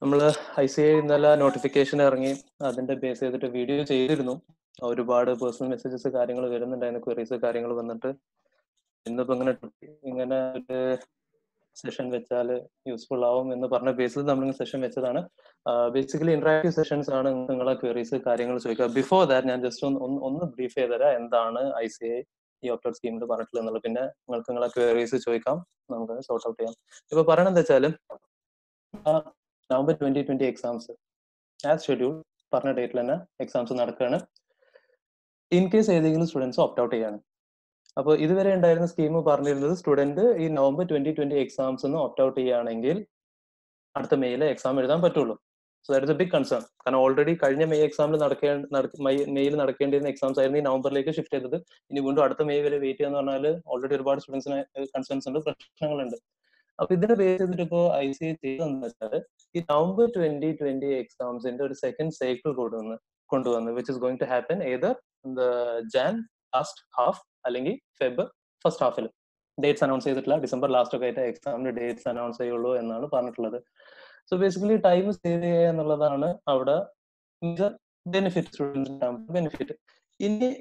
നമ്മൾ ICAI ഇന്നലെ notification ഇറങ്ങി അതിന്റെ ബേസ് ചെയ്തിട്ട് വീഡിയോ ചെയ്തിരുന്നു. ഒരുപാട് പേഴ്സണൽ മെസ്സേജസ് കാര്യങ്ങൾ വരുന്നുണ്ടായിരുന്നു, ക്വയറീസ് കാര്യങ്ങൾ വന്നിട്ട് ഇന്നിപ്പോ ഇങ്ങനെ ഒരു സെഷൻ വെച്ചാൽ യൂസ്ഫുൾ ആവും എന്ന് പറഞ്ഞ ബേസിൽ നമ്മൾ സെഷൻ വെച്ചതാണ്. ബേസിക്കലി ഇന്ററാക്റ്റീവ് സെഷൻസ് ആണ്. നിങ്ങളെ ക്വയറീസ് കാര്യങ്ങൾ ചോദിക്കുക. ബിഫോർ ദാറ്റ് ഞാൻ ജസ്റ്റ് ഒന്ന് ബ്രീഫ് ചെയ്തുതരാം എന്താണ് ICAI ഈ ഓപ്റ്റോഡ് സ്കീമിൽ പറഞ്ഞിട്ടുള്ളത് എന്നുള്ളത്. പിന്നെ നിങ്ങൾക്ക് നിങ്ങളെ ക്വയറീസ് ചോദിക്കാം, നമുക്ക് സോർട്ട് ഔട്ട് ചെയ്യാം. ഇപ്പൊ പറയണെന്താ വെച്ചാല് November 2020 എക്സാംസ് ആസ് ഷെഡ്യൂൾ പറഞ്ഞ ഡേറ്റിൽ തന്നെ എക്സാംസ് നടക്കുകയാണ്. ഇൻ കേസ് ഏതെങ്കിലും സ്റ്റുഡൻസ് ഓപ്റ്റ് ഔട്ട് ചെയ്യാണ്. അപ്പോൾ ഇതുവരെ ഉണ്ടായിരുന്ന സ്കീം പറഞ്ഞിരുന്നത് സ്റ്റുഡന്റ് ഈ November 2020 എക്സാംസ് ഓപ്റ്റ് ഔട്ട് ചെയ്യുകയാണെങ്കിൽ അടുത്ത മെയ്യിലെ എക്സാം എഴുതാൻ പറ്റുള്ളൂ. So that is a big concern. കാരണം ഓൾറെഡി കഴിഞ്ഞ മെയ് എക്സാമിൽ മെയ്യിൽ നടക്കേണ്ടിരുന്ന എക്സാംസ് ആയിരുന്നു ഈ നവംബറിലേക്ക് ഷിഫ്റ്റ് ചെയ്തത്. ഇനി വീണ്ടും അടുത്ത മെയ് വരെ വെയിറ്റ് ചെയ്യാന്ന് പറഞ്ഞാൽ ഓൾറെഡി ഒരുപാട് സ്റ്റുഡൻസിന് കൺസേൺസ് ഉണ്ട്, പ്രശ്നങ്ങളുണ്ട്. അപ്പൊ ഇതിനെ ബേസ് ചെയ്തിട്ട് ഇപ്പോൾ ICAI ചെയ്തതെന്ന് വെച്ചാൽ ഈ November 2020 എക്സാംസിന്റെ ഒരു സെക്കൻഡ് സൈക്കിൾ കൊണ്ടുവന്ന് which is going to happen either Jan last half അല്ലെങ്കിൽ ഫെബ് ഫസ്റ്റ് ഹാഫിൽ. ഡേറ്റ്സ് അനൗൺസ് ചെയ്തിട്ടില്ല, ഡിസംബർ ലാസ്റ്റ് ഒക്കെ ആയിട്ട് എക്സാമിന്റെ ഡേറ്റ്സ് അനൗൺസ് ചെയ്യുള്ളൂ എന്നാണ് പറഞ്ഞിട്ടുള്ളത്. സോ ബേസിക്കലി ടൈം സേവ് ചെയ്യുക എന്നുള്ളതാണ് അവിടെ ബെനിഫിറ്റ്, സ്റ്റുഡൻസിന് ബെനിഫിറ്റ്. ഇനി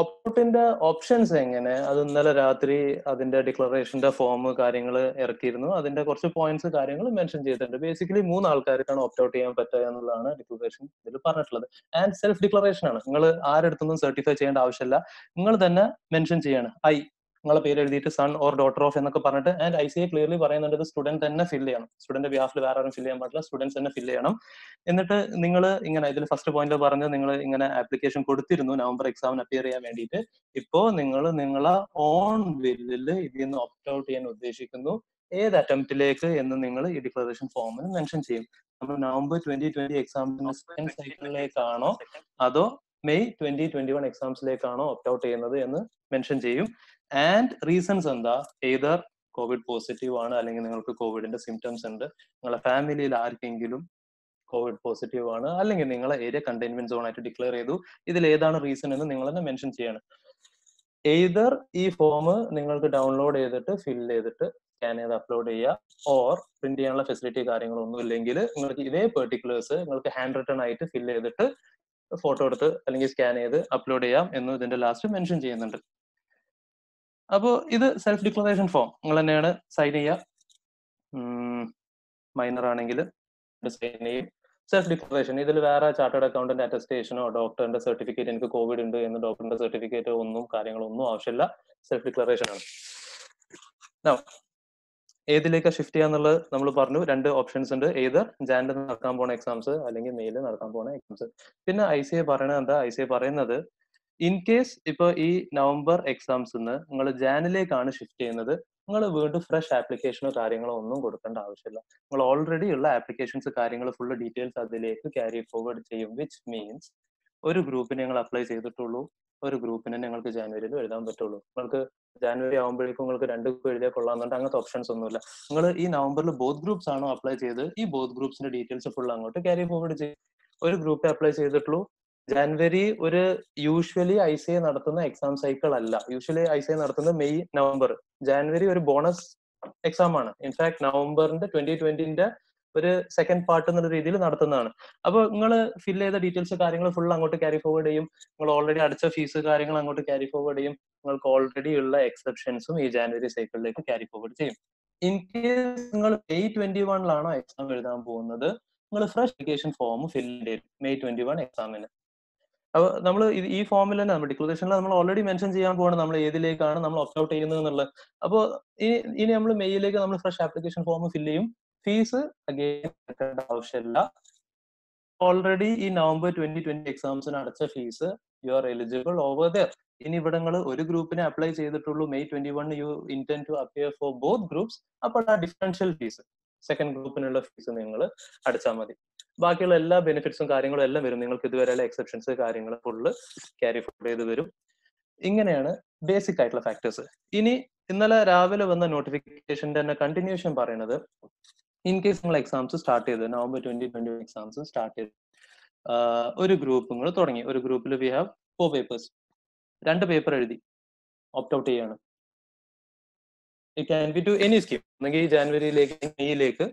ഓപ്റ്റിന്റെ ഓപ്ഷൻസ് എങ്ങനെ, അത് ഇന്നലെ രാത്രി അതിന്റെ ഡിക്ലറേഷന്റെ ഫോം കാര്യങ്ങൾ ഇറക്കിയിരുന്നു. അതിന്റെ കുറച്ച് പോയിന്റ്സ് കാര്യങ്ങൾ മെൻഷൻ ചെയ്തിട്ടുണ്ട്. ബേസിക്കലി 3 ആൾക്കാർക്കാണ് ഓപ്റ്റ് ഔട്ട് ചെയ്യാൻ പറ്റുക എന്നുള്ളതാണ് ഡിക്ലറേഷൻ ഇതിൽ പറഞ്ഞിട്ടുള്ളത്. ആൻഡ് സെൽഫ് ഡിക്ലറേഷൻ ആണ്. നിങ്ങൾ ആരെടുത്തൊന്നും സർട്ടിഫൈ ചെയ്യേണ്ട ആവശ്യമില്ല, നിങ്ങൾ തന്നെ മെൻഷൻ ചെയ്യാണ്. നിങ്ങളെ പേര് എഴുതിയിട്ട് സൺ ഓർ ഡോട്ടർ ഓഫ് എന്നൊക്കെ പറഞ്ഞിട്ട്. ആൻഡ് ICAI ക്ലിയർലി പറയുന്നുണ്ട് സ്റ്റുഡന്റ് തന്നെ ഫില്ല് ചെയ്യണം. സ്റ്റുഡന്റ് ബിഹാഫിൽ വേറെ ആരും ഫില്ല് ചെയ്യാൻ പാടില്ല, സ്റ്റുഡൻസ് തന്നെ ഫില്ല് ചെയ്യണം. എന്നിട്ട് നിങ്ങൾ ഇങ്ങനെ ഇതിൽ ഫസ്റ്റ് പോയിന്റ് പറഞ്ഞ് നിങ്ങൾ ഇങ്ങനെ ആപ്ലിക്കേഷൻ കൊടുത്തിരുന്നു നവംബർ എക്സാമിന് അപ്പിയർ ചെയ്യാൻ വേണ്ടിയിട്ട്. ഇപ്പോ നിങ്ങൾ നിങ്ങളെ ഓൺ വില്ലിൽ ഇതിൽ നിന്ന് ഓപ്റ്റ് ഔട്ട് ചെയ്യാൻ ഉദ്ദേശിക്കുന്നു, ഏത് അറ്റംപ്റ്റിലേക്ക് എന്ന് നിങ്ങൾ ഈ ഡിക്ലറേഷൻ ഫോമിൽ മെൻഷൻ ചെയ്യും. നമ്മൾ November 2020 എക്സാമിന്റെ സെക്കൻഡ് സൈക്കിളിലേക്കാണോ അതോ മെയ് 2021 എക്സാംസിലേക്കാണോ ഓപ്റ്റ് ഔട്ട് ചെയ്യുന്നത് എന്ന് മെൻഷൻ ചെയ്യും. ആൻഡ് റീസൺസ് എന്താ, ഏതർ കോവിഡ് പോസിറ്റീവ് ആണ്, അല്ലെങ്കിൽ നിങ്ങൾക്ക് കോവിഡിന്റെ സിംറ്റംസ് ഉണ്ട്, നിങ്ങളുടെ ഫാമിലിയിൽ ആർക്കെങ്കിലും കോവിഡ് പോസിറ്റീവ് ആണ്, അല്ലെങ്കിൽ നിങ്ങളെ ഏരിയ കണ്ടെയ്ൻമെന്റ് സോൺ ആയിട്ട് ഡിക്ലെയർ ചെയ്തു. ഇതിൽ ഏതാണ് റീസൺ എന്ന് നിങ്ങൾ തന്നെ മെൻഷൻ ചെയ്യണം. ഏതർ ഈ ഫോം നിങ്ങൾക്ക് ഡൗൺലോഡ് ചെയ്തിട്ട് ഫില്ല് ചെയ്തിട്ട് സ്കാൻ ചെയ്ത് അപ്ലോഡ് ചെയ്യുക, ഓർ പ്രിന്റ് ചെയ്യാനുള്ള ഫെസിലിറ്റി കാര്യങ്ങളൊന്നും ഇല്ലെങ്കിൽ നിങ്ങൾക്ക് ഇതേ പെർട്ടിക്കുലേഴ്സ് നിങ്ങൾക്ക് ഹാൻഡ് റിട്ടൺ ആയിട്ട് ഫില്ല് ചെയ്തിട്ട് ഫോട്ടോ എടുത്ത് അല്ലെങ്കിൽ സ്കാൻ ചെയ്ത് അപ്ലോഡ് ചെയ്യാം എന്ന് ഇതിന്റെ ലാസ്റ്റ് മെൻഷൻ ചെയ്യുന്നുണ്ട്. അപ്പോൾ ഇത് സെൽഫ് ഡിക്ലറേഷൻ ഫോം നിങ്ങൾ തന്നെയാണ് സൈൻ ചെയ്യുക. മൈനർ ആണെങ്കിൽ സൈൻ ചെയ്യും. സെൽഫ് ഡിക്ലറേഷൻ ഇതിൽ വേറെ ചാർട്ടേഡ് അക്കൗണ്ടന്റ് അറ്റസ്റ്റേഷനോ ഡോക്ടറിന്റെ സർട്ടിഫിക്കറ്റ് എനിക്ക് കോവിഡ് ഉണ്ട് എന്ന് ഡോക്ടറിന്റെ സർട്ടിഫിക്കറ്റ് ഒന്നും കാര്യങ്ങളൊന്നും ആവശ്യമില്ല. സെൽഫ് ഡിക്ലറേഷൻ ആണ്. ഏതിലേക്ക് ഷിഫ്റ്റ് ചെയ്യാന്നുള്ളത് നമ്മൾ പറഞ്ഞു. 2 ഓപ്ഷൻസ് ഉണ്ട്, ഏതർ ജാനിൽ നടക്കാൻ പോണ എക്സാംസ് അല്ലെങ്കിൽ മെയിൽ നടക്കാൻ പോണ എക്സാംസ്. പിന്നെ ICAI പറയണത് എന്താ, ICAI പറയുന്നത് ഇൻ കേസ് ഇപ്പൊ ഈ നവംബർ എക്സാംസ് നിങ്ങൾ ജാനിലേക്കാണ് ഷിഫ്റ്റ് ചെയ്യുന്നത്, നിങ്ങൾ വീണ്ടും ഫ്രഷ് ആപ്ലിക്കേഷനോ കാര്യങ്ങളോ ഒന്നും കൊടുക്കേണ്ട ആവശ്യമില്ല. നിങ്ങൾ ഓൾറെഡി ഉള്ള ആപ്ലിക്കേഷൻസ് കാര്യങ്ങൾ ഫുള്ള് ഡീറ്റെയിൽസ് അതിലേക്ക് ക്യാരി ഫോർവേഡ് ചെയ്യും. വിച്ച് മീൻസ് ഒരു ഗ്രൂപ്പിന് നിങ്ങൾ അപ്ലൈ ചെയ്തിട്ടുള്ളൂ, ഒരു ഗ്രൂപ്പിനെ നിങ്ങൾക്ക് ജാനുവരിയിൽ എഴുതാൻ പറ്റുള്ളൂ. നിങ്ങൾക്ക് ജാനുവരി ആകുമ്പോഴേക്കും നിങ്ങൾക്ക് 2 എഴുതിയാൽ കൊള്ളാമെന്നുണ്ട്, അങ്ങനത്തെ ഓപ്ഷൻസ് ഒന്നുമില്ല. നിങ്ങൾ ഈ നവംബറിൽ ബോത്ത് ഗ്രൂപ്പ്സ് ആണോ അപ്ലൈ ചെയ്ത്, ഈ ബോത്ത് ഗ്രൂപ്പ്സിന്റെ ഡീറ്റെയിൽസ് ഫുൾ അങ്ങോട്ട് ക്യാരി ഫോർവേഡ് ചെയ്യും. ഒരു ഗ്രൂപ്പ് അപ്ലൈ ചെയ്തിട്ടുള്ളൂ. ജാനുവരി ഒരു യൂഷ്വലി ICAI നടത്തുന്ന എക്സാം സൈക്കിൾ അല്ല. യൂഷ്വലി ICAI നടത്തുന്നത് മെയ് നവംബർ. ജാനുവരി ഒരു ബോണസ് എക്സാം ആണ്. ഇൻഫാക്ട് നവംബറിന്റെ 2020 ഒരു സെക്കൻഡ് പാർട്ട് എന്നുള്ള രീതിയിൽ നടത്തുന്നതാണ്. അപ്പോൾ നിങ്ങൾ ഫിൽ ചെയ്ത ഡീറ്റെയിൽസ് കാര്യങ്ങൾ ഫുൾ അങ്ങോട്ട് ക്യാരി ഫോർവേഡ് ചെയ്യും. നിങ്ങൾ ഓൾറെഡി അടച്ച ഫീസ് കാര്യങ്ങൾ അങ്ങോട്ട് ക്യാരി ഫോർവേഡ് ചെയ്യും. നിങ്ങൾക്ക് ഓൾറെഡി ഉള്ള എക്സെപ്ഷൻസും ഈ ജാനുവരി സൈക്കിളിലേക്ക് ക്യാരി ഫോർവേഡ് ചെയ്യും. ഇൻ കേസ് നിങ്ങൾ മെയ് 21 എക്സാം എഴുതാൻ പോകുന്നത്, നിങ്ങൾ ഫ്രഷ് അപ്ലിക്കേഷൻ ഫോം ഫിൽ ചെയ്യും മെയ് 21 എക്സാമിന്. അപ്പൊ നമ്മൾ ഈ ഫോമിൽ തന്നെ നമ്മൾ ഡിക്ലറേഷനിൽ നമ്മൾ ഓൾറെഡി മെൻഷൻ ചെയ്യാൻ പോവാണ് നമ്മൾ ഏതിലേക്കാണ് നമ്മൾ ഓപ്റ്റ് ഔട്ട് ചെയ്യുന്നത് എന്നുള്ളത്. അപ്പോൾ ഇനി നമ്മൾ മെയിലേക്ക് നമ്മൾ ഫ്രഷ് ആപ്ലിക്കേഷൻ ഫോം ഫില്ല് ചെയ്യും. ഫീസ് അഗെയിൻ എടുക്കേണ്ട ആവശ്യമില്ല. ഓൾറെഡി ഈ November 2020 എക്സാംസിന് അടച്ച fees you are eligible over there. ഇനി ഇവിടെ നിങ്ങൾ ഒരു ഗ്രൂപ്പിനെ അപ്ലൈ ചെയ്തിട്ടുള്ളൂ, May 21 you intend to appear for both groups, അപ്പോൾ ആ ഡിഫറൻഷ്യൽ ഫീസ് സെക്കൻഡ് ഗ്രൂപ്പിനുള്ള ഫീസ് നിങ്ങൾ അടച്ചാൽ മതി. ബാക്കിയുള്ള എല്ലാ ബെനിഫിറ്റ്സും കാര്യങ്ങളും എല്ലാം വരും. നിങ്ങൾക്ക് ഇതുവരെയുള്ള എക്സെപ്ഷൻസ് കാര്യങ്ങൾ ഫുള്ള് ക്യാരി ഫോർവേഡ് ചെയ്ത് വരും. ഇങ്ങനെയാണ് ബേസിക് ആയിട്ടുള്ള ഫാക്ടേഴ്സ്. ഇനി ഇന്നലെ രാവിലെ വന്ന നോട്ടിഫിക്കേഷന്റെ തന്നെ കണ്ടിന്യൂഷൻ പറയുന്നത്, ഇൻ കേസ് നിങ്ങൾ എക്സാംസ് സ്റ്റാർട്ട് ചെയ്ത് November 2020 എക്സാംസ് സ്റ്റാർട്ട് ചെയ്ത് ഒരു ഗ്രൂപ്പ് നിങ്ങൾ തുടങ്ങി. ഒരു ഗ്രൂപ്പിൽ വി ഹാവ് 4 പേപ്പേഴ്സ്. 2 പേപ്പർ എഴുതി ഓപ്റ്റ് ഔട്ട് ചെയ്യാണ്. It can be to any scheme. ഒന്നെങ്കിൽ ജാനുവരിയിലേക്ക് മെയ്യിലേക്ക്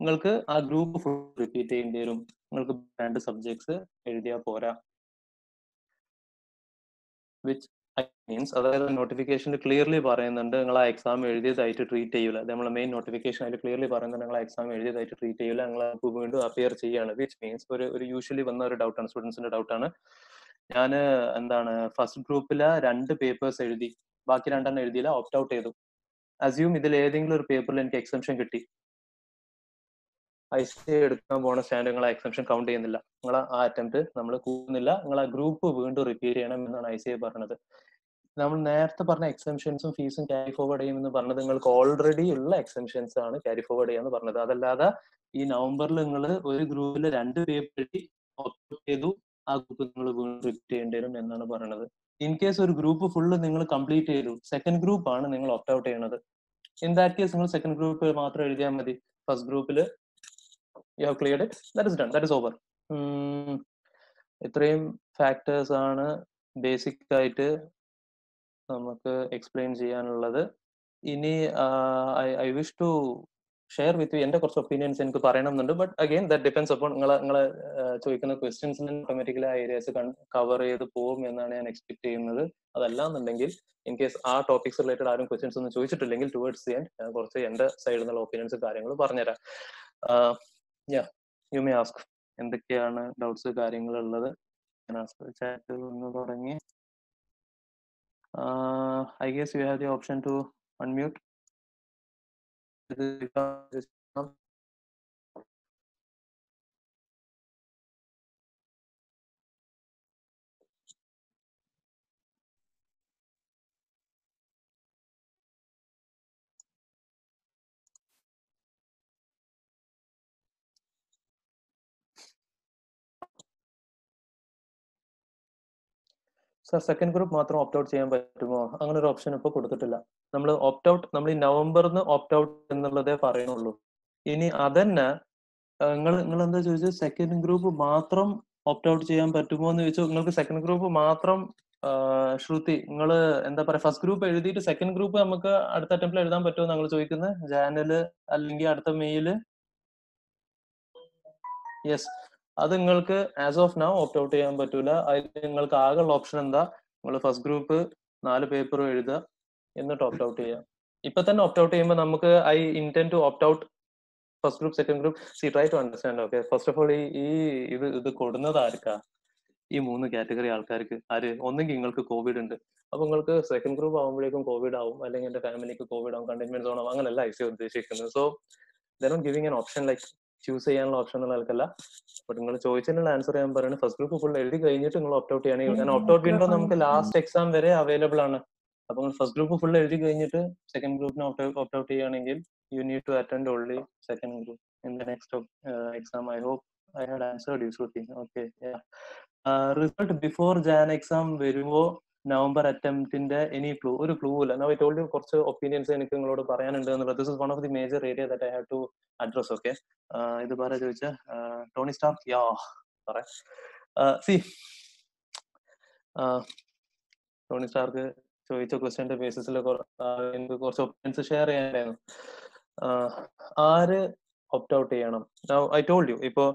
നിങ്ങൾക്ക് ആ ഗ്രൂപ്പ് ഫുൾ റിപ്പീറ്റ് ചെയ്യേണ്ടി വരും. നിങ്ങൾക്ക് 2 സബ്ജക്ട്സ് എഴുതിയാൽ പോരാ. വിച്ച് മീൻസ്, അതായത് നോട്ടിഫിക്കേഷനിൽ ക്ലിയർലി പറയുന്നുണ്ട് നിങ്ങൾ ആ എക്സാം എഴുതിയതായിട്ട് ട്രീറ്റ് ചെയ്യൂല. നമ്മളെ മെയിൻ നോട്ടിഫിക്കേഷൻ അതിൽ ക്ലിയർലി പറയുന്നുണ്ട് നിങ്ങൾ ആ എക്സാം എഴുതിയതായിട്ട് ട്രീറ്റ് ചെയ്യൂല, നിങ്ങൾ വീണ്ടും അപ്പിയർ ചെയ്യാണ്. വിച്ച് മീൻസ് ഒരു യൂഷ്വലി വന്ന ഒരു ഡൗട്ടാണ്, സ്റ്റുഡൻസിന്റെ ഡൗട്ടാണ്. ഞാൻ എന്താണ് ഫസ്റ്റ് ഗ്രൂപ്പിലെ 2 പേപ്പേഴ്സ് എഴുതി, ബാക്കി 2 എഴുതിയില്ല, ഓപ്റ്റ് ഔട്ട് ചെയ്തു. അസ്യൂം ഇതിൽ ഏതെങ്കിലും ഒരു പേപ്പറിൽ എനിക്ക് എക്സംഷൻ കിട്ടി, ICA എടുക്കാൻ പോണ സ്റ്റാൻഡ് നിങ്ങൾ എക്സംഷൻ കൗണ്ട് ചെയ്യുന്നില്ല, നിങ്ങൾ ആ അറ്റംപ്റ്റ് നമ്മൾ കൂടുന്നില്ല, നിങ്ങൾ ആ ഗ്രൂപ്പ് വീണ്ടും റിപ്പീറ്റ് ചെയ്യണം എന്നാണ് ICA പറഞ്ഞത്. നമ്മൾ നേരത്തെ പറഞ്ഞ എക്സംഷൻസും ഫീസും ക്യാരി ഫോർവേഡ് ചെയ്യുമെന്ന് പറഞ്ഞത് നിങ്ങൾക്ക് ഓൾറെഡി ഉള്ള എക്സംഷൻസ് ആണ് ക്യാരി ഫോർവേഡ് ചെയ്യാന്ന് പറഞ്ഞത്. അതല്ലാതെ ഈ നവംബറിൽ നിങ്ങൾ ഒരു ഗ്രൂപ്പിൽ 2 പേപ്പർ എഴുതി ഓപ്റ്റ് ചെയ്തു, ആ ഗ്രൂപ്പ് നിങ്ങൾ വീണ്ടും റിപ്പീറ്റ് ചെയ്യേണ്ടി വരും എന്നാണ് പറയുന്നത്. ഇൻ കേസ് ഒരു ഗ്രൂപ്പ് ഫുള്ള് നിങ്ങൾ കംപ്ലീറ്റ് ചെയ്തു, സെക്കൻഡ് ഗ്രൂപ്പ് ആണ് നിങ്ങൾ ഓപ്റ്റ് ഔട്ട് ചെയ്യണത്. ഇൻ ദാറ്റ് കേസ് നിങ്ങൾ സെക്കൻഡ് ഗ്രൂപ്പ് മാത്രം എഴുതിയാൽ മതി. ഫസ്റ്റ് ഗ്രൂപ്പിൽ you have cleared it, that is done, that is over. ഇത്രയും ഫാക്ടേഴ്സ് ആണ് ബേസിക് ആയിട്ട് നമുക്ക് എക്സ്പ്ലെയിൻ ചെയ്യാനുള്ളത്. ഇനി I wish to share with you എന്റെ കുറച്ച് ഒപ്പീനിയൻസ് എനിക്ക് പറയണമെന്നുണ്ട്. ബട്ട് അഗെയിൻ ദാറ്റ് ഡിപ്പെൻസ് അപ്പോൾ നിങ്ങളെ ചോദിക്കുന്ന ക്വസ്റ്റ്യൻസിന് ഓട്ടോമാറ്റിക്കലി ആ ഏരിയാസ് കവർ ചെയ്ത് പോകും എന്നാണ് ഞാൻ എക്സ്പെക്ട് ചെയ്യുന്നത്. അതല്ല എന്നുണ്ടെങ്കിൽ ഇൻ കേസ് ആ ടോപ്പിക്സ് റിലേറ്റഡ് ആരും ക്വസ്റ്റ്യൻസ് ഒന്നും ചോദിച്ചിട്ടില്ലെങ്കിൽ ടുവേർഡ്സ് ദി എൻഡ് ഞാൻ കുറച്ച് എന്റെ സൈഡിൽ നിന്നുള്ള ഒപ്പീനിയൻസ് കാര്യങ്ങൾ പറഞ്ഞുതരാം. യു മേ ആസ്ക് എന്തൊക്കെയാണ് ഡൗട്ട്സ് കാര്യങ്ങളുള്ളത്. ചാറ്റ് ഒന്ന് തുടങ്ങി. I guess you have the option to unmute. Sir, second group മാത്രം ഓപ്റ്റ് ഔട്ട് ചെയ്യാൻ പറ്റുമോ? അങ്ങനെ ഒരു ഓപ്ഷൻ ഇപ്പോൾ കൊടുത്തിട്ടില്ല. നമ്മൾ ഓപ്റ്റ് ഔട്ട്, നമ്മൾ ഈ നവംബറിന്ന് ഓപ്റ്റ് ഔട്ട് എന്നുള്ളതേ പറയുന്നുള്ളൂ. ഇനി അതന്നെ നിങ്ങൾ എന്താ ചോദിച്ചത്, സെക്കൻഡ് ഗ്രൂപ്പ് മാത്രം ഓപ്റ്റ് ഔട്ട് ചെയ്യാൻ പറ്റുമോ എന്ന് ചോദിച്ചാൽ, നിങ്ങൾക്ക് സെക്കൻഡ് ഗ്രൂപ്പ് മാത്രം ശ്രുതി, നിങ്ങൾ എന്താ പറയാ, ഫസ്റ്റ് ഗ്രൂപ്പ് എഴുതിയിട്ട് സെക്കൻഡ് ഗ്രൂപ്പ് നമുക്ക് അടുത്ത അറ്റംപ്റ്റിൽ എഴുതാൻ പറ്റുമോ നിങ്ങൾ ചോദിക്കുന്നത്? ജാനില് അല്ലെങ്കിൽ അടുത്ത മെയില്? യെസ്, അത് നിങ്ങൾക്ക് as of now opt out ചെയ്യാൻ പറ്റൂല. അതിൽ നിങ്ങൾക്ക് ആകെയുള്ള ഓപ്ഷൻ എന്താ, നിങ്ങൾ ഫസ്റ്റ് ഗ്രൂപ്പ് 4 പേപ്പറും എഴുതുക, എന്നിട്ട് ഓപ്റ്റ് ഔട്ട് ചെയ്യാം. ഇപ്പൊ തന്നെ ഓപ്റ്റ് ഔട്ട് ചെയ്യുമ്പോൾ നമുക്ക് I intend to opt out first group, second group. See, try to understand. Okay, first of all ഇത് കൊടുന്നത് ആർക്കാ? ഈ 3 കാറ്റഗറി ആൾക്കാർക്ക്. ആര്? ഒന്നെങ്കിൽ നിങ്ങൾക്ക് കോവിഡ് ഉണ്ട്, അപ്പൊ നിങ്ങൾക്ക് സെക്കൻഡ് ഗ്രൂപ്പ് ആകുമ്പോഴേക്കും കോവിഡ് ആവും, അല്ലെങ്കിൽ എന്റെ ഫാമിലിക്ക് കോവിഡ് ആവും, കണ്ടെയ്ൻമെന്റ് സോൺ ആവും. അങ്ങനെയല്ല ICA ഉദ്ദേശിക്കുന്നത്. So they not giving an option like choose ചെയ്യാനുള്ള ഓപ്ഷൻ എന്നുള്ള ആൾക്കല്ല. ബട്ട് നിങ്ങൾ ചോദിച്ചതിനുള്ള ആൻസർ ഞാൻ പറയുന്നത്, ഫസ്റ്റ് ഗ്രൂപ്പ് ഫുൾ എഴുതി കഴിഞ്ഞിട്ട് നിങ്ങൾ ഓപ്റ്റ് ഔട്ട് ചെയ്യണമെങ്കിൽ, ഓപ്റ്റ് ഔട്ട് വിൻഡോ നമുക്ക് ലാസ്റ്റ് എക്സാം വരെ അവൈലബിൾ ആണ്. അപ്പൊ ഫസ്റ്റ് ഗ്രൂപ്പ് ഫുൾ എഴുതി കഴിഞ്ഞിട്ട് സെക്കൻഡ് ഗ്രൂപ്പിന് ഓപ്റ്റ് ഔട്ട് ചെയ്യുകയാണെങ്കിൽ you need to attend only second group in the next exam. I hope I had answered you Shruti. Okay, result before Jan exam വരുമോ? November അറ്റംപ്റ്റിന്റെ any clue? ഒരു clue ഇല്ല. Now I told you കുറച്ച് opinions എനിക്ക് നിങ്ങളോട് പറയാനുണ്ട് എന്നുള്ളത്. This is one of the major area that I have to address. Okay, ഇത് പറയാ ചോദിച്ച ടോണി സ്റ്റാർക്ക്. യാ പറയാം. സി, ടോണി സ്റ്റാർക്ക് ചോദിച്ച ക്വസ്റ്റ്യന്റെ ബേസിസിൽ എനിക്ക് കുറച്ച് ഒപ്പീനിയൻസ് ഷെയർ ചെയ്യാനായിരുന്നു. ആര് ഓപ്റ്റ് ഔട്ട് ചെയ്യണം? ഐ ടോൾഡ് യു, ഇപ്പോ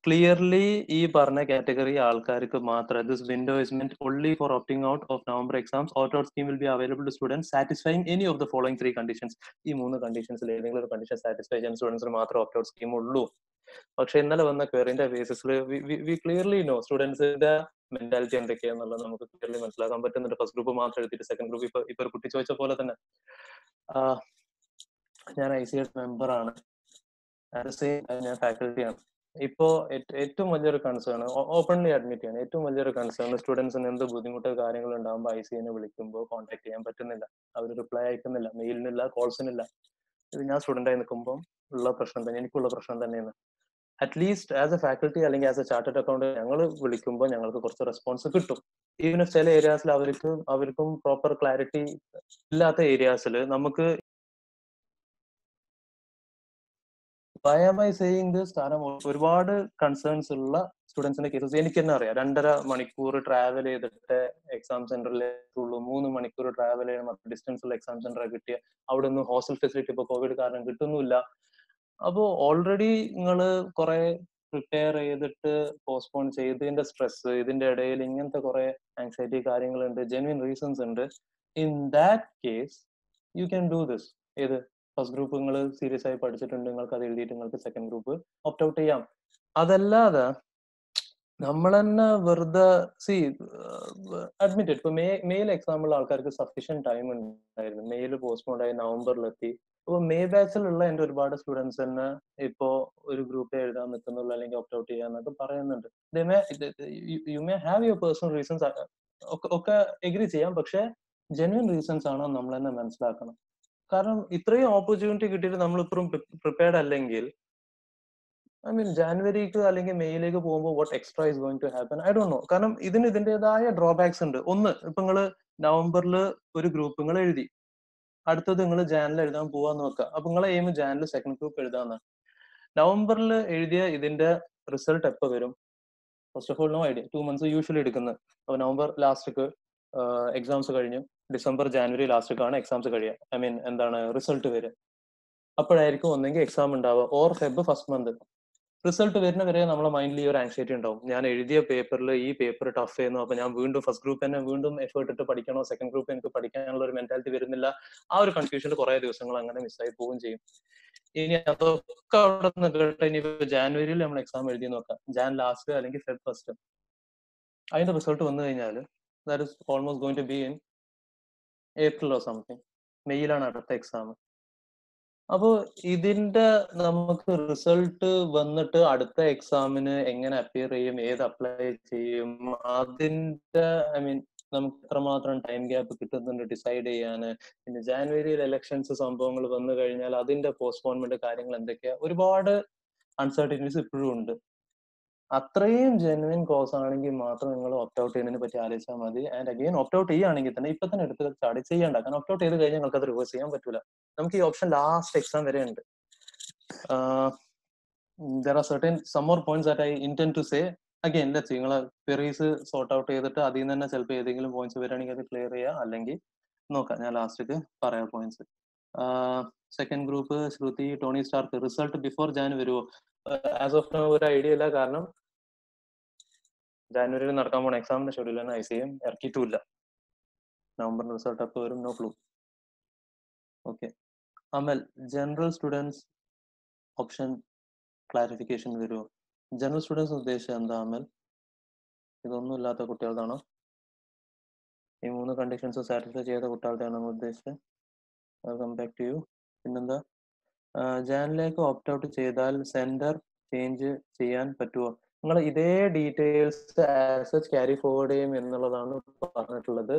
ക്ലിയർലി ഈ പറഞ്ഞ കാറ്റഗറി ആൾക്കാർക്ക് മാത്രം this window is meant only for opting out of November exams. Opt out scheme will be available to students satisfying any of the following 3 conditions. ഈ 3 കണ്ടീഷൻസിൽ ഏതെങ്കിലും ഒരു condition satisfy ചെയ്യാൻ സ്റ്റുഡൻസിന് മാത്രം ഓപ്റ്റ് ഔട്ട് സ്കീം ഉള്ളൂ. പക്ഷെ ഇന്നലെ വന്ന ക്വയറിന്റെ ബേസിസിൽ വി ക്ലിയർലി നോ സ്റ്റുഡൻസിന്റെ മെന്റാലിറ്റി എന്തൊക്കെയാന്നുള്ളത് നമുക്ക് ക്ലിയർലി മനസ്സിലാക്കാൻ പറ്റുന്നുണ്ട്. ഫസ്റ്റ് ഗ്രൂപ്പ് മാത്രം എടുത്തിട്ട് സെക്കൻഡ് ഗ്രൂപ്പ്, ഇപ്പൊ ഒരു കുട്ടി ചോദിച്ച പോലെ തന്നെ ഞാൻ ICA മെമ്പർ ആണ്, ഞാൻ ഫാക്കൽറ്റിയാണ്. ഇപ്പോ ഏറ്റവും വലിയൊരു കൺസേൺ, ഓപ്പൺലി അഡ്മിറ്റ് ചെയ്യണം, ഏറ്റവും വലിയൊരു കൺസേൺ സ്റ്റുഡൻസിന് എന്ത് ബുദ്ധിമുട്ട് കാര്യങ്ങൾ ഉണ്ടാകുമ്പോൾ ICA വിളിക്കുമ്പോൾ കോൺടാക്ട് ചെയ്യാൻ പറ്റുന്നില്ല, അവർ റിപ്ലൈ അയക്കുന്നില്ല, മെയിലിനില്ല, കോൾസിനില്ല. ഇത് ഞാൻ സ്റ്റുഡന്റ് ആയി നിൽക്കുമ്പോൾ ഉള്ള പ്രശ്നം തന്നെ, എനിക്കുള്ള പ്രശ്നം തന്നെയാണ്. അറ്റ്ലീസ്റ്റ് ആസ് എ ഫാക്കൽറ്റി അല്ലെങ്കിൽ ആസ് എ ചാർട്ടേഡ് അക്കൗണ്ട് ഞങ്ങൾ വിളിക്കുമ്പോൾ ഞങ്ങൾക്ക് കുറച്ച് റെസ്പോൺസ് കിട്ടും. ഈവൻ ചില ഏരിയാസിൽ അവർക്കും പ്രോപ്പർ ക്ലാരിറ്റി ഇല്ലാത്ത ഏരിയാസിൽ നമുക്ക് why am I saying this? കാരണം ഒരുപാട് കൺസേൺസ് ഉള്ള സ്റ്റുഡൻസിന്റെ കേസസ് എനിക്ക് തന്നെ അറിയാം. 2.5 മണിക്കൂർ ട്രാവൽ ചെയ്തിട്ട് എക്സാം സെന്ററിൽ എത്തുള്ളൂ, 3 മണിക്കൂർ ട്രാവൽ ചെയ്യണം, ഡിസ്റ്റൻസ് ഉള്ള എക്സാം സെന്റർ കിട്ടിയ അവിടെ നിന്ന് ഹോസ്റ്റൽ ഫെസിലിറ്റി ഇപ്പൊ കോവിഡ് കാരണം കിട്ടുന്നില്ല. അപ്പോൾ ഓൾറെഡി നിങ്ങൾ കുറെ പ്രിപ്പയർ ചെയ്തിട്ട് പോസ്റ്റ്പോൺ ചെയ്തതിന്റെ സ്ട്രെസ്, ഇതിന്റെ ഇടയിൽ ഇങ്ങനത്തെ കുറെ ആങ്സൈറ്റി കാര്യങ്ങളുണ്ട്, ജെന്യൂൻ റീസൺസ് ഉണ്ട്. In that case you can do this. ഏത് ഫസ്റ്റ് ഗ്രൂപ്പ് നിങ്ങൾ സീരിയസ് ആയി പഠിച്ചിട്ടുണ്ട്, നിങ്ങൾക്ക് അത് എഴുതിയിട്ട് നിങ്ങൾക്ക് സെക്കൻഡ് ഗ്രൂപ്പ് ഓപ്റ്റ് ഔട്ട് ചെയ്യാം. അതല്ലാതെ നമ്മൾ തന്നെ വെറുതെ അഡ്മിറ്റഡ് ഇപ്പൊ മെയിൽ എക്സാമ്പിൾ ആൾക്കാർക്ക് സഫീഷ്യന്റ് ടൈം ഉണ്ടായിരുന്നു. മെയിൽ പോസ്റ്റ്പോൺ ആയി നവംബറിലെത്തി. അപ്പൊ മെയ് ബാച്ചിലുള്ള എന്റെ ഒരുപാട് സ്റ്റുഡൻസ് തന്നെ ഇപ്പോ ഒരു ഗ്രൂപ്പ് എഴുതാൻ നിൽക്കുന്നുള്ളൂ അല്ലെങ്കിൽ ഓപ്റ്റ് ഔട്ട് ചെയ്യാന്നൊക്കെ പറയുന്നുണ്ട്. You may have your personal reasons ഒക്കെ എഗ്രി ചെയ്യാം, പക്ഷെ ജെന്യൂൻ റീസൺസ് ആണോ നമ്മൾ തന്നെ മനസ്സിലാക്കണം. കാരണം ഇത്രയും ഓപ്പർച്യൂണിറ്റി കിട്ടിയിട്ട് നമ്മൾ ഇപ്പോഴും പ്രിപ്പയർഡ് അല്ലെങ്കിൽ ഐ മീൻ ജാനുവരിക്ക് അല്ലെങ്കിൽ മെയ്യിലേക്ക് പോകുമ്പോൾ what extra is going to happen I don't know. കാരണം ഇതിന്റേതായ ഡ്രോബാക്സ് ഉണ്ട്. ഒന്ന്, ഇപ്പൊ നിങ്ങൾ നവംബറിൽ ഒരു ഗ്രൂപ്പ് നിങ്ങൾ എഴുതി, അടുത്തത് നിങ്ങൾ ജാനിൽ എഴുതാൻ പോവാന്ന് നോക്കുക. അപ്പൊ നിങ്ങളെ എയിം ജാനിൽ സെക്കൻഡ് ഗ്രൂപ്പ് എഴുതാന്ന്. നവംബറിൽ എഴുതിയ ഇതിന്റെ റിസൾട്ട് എപ്പോ വരും? First of all no idea. 2 months usually എടുക്കുന്നത്. അപ്പൊ നവംബർ ലാസ്റ്റ്ക്ക് എക്സാംസ് കഴിഞ്ഞു, ഡിസംബർ ജാനുവരി ലാസ്റ്റ്ക്കാണ് എക്സാംസ് കഴിയുക. ഐ മീൻ എന്താണ് റിസൾട്ട് വരിക. അപ്പോഴായിരിക്കും ഒന്നെങ്കിൽ എക്സാം ഉണ്ടാവുക, or Feb first month. Result വരുന്ന വരെ നമ്മളെ മൈൻഡിൽ ഈ ഒരു ആങ്സൈറ്റി ഉണ്ടാവും. ഞാൻ എഴുതിയ പേപ്പറിൽ ഈ പേപ്പർ ടഫ് ചെയ്യുന്നു, അപ്പൊ ഞാൻ വീണ്ടും ഫസ്റ്റ് ഗ്രൂപ്പ് തന്നെ വീണ്ടും എഫേർട്ട് ഇട്ട് പഠിക്കണോ, സെക്കൻഡ് ഗ്രൂപ്പ് എനിക്ക് പഠിക്കാനുള്ള ഒരു മെന്റാലിറ്റി വരുന്നില്ല. ആ ഒരു കൺഫ്യൂഷനിൽ കുറെ ദിവസങ്ങൾ അങ്ങനെ മിസ്സായി പോവുകയും ചെയ്യും. ഇനി അതൊക്കെ അവിടെ നിന്ന് കേട്ട് ഇനി ജാനുവരിയിൽ നമ്മൾ എക്സാം എഴുതി നോക്കാം, ജാൻ ലാസ്റ്റ് അല്ലെങ്കിൽ ഫെബ് ഫസ്റ്റ്. അതിന്റെ റിസൾട്ട് വന്നു കഴിഞ്ഞാൽ that is almost going to be in April or something. മെയ്യിലാണ് അടുത്ത എക്സാം. അപ്പോ ഇതിന്റെ നമുക്ക് റിസൾട്ട് വന്നിട്ട് അടുത്ത എക്സാമിന് എങ്ങനെ അപ്പിയർ ചെയ്യും, ഏത് അപ്ലൈ ചെയ്യും, അതിന്റെ ഐ മീൻ നമുക്ക് എത്രമാത്രം ടൈം ഗ്യാപ്പ് കിട്ടുന്നുണ്ട് ഡിസൈഡ് ചെയ്യാന്. പിന്നെ ജാനുവരിയിൽ ഇലക്ഷൻസ് സംഭവങ്ങൾ വന്നു കഴിഞ്ഞാൽ അതിന്റെ പോസ്റ്റ്പോൺമെന്റ് കാര്യങ്ങൾ എന്തൊക്കെയാ, ഒരുപാട് അൺസർട്ടനിറ്റീസ് ഇപ്പോഴും ഉണ്ട്. അത്രയും ജെന്യുവൻ കോസ് ആണെങ്കിൽ മാത്രം നിങ്ങൾ ഓപ്റ്റ് ഔട്ട് ചെയ്യുന്നതിനെ പറ്റി ആലോചിച്ചാൽ മതി. ആൻഡ് അഗെയിൻ ഓപ്റ്റ് ഔട്ട് ചെയ്യുകയാണെങ്കിൽ തന്നെ ഇപ്പൊ തന്നെ എടുത്ത് ചാടി ചെയ്യണ്ട. കാരണം ഓപ്റ്റ് ഔട്ട് ചെയ്ത് കഴിഞ്ഞാൽ നിങ്ങൾക്ക് അത് റിവേഴ്സ് ചെയ്യാൻ പറ്റില്ല. നമുക്ക് ഈ ഓപ്ഷൻ ലാസ്റ്റ് എക്സാം വരെ ഉണ്ട്. There are certain some more points that I intent to say. Again let's see, നിങ്ങളെ ക്വയറീസ് സോർട്ട് ഔട്ട് ചെയ്തിട്ട് അതിൽ നിന്ന് തന്നെ ചിലപ്പോൾ ഏതെങ്കിലും പോയിന്റ്സ് വരികയാണെങ്കിൽ അത് ക്ലിയർ ചെയ്യുക, അല്ലെങ്കിൽ നോക്കാം ഞാൻ ലാസ്റ്റിക്ക് പറയാം points. Second group Shruti Tony Stark result before Jan വരുമോ? ആസ് ഓഫ് നൗ ഒരു ഐഡിയ ഇല്ല. കാരണം ജാനുവരിയിൽ നടക്കാൻ പോണ എക്സാമിന്റെ ഷെഡ്യൂൾ തന്നെ ICM ഇറക്കിയിട്ടില്ല. നവംബറിൽ റിസൾട്ട് അപ്പോൾ വരും, നോ ക്ലൂ. ഓക്കെ അമൽ, ജനറൽ സ്റ്റുഡൻസ് ഓപ്ഷൻ ക്ലാരിഫിക്കേഷൻ വരുമോ? ജനറൽ സ്റ്റുഡൻസ് ഉദ്ദേശിച്ചത് എന്താ അമൽ? ഇതൊന്നും ഇല്ലാത്ത കുട്ടികളുടെയാണോ? ഈ 3 കണ്ടീഷൻസ് സാറ്റിസ്ഫൈ ചെയ്ത കുട്ടികളുടെയാണോ ഉദ്ദേശിച്ചത്? Welcome back to you. പിന്നെന്താ, ജാനിലേക്ക് ഓപ്റ്റ് ഔട്ട് ചെയ്താൽ സെന്റർ ചേഞ്ച് ചെയ്യാൻ പറ്റുമോ? നിങ്ങൾ ഇതേ details as such carry forward ചെയ്യും എന്നുള്ളതാണ് പറഞ്ഞിട്ടുള്ളത്.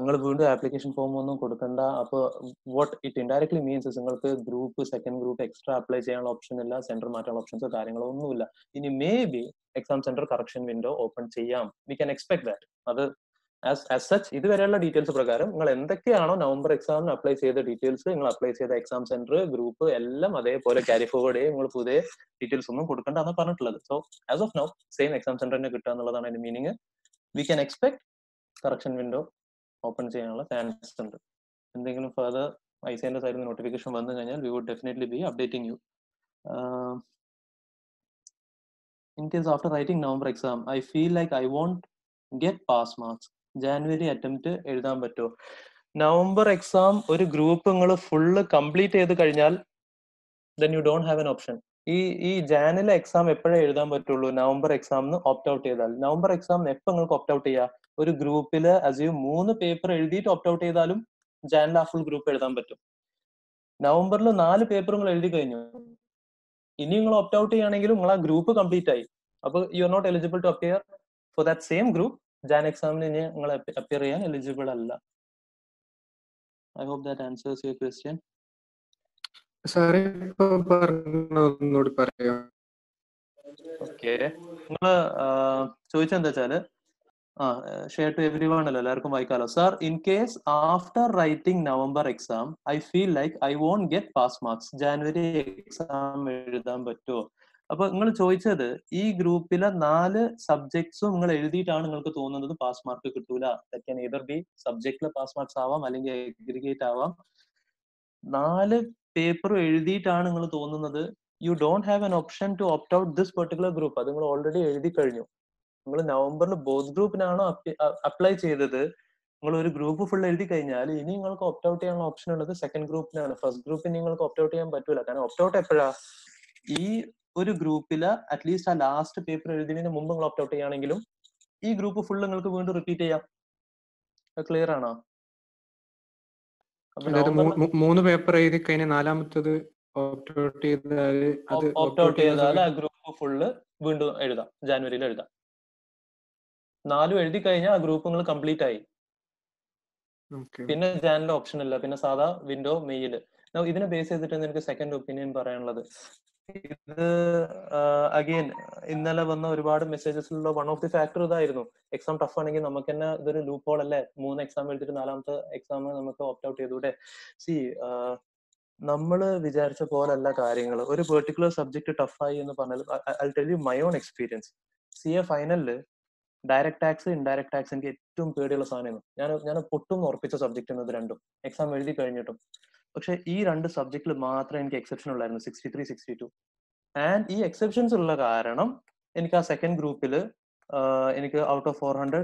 നിങ്ങൾ വീണ്ടും ആപ്ലിക്കേഷൻ ഫോം ഒന്നും കൊടുക്കണ്ട. അപ്പോൾ വാട്ട് ഇറ്റ് ഇൻഡയറക്ട്ലി മീൻസ് നിങ്ങൾക്ക് group second group extra apply ചെയ്യാനുള്ള ഓപ്ഷൻ ഇല്ല, സെന്റർ മാറ്റാനുള്ള ഓപ്ഷൻസോ കാര്യങ്ങളോ ഒന്നുമില്ല. ഇനി may be exam center correction window open ചെയ്യാം. We can expect that. അത് ആസ് സച്ച് ഇതുവരെയുള്ള ഡീറ്റെയിൽസ് പ്രകാരം നിങ്ങൾ എന്തൊക്കെയാണോ നവംബർ എക്സാമിന് അപ്ലൈ ചെയ്ത ഡീറ്റെയിൽസ്, നിങ്ങൾ അപ്ലൈ ചെയ്ത എക്സാം സെന്റർ ഗ്രൂപ്പ് എല്ലാം അതേപോലെ ക്യാരി ഫോർവേഡ് ചെയ്യും. നിങ്ങൾ പുതിയ ഡീറ്റെയിൽസ് ഒന്നും കൊടുക്കേണ്ടെന്ന് പറഞ്ഞിട്ടുള്ളത്. So as of now same exam centre തന്നെ കിട്ടുക എന്നുള്ളതാണ് അതിന്റെ meaning. We can expect correction window open ചെയ്യാനുള്ള ചാൻസ് ഉണ്ട്. എന്തെങ്കിലും ഫർദർ ICMന്റെ സൈഡിൽ നിന്ന് നോട്ടിഫിക്കേഷൻ വന്നു കഴിഞ്ഞാൽ we would definitely be updating you. In case after writing November exam I feel like I won't get pass marks, January attempt എഴുതാൻ പറ്റുമോ? നവംബർ എക്സാം ഒരു ഗ്രൂപ്പ് നിങ്ങൾ ഫുള്ള് കംപ്ലീറ്റ് ചെയ്ത് കഴിഞ്ഞാൽ then you don't have an option. ഈ ജാനിലെ exam എപ്പോഴേ എഴുതാൻ പറ്റുള്ളൂ? നവംബർ എക്സാമിന് ഓപ്റ്റ് ഔട്ട് ചെയ്താൽ. നവംബർ എക്സാമിന് എപ്പോൾ നിങ്ങൾക്ക് ഓപ്റ്റ് ഔട്ട് ചെയ്യാം? ഒരു ഗ്രൂപ്പില് അസ്യൂം 3 പേപ്പർ എഴുതിയിട്ട് ഓപ്റ്റ് ഔട്ട് ചെയ്താലും ജാനിൽ ആ ഫുൾ ഗ്രൂപ്പ് എഴുതാൻ പറ്റും. നവംബറിൽ 4 പേപ്പർ നിങ്ങൾ എഴുതി കഴിഞ്ഞു, ഇനി നിങ്ങൾ ഓപ്റ്റ് ഔട്ട് ചെയ്യുകയാണെങ്കിലും നിങ്ങൾ ആ ഗ്രൂപ്പ് കംപ്ലീറ്റ് ആയി. അപ്പൊ you are not eligible to appear for that same group. Jan എക്സാമിന് ഇനി നിങ്ങൾ അപ്പിയർ ചെയ്യാൻ എലിജിബിൾ അല്ല. I hope that answers your question. സാറേ ഒന്നുകൂടി പറയാം. ഓക്കെ, നിങ്ങൾ ചോദിച്ചെന്താ വെച്ചാല് ഷെയർ ടു എവരി വൺ അല്ല, എല്ലാവർക്കും വായിക്കാലോ. Sir, in case after writing November exam I feel like I won't get pass marks, January exam എഴുതാൻ പറ്റുമോ? അപ്പൊ നിങ്ങൾ ചോദിച്ചത് ഈ ഗ്രൂപ്പിലെ 4 സബ്ജക്ട്സും നിങ്ങൾ എഴുതിയിട്ടാണ് നിങ്ങൾക്ക് തോന്നുന്നത് പാസ് മാർക്ക് കിട്ടൂല. ദാറ്റ് ക്യാൻ ഈദർ ബി സബ്ജക്റ്റിലെ പാസ് മാർക്സ് ആവാം, അല്ലെങ്കിൽ എഗ്രിഗേറ്റ് ആവാം. 4 പേപ്പർ എഴുതിയിട്ടാണ് നിങ്ങൾ തോന്നുന്നത് you don't have an option to opt out this particular group. അത് നിങ്ങൾ ഓൾറെഡി എഴുതി കഴിഞ്ഞു. നിങ്ങൾ നവംബറിൽ ബോത്ത് ഗ്രൂപ്പിനാണോ അപ്ലൈ ചെയ്തത്, നിങ്ങൾ ഒരു ഗ്രൂപ്പ് ഫുൾ എഴുതി കഴിഞ്ഞാൽ ഇനി നിങ്ങൾക്ക് ഓപ്റ്റ് ഔട്ട് ചെയ്യാനുള്ള ഓപ്ഷൻ ഉള്ളത് സെക്കൻഡ് ഗ്രൂപ്പിനാണ്. ഫസ്റ്റ് ഗ്രൂപ്പിൽ നിങ്ങൾക്ക് ഓപ്റ്റ് ഔട്ട് ചെയ്യാൻ പറ്റൂല. കാരണം ഓപ്റ്റ് ഔട്ട് എപ്പോഴാ, ഈ ഒരു ഗ്രൂപ്പില് അറ്റ്ലീസ്റ്റ് ആ ലാസ്റ്റ് പേപ്പർ എഴുതിയതിന് മുമ്പ് നിങ്ങൾ ഓപ്റ്റ് ഔട്ട് ചെയ്യുകയാണെങ്കിലും ഈ ഗ്രൂപ്പ് ഫുൾ നിങ്ങൾക്ക് വീണ്ടും റിപ്പീറ്റ് ചെയ്യാം. ക്ലിയർ ആണോ? അപ്പൊ അതായത് നവംബറിൽ 3 പേപ്പർ എഴുതി കഴിഞ്ഞാൽ 4-മത്തത് ഓപ്റ്റ് ഔട്ട് ചെയ്താൽ അത് ഓപ്റ്റ് ഔട്ട് ചെയ്താൽ ആ ഗ്രൂപ്പ് ഫുള്ള് വീണ്ടും എഴുതാം, ജാനുവരിയിൽ എഴുതാം. 4 എഴുതി കഴിഞ്ഞാൽ ആ ഗ്രൂപ്പ് നിങ്ങൾ കംപ്ലീറ്റ് ആയി. പിന്നെ ജാനിലെ ഓപ്ഷൻ ഇല്ല, പിന്നെ സാധാ വിൻഡോ മെയില്. ഇതിനെ ബേസ് ചെയ്തിട്ട് എനിക്ക് സെക്കൻഡ് ഒപ്പീനിയൻ പറയാനുള്ളത്, ഇത് അഗെയിൻ ഇന്നലെ വന്ന ഒരുപാട് മെസ്സേജസിലുള്ള വൺ ഓഫ് ദി ഫാക്ടർ ഇതായിരുന്നു. എക്സാം ടഫ് ആണെങ്കിൽ നമുക്ക് തന്നെ ഇതൊരു ലൂപ്പ് ഹോൾ അല്ലേ, 3 എക്സാം എഴുതിയിട്ട് 4ാമത്തെ എക്സാം നമുക്ക് ഓപ്റ്റ് ഔട്ട് ചെയ്തൂടെ. സി നമ്മൾ വിചാരിച്ച പോലല്ല കാര്യങ്ങൾ. ഒരു പെർട്ടിക്കുലർ സബ്ജക്ട് ടഫായി എന്ന് പറഞ്ഞാൽ I tell you my own experience. CA ഫൈനലില് ഡയറക്ട് ടാക്സ് ഇൻഡയറക്ട് ടാക്സ് എനിക്ക് ഏറ്റവും പേടിയുള്ള സാധനമായിരുന്നു. ഞാൻ പൊട്ടും ഉറപ്പിച്ച സബ്ജക്റ്റ് എന്നത് രണ്ടും എക്സാം എഴുതി കഴിഞ്ഞിട്ടും. പക്ഷെ ഈ 2 സബ്ജക്റ്റിൽ മാത്രം എനിക്ക് എക്സെപ്ഷൻ ഉള്ളായിരുന്നു, 63, 62. ആൻഡ് ഈ എക്സെപ്ഷൻസ് ഉള്ള കാരണം എനിക്ക് ആ സെക്കൻഡ് ഗ്രൂപ്പിൽ എനിക്ക് ഔട്ട് ഓഫ് 400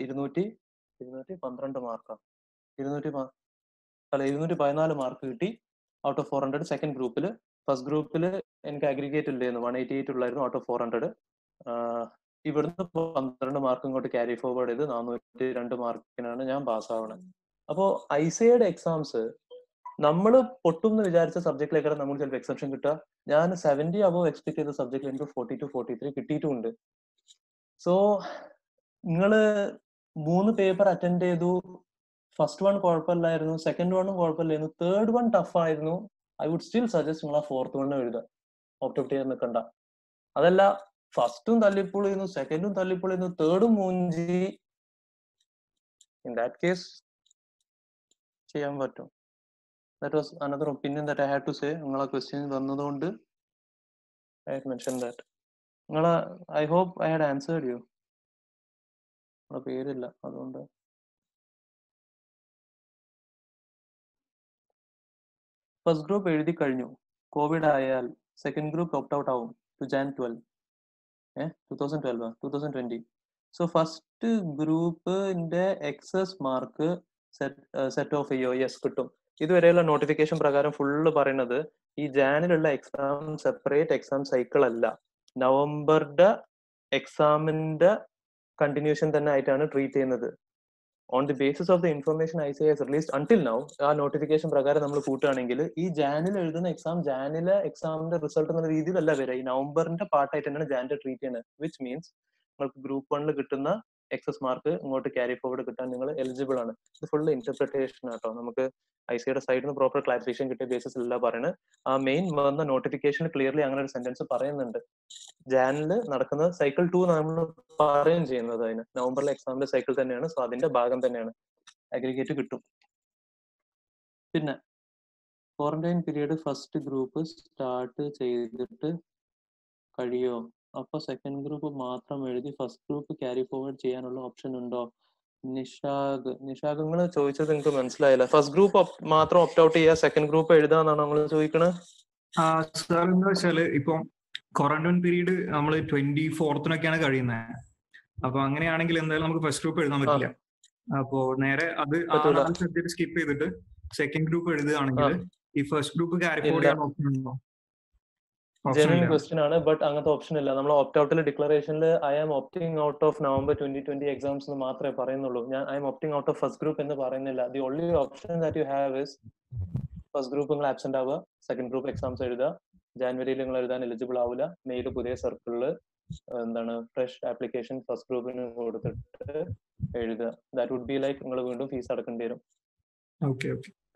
212 മാർക്കാണ്, 214 മാർക്ക് കിട്ടി ഔട്ട് ഓഫ് 400 സെക്കൻഡ് ഗ്രൂപ്പിൽ. ഫസ്റ്റ് ഗ്രൂപ്പിൽ എനിക്ക് അഗ്രിഗേറ്റ് ഇല്ലായിരുന്നു, 188 ഉള്ളായിരുന്നു ഔട്ട് ഓഫ് 400. ഇവിടുന്ന് 12 മാർക്ക് ഇങ്ങോട്ട് ക്യാരി ഫോർവേഡ് ചെയ്ത് 402 മാർക്കിനാണ് ഞാൻ പാസ്സാവണത്. അപ്പോൾ ഐസിയുടെ എക്സാംസ് നമ്മൾ പൊട്ടും എന്ന് വിചാരിച്ച സബ്ജക്റ്റിലേക്കാണ് നമുക്ക് ചിലപ്പോൾ എക്സെപ്ഷൻ കിട്ടുക. ഞാൻ 70 അബോവ് എക്സ്പെക്ട് ചെയ്ത സബ്ജക്റ്റിൽ എനിക്ക് 42, 43 കിട്ടിയിട്ടുമുണ്ട്. സോ നിങ്ങള് 3 പേപ്പർ അറ്റൻഡ് ചെയ്തു, ഫസ്റ്റ് വൺ കുഴപ്പമില്ലായിരുന്നു, സെക്കൻഡ് വണ്ണും കുഴപ്പമില്ലായിരുന്നു, തേർഡ് വൺ ടഫ് ആയിരുന്നു. ഐ വുഡ് സ്റ്റിൽ സജസ്റ്റ് നിങ്ങൾ ആ ഫോർത്ത് വണ്ണും എഴുതുക, ഓപ്റ്റ് ഔട്ട് ചെയ്യാൻ നിൽക്കണ്ട. അതല്ല ഫസ്റ്റും തല്ലിപ്പൊളിയുന്നു, സെക്കൻഡും തല്ലിപ്പൊളിയുന്നു, തേർഡും മൂഞ്ചി, ഇൻ ദാറ്റ് കേസ് ചെയ്യാൻ പറ്റും. That was another opinion that I had to say. നിങ്ങളെ ക്വസ്റ്റ്യൻ വന്നതുകൊണ്ട് I had mentioned that. I hope I had answered you. നിങ്ങളെ പേരില്ല അതുകൊണ്ട്. ഫസ്റ്റ് ഗ്രൂപ്പ് എഴുതി കഴിഞ്ഞു, കോവിഡ് ആയാൽ സെക്കൻഡ് ഗ്രൂപ്പ് ഓപ്റ്റ് ഔട്ട് ആവും ടു Jan 12. 2020. സോ ഫസ്റ്റ് ഗ്രൂപ്പിന്റെ എക്സസ് മാർക്ക് സെറ്റ് ഓഫ് ചെയ്യോ? യെസ്, കിട്ടും. ഇതുവരെയുള്ള നോട്ടിഫിക്കേഷൻ പ്രകാരം ഫുള്ള് പറയുന്നത് ഈ ജാനിലുള്ള എക്സാം സെപ്പറേറ്റ് എക്സാം സൈക്കിൾ അല്ല, നവംബറുടെ എക്സാമിന്റെ കണ്ടിന്യൂഷൻ തന്നെ ആയിട്ടാണ് ട്രീറ്റ് ചെയ്യുന്നത്. On the basis of the information ICAI has released until now, ആ നോട്ടിഫിക്കേഷൻ പ്രകാരം നമ്മൾ കൂട്ടുകയാണെങ്കിൽ ഈ ജാനിൽ എഴുതുന്ന എക്സാം ജാനിലെ എക്സാമിന്റെ റിസൾട്ട് എന്ന രീതിയിലല്ല വരിക, ഈ നവംബറിന്റെ പാർട്ടായിട്ട് തന്നെയാണ് ജാനിന്റെ ട്രീറ്റ് ചെയ്യുന്നത്. വിച്ച് മീൻസ് നിങ്ങൾക്ക് ഗ്രൂപ്പ് 1 കിട്ടുന്ന എക്സസ് മാർക്ക് ഇങ്ങോട്ട് ക്യാരി ഫോർവേഡ് കിട്ടാൻ നിങ്ങൾ എലിജിബിൾ ആണ്. ഇത് ഫുള്ള് ഇന്റർപ്രിട്ടേഷൻ ആട്ടോ, നമുക്ക് ICAIയുടെ സൈഡിൽ നിന്ന് പ്രോപ്പർ ക്ലാരിഫിക്കേഷൻ കിട്ടിയ ബേസിസ് അല്ല പറയുന്നത്. ആ മെയിൻ വന്ന നോട്ടിഫിക്കേഷൻ ക്ലിയർലി അങ്ങനെ ഒരു സെന്റൻസ് പറയുന്നുണ്ട്. ജാനില് നടക്കുന്ന സൈക്കിൾ 2 നമ്മൾ പറയുകയും ചെയ്യുന്നത് അതിന് നവംബറിലെ എക്സാമിന്റെ സൈക്കിൾ തന്നെയാണ്. സോ അതിന്റെ ഭാഗം തന്നെയാണ്, അഗ്രിഗേറ്റ് കിട്ടും. പിന്നെ quarantine period first group start ചെയ്തിട്ട് കഴിയോ? അപ്പൊ സെക്കൻഡ് ഗ്രൂപ്പ് മാത്രം എഴുതി ഫസ്റ്റ് ഗ്രൂപ്പ് ക്യാരി ഫോർവേഡ് ചെയ്യാനുള്ള ഓപ്ഷൻ ഉണ്ടോ? നിഷാഗ് നിങ്ങൾ ചോദിച്ചത് എനിക്ക് മനസ്സിലായില്ല. ഫസ്റ്റ് ഗ്രൂപ്പ് മാത്രം ഓപ്റ്റ് ഔട്ട് ചെയ്യുക, സെക്കൻഡ് ഗ്രൂപ്പ് എഴുതാന്നാണോ നിങ്ങൾ ചോദിക്കണത്? സാർ എന്താ വെച്ചാല് ഇപ്പം ക്വാറന്റൈൻ പീരീഡ് നമ്മൾ 24-നൊക്കെയാണ് കഴിയുന്നത്. അപ്പൊ അങ്ങനെയാണെങ്കിൽ എന്തായാലും നമുക്ക് ഫസ്റ്റ് ഗ്രൂപ്പ് എഴുതാൻ പറ്റില്ല. അപ്പോ നേരെ അത് ആ 4 സബ്ജക്ട് സ്കിപ്പ് ചെയ്തിട്ട് സെക്കൻഡ് ഗ്രൂപ്പ് എഴുതുകയാണെങ്കിൽ ഈ ഫസ്റ്റ് ഗ്രൂപ്പ് ക്യാരി ഫോർവേഡ് ചെയ്യാൻ ഓപ്ഷൻ ഉണ്ടോ? ജെന്യൂൻ ക്വസ്റ്റ്യൻ ആണ്, ബട്ട് അങ്ങനത്തെ ഓപ്ഷൻ ഇല്ല. നമ്മൾ ഓപ്റ്റ് ഔട്ടിൽ ഡിക്ലറേഷനിൽ I am opting out of November 2020 exams എന്ന് മാത്രമേ പറയുന്നുള്ളൂ. ഞാൻ I'm opting out of first group എന്ന് പറയുന്നില്ല. The only option that you have is first group നിങ്ങൾ ആബ്സെന്റ് ആവുക, സെക്കൻഡ് ഗ്രൂപ്പ് എക്സാംസ് എഴുതുക. ജാനുവരിയിൽ നിങ്ങൾ എഴുതാൻ എലിജിബിൾ ആവില്ല. മെയിൽ പുതിയ സർക്കിളിൽ ഫ്രഷ് ആപ്ലിക്കേഷൻ ഫസ്റ്റ് ഗ്രൂപ്പിന് കൊടുത്തിട്ട് എഴുതുക. ദാറ്റ് വുഡ് ബി ലൈക്ക് നിങ്ങൾ വീണ്ടും ഫീസ് അടക്കേണ്ടി വരും.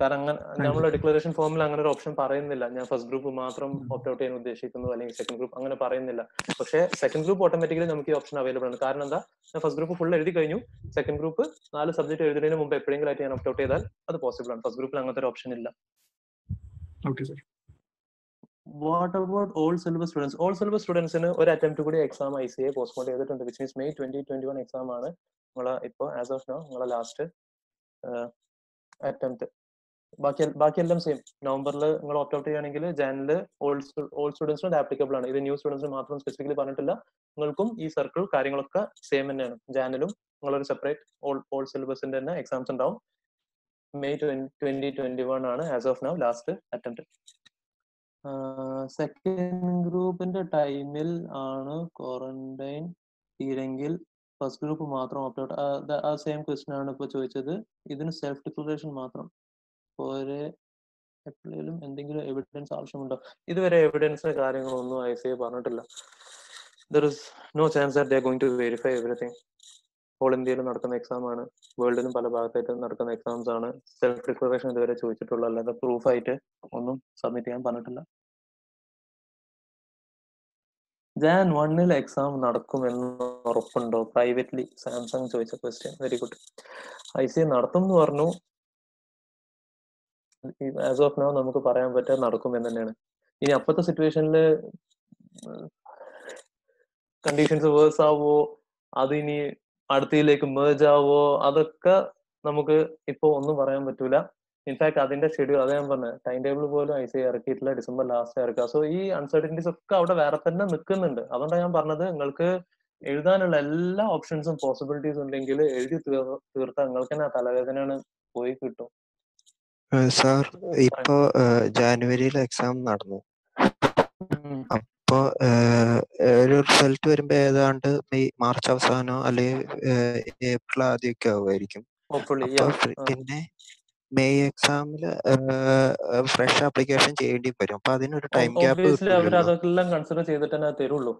കാരണം അങ്ങനെ നമ്മൾ ഡിക്ലറേഷൻ ഫോമിൽ അങ്ങനെ ഒരു ഓപ്ഷൻ പറയുന്നില്ല, ഞാൻ ഫസ്റ്റ് ഗ്രൂപ്പ് മാത്രം ഓപ്റ്റ് ഔട്ട് ചെയ്യാൻ ഉദ്ദേശിക്കുന്നു അല്ലെങ്കിൽ സെക്കൻഡ് ഗ്രൂപ്പ് അങ്ങനെ പറയുന്നില്ല. പക്ഷേ സെക്കൻഡ് ഗ്രൂപ്പ് ഓട്ടോമാറ്റിക്കലി നമുക്ക് ഈ ഓപ്ഷൻ അവൈലബിൾ ആണ്. കാരണം എന്താ, ഞാൻ ഫസ്റ്റ് ഗ്രൂപ്പ് ഫുൾ എഴുതി കഴിഞ്ഞു, സെക്കൻഡ് ഗ്രൂപ്പ് 4 സബ്ജക്ട് എഴുതുന്നതിന് മുമ്പ് എപ്പോഴെങ്കിലും ആയിട്ട് ഞാൻ ഓപ്റ്റ് ഔട്ട് ചെയ്താൽ അത് പോസിബിൾ ആണ്. ഫസ്റ്റ് ഗ്രൂപ്പിൽ അങ്ങനത്തെ ഒരു ഓപ്ഷൻ ഇല്ല. What about all syllabus students? All syllabus സ്റ്റുഡൻസിന് ഒരു അറ്റംപ്റ്റ് കൂടി എക്സാം ICAI പോസ്റ്റ്പോൺ ചെയ്തിട്ടുണ്ട്, വിച്ച് മീൻസ് May 2021 എക്സാം ആണ് നിങ്ങളെ ഇപ്പോൾ ആസ് ഓഫ് നൗ നിങ്ങളെ ലാസ്റ്റ് അറ്റംപ്റ്റ്. ബാക്കിയെല്ലാം സെയിം. നവംബറിൽ നിങ്ങൾ ഓപ്റ്റ് ഔട്ട് ചെയ്യുകയാണെങ്കിൽ ജാനിൽ ഓൾഡ് സ്റ്റുഡൻസിന് ആപ്ലിക്കബിൾ ആണ്. ഇത് ന്യൂ സ്റ്റുഡൻസിന് മാത്രം സ്പെസിഫിക്കലി പറഞ്ഞിട്ടില്ല. നിങ്ങൾക്കും ഈ സർക്കിൾ കാര്യങ്ങളൊക്കെ സെയിം തന്നെയാണ്. ജാനിലും നിങ്ങളൊരു സെപ്പറേറ്റ് ഓൾഡ് സിലബസിന്റെ തന്നെ എക്സാംസ് ഉണ്ടാവും. May 2021 ആണ് as of now last attempt. Second ഗ്രൂപ്പിന്റെ ടൈമിൽ ആണ് ക്വാറന്റൈൻ തീരെങ്കിൽ ഫസ്റ്റ് ഗ്രൂപ്പ് മാത്രം ഓപ്റ്റ് ഔട്ട്. ആ സെയിം ക്വസ്റ്റ്യൻ ആണ് ഇപ്പൊ ചോദിച്ചത്. ഇതിന് സെൽഫ് ഡിക്ലറേഷൻ മാത്രം പോരെ, എപ്പോഴേലും എന്തെങ്കിലും എവിഡൻസ് ആവശ്യമുണ്ടോ? ഇതുവരെ എവിഡൻസ് കാര്യങ്ങളൊന്നും ICAI പറഞ്ഞിട്ടില്ല. There is no chance that they are going to verify everything. All ഇന്ത്യയിൽ നടക്കുന്ന എക്സാം ആണ്, വേൾഡിലും പല ഭാഗത്തായിട്ട് നടക്കുന്ന എക്സാംസ് ആണ്. സെൽഫ് ഡിക്ലറേഷൻ ഇതുവരെ ചോദിച്ചിട്ടുള്ള, അല്ലാതെ പ്രൂഫായിട്ട് ഒന്നും സബ്മിറ്റ് ചെയ്യാൻ പറഞ്ഞിട്ടില്ല. Jan 1 എക്സാം നടക്കുമെന്ന് ഉറപ്പുണ്ടോ? പ്രൈവറ്റ്ലി സാംസങ് ചോദിച്ച ക്വസ്റ്റ്യൻ. Very good. ICAI നടത്തും എന്ന് പറഞ്ഞു. ആസ് ഓഫ് നൗ നമുക്ക് പറയാൻ പറ്റാ നടക്കും എന്ന് തന്നെയാണ്. ഇനി അപ്പോഴത്തെ സിറ്റുവേഷനിൽ കണ്ടീഷൻസ് വേഴ്സ് ആവോ, അത് ഇനി അടുത്തയിലേക്ക് മേജ് ആവോ, അതൊക്കെ നമുക്ക് ഇപ്പൊ ഒന്നും പറയാൻ പറ്റൂല. ഇൻഫാക്ട് അതിന്റെ ഷെഡ്യൂൾ, അത് ഞാൻ പറഞ്ഞ ടൈം ടേബിൾ പോലും ICAI ഇറക്കിയിട്ടില്ല. ഡിസംബർ ലാസ്റ്റ് ഇറക്കുക. സോ ഈ അൺസർട്ടനിറ്റീസ് ഒക്കെ അവിടെ വേറെ തന്നെ നിൽക്കുന്നുണ്ട്. അതുകൊണ്ടാണ് ഞാൻ പറഞ്ഞത്, നിങ്ങൾക്ക് എഴുതാനുള്ള എല്ലാ ഓപ്ഷൻസും പോസിബിലിറ്റീസ് ഉണ്ടെങ്കിൽ എഴുതി തീർത്താൽ നിങ്ങൾക്ക് തന്നെ ആ തലവേദനയാണ് പോയി കിട്ടും. സാർ ഇപ്പോ ജാനുവരിയിൽ എക്സാം നടന്നു. അപ്പോ ഒരു റിസൾട്ട് വരുമ്പോ ഏതാണ്ട് മാർച്ച് അവസാനോ അല്ലെങ്കിൽ ഏപ്രിൽ ആദ്യമൊക്കെ ആവുമായിരിക്കും. അപ്പൊ പിന്നെ മെയ് എക്സാമില് ഫ്രഷ് ആപ്ലിക്കേഷൻ ചെയ്യേണ്ടി വരും. അപ്പൊ അതിനൊരു ടൈം ഗ്യാപ്പ് ഒബ്വിയസ്ലി അവർ അതെല്ലാം കൺസിഡർ ചെയ്തിട്ട് തന്നെ തരുള്ളൂ.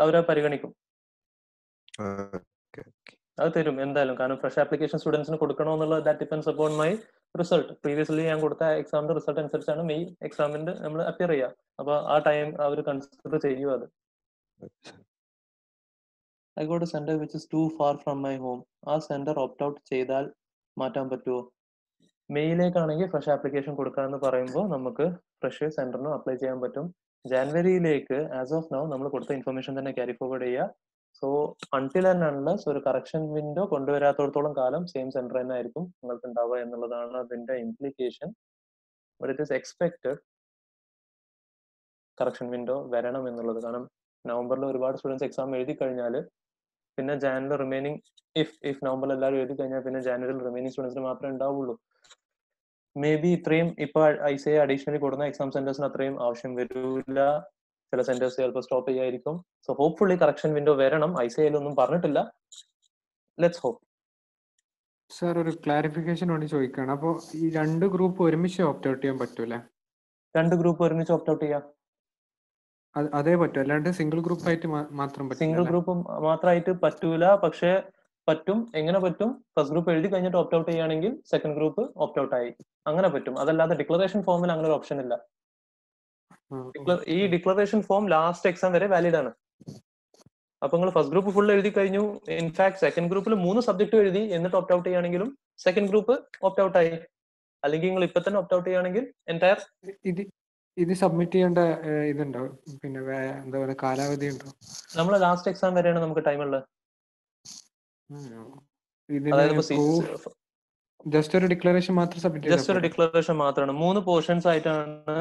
അവരെ പരിഗണിക്കും. അത് തരും എന്തായാലും. കാരണം ഫ്രഷ് ആപ്ലിക്കേഷൻ സ്റ്റുഡൻസിന് കൊടുക്കണമെന്നുള്ള that depends upon my result. Previously ഞാൻ കൊടുത്ത എക്സാമിന്റെ റിസൾട്ട് അനുസരിച്ചാണ് മെയ് എക്സാമിന്റെ നമ്മൾ അപ്പിയർ ചെയ്യുക. അപ്പൊ ആ ടൈം അവർ കൺസിഡർ ചെയ്യും. അത് I got A centre which is to far from my home. ആ സെന്റർ ഓപ്റ്റ് ഔട്ട് ചെയ്താൽ മാറ്റാൻ പറ്റുമോ? മെയ്യിലേക്കാണെങ്കിൽ ഫ്രഷ് ആപ്ലിക്കേഷൻ കൊടുക്കാമെന്ന് പറയുമ്പോൾ നമുക്ക് ഫ്രഷ് സെന്ററിനും അപ്ലൈ ചെയ്യാൻ പറ്റും. ജാനുവരിയിലേക്ക് ആസ് ഓഫ് നൗ നമ്മൾ കൊടുത്ത ഇൻഫർമേഷൻ തന്നെ ക്യാരി ഫോർവേഡ് ചെയ്യുക. സോ അൺടിൽ ആൻഡ് അൺലെസ് ഒരു കറക്ഷൻ വിൻഡോ കൊണ്ടുവരാത്തോടത്തോളം കാലം സെയിം സെന്റർ തന്നെ ആയിരിക്കും നിങ്ങൾക്ക് ഉണ്ടാവുക എന്നുള്ളതാണ് അതിന്റെ implication. But it is expected correction window വരണം എന്നുള്ളത്. കാരണം നവംബറിൽ ഒരുപാട് സ്റ്റുഡൻസ് എക്സാം എഴുതി കഴിഞ്ഞാൽ പിന്നെ ജാനുവരിൽ റിമൈനിങ് ഇഫ് നവംബറിൽ എല്ലാവരും എഴുതി കഴിഞ്ഞാൽ പിന്നെ ജാനുവരിയിൽ റിമൈനിങ് സ്റ്റുഡൻസിന് മാത്രമേ ഉണ്ടാവുള്ളൂ. മേ ബി ഇത്രയും ഇപ്പൊ ICAI അഡീഷണലി കൊടുക്കുന്ന എക്സാം സെന്റേഴ്സിന് അത്രയും ആവശ്യം വരില്ല. ചില സെന്റേഴ്സ് ചിലപ്പോൾ സ്റ്റോപ്പ് ചെയ്യായിരിക്കും. സോ ഹോപ്പ്ഫുള്ളി കറക്ഷൻ വിൻഡോ വരണം. ICAI ഒന്നും പറഞ്ഞിട്ടില്ല. Let's hope. സാർ ഒരു ക്ലാരിഫിക്കേഷൻ വേണ്ടി ചോദിക്കുകയാണ്. അപ്പോൾ ഈ രണ്ട് ഗ്രൂപ്പ് ഒരുമിച്ച് ഓപ്റ്റ് ഔട്ട് ചെയ്യാൻ പറ്റൂലേ? രണ്ട് ഗ്രൂപ്പ് ഒരുമിച്ച് ഓപ്റ്റ് ഔട്ട് ചെയ്യാം. അതേ പറ്റും, അല്ലാണ്ട് സിംഗിൾ ഗ്രൂപ്പ് ആയിട്ട് മാത്രം പറ്റില്ല. സിംഗിൾ ഗ്രൂപ്പ് മാത്രമായിട്ട് പറ്റൂല. പക്ഷെ പറ്റും. എങ്ങനെ പറ്റും? ഫസ്റ്റ് ഗ്രൂപ്പ് എഴുതി കഴിഞ്ഞിട്ട് ഓപ്റ്റ് ഔട്ട് ചെയ്യുകയാണെങ്കിൽ സെക്കൻഡ് ഗ്രൂപ്പ് ഓപ്റ്റ് ഔട്ട് ആയി, അങ്ങനെ പറ്റും. അതല്ലാതെ ഡിക്ലറേഷൻ ഫോമിൽ അങ്ങനെ ഒരു ഓപ്ഷൻ ഇല്ല. ഈ ഡിക്ലറേഷൻ ഫോം ലാസ്റ്റ് എക്സാം വരെ വാലിഡ് ആണ്. അപ്പൊ നിങ്ങൾ ഫസ്റ്റ് ഗ്രൂപ്പ് ഫുൾ എഴുതി കഴിഞ്ഞു. ഇൻഫാക്ട് സെക്കൻഡ് ഗ്രൂപ്പിൽ 3 സബ്ജക്ട് എഴുതി എന്നിട്ട് ഓപ്റ്റ് ഔട്ട് ചെയ്യുകയാണെങ്കിലും സെക്കൻഡ് ഗ്രൂപ്പ് ഓപ്റ്റ് ഔട്ട് ആയി. അല്ലെങ്കിൽ നിങ്ങൾ ഇപ്പൊ തന്നെ ഓപ്റ്റ് ഔട്ട് ചെയ്യുകയാണെങ്കിൽ എൻറ്റയർ ഇത് സബ്മിറ്റ് ചെയ്യേണ്ട ഇതുണ്ടോ? പിന്നെ എന്താ പറയുക, കാലാവധി ഉണ്ടോ? നമ്മൾ ലാസ്റ്റ് എക്സാം വരെയാണ് നമുക്ക് ടൈം ഉള്ളത്. ജസ്റ്റ് ഒരു ഡിക്ലറേഷൻ മാത്രം സബ്മിറ്റ് ജസ്റ്റ് ഒരു ഡിക്ലറേഷൻ മാത്രമാണ്. 3 പോർഷൻസ് ആയിട്ടാണ്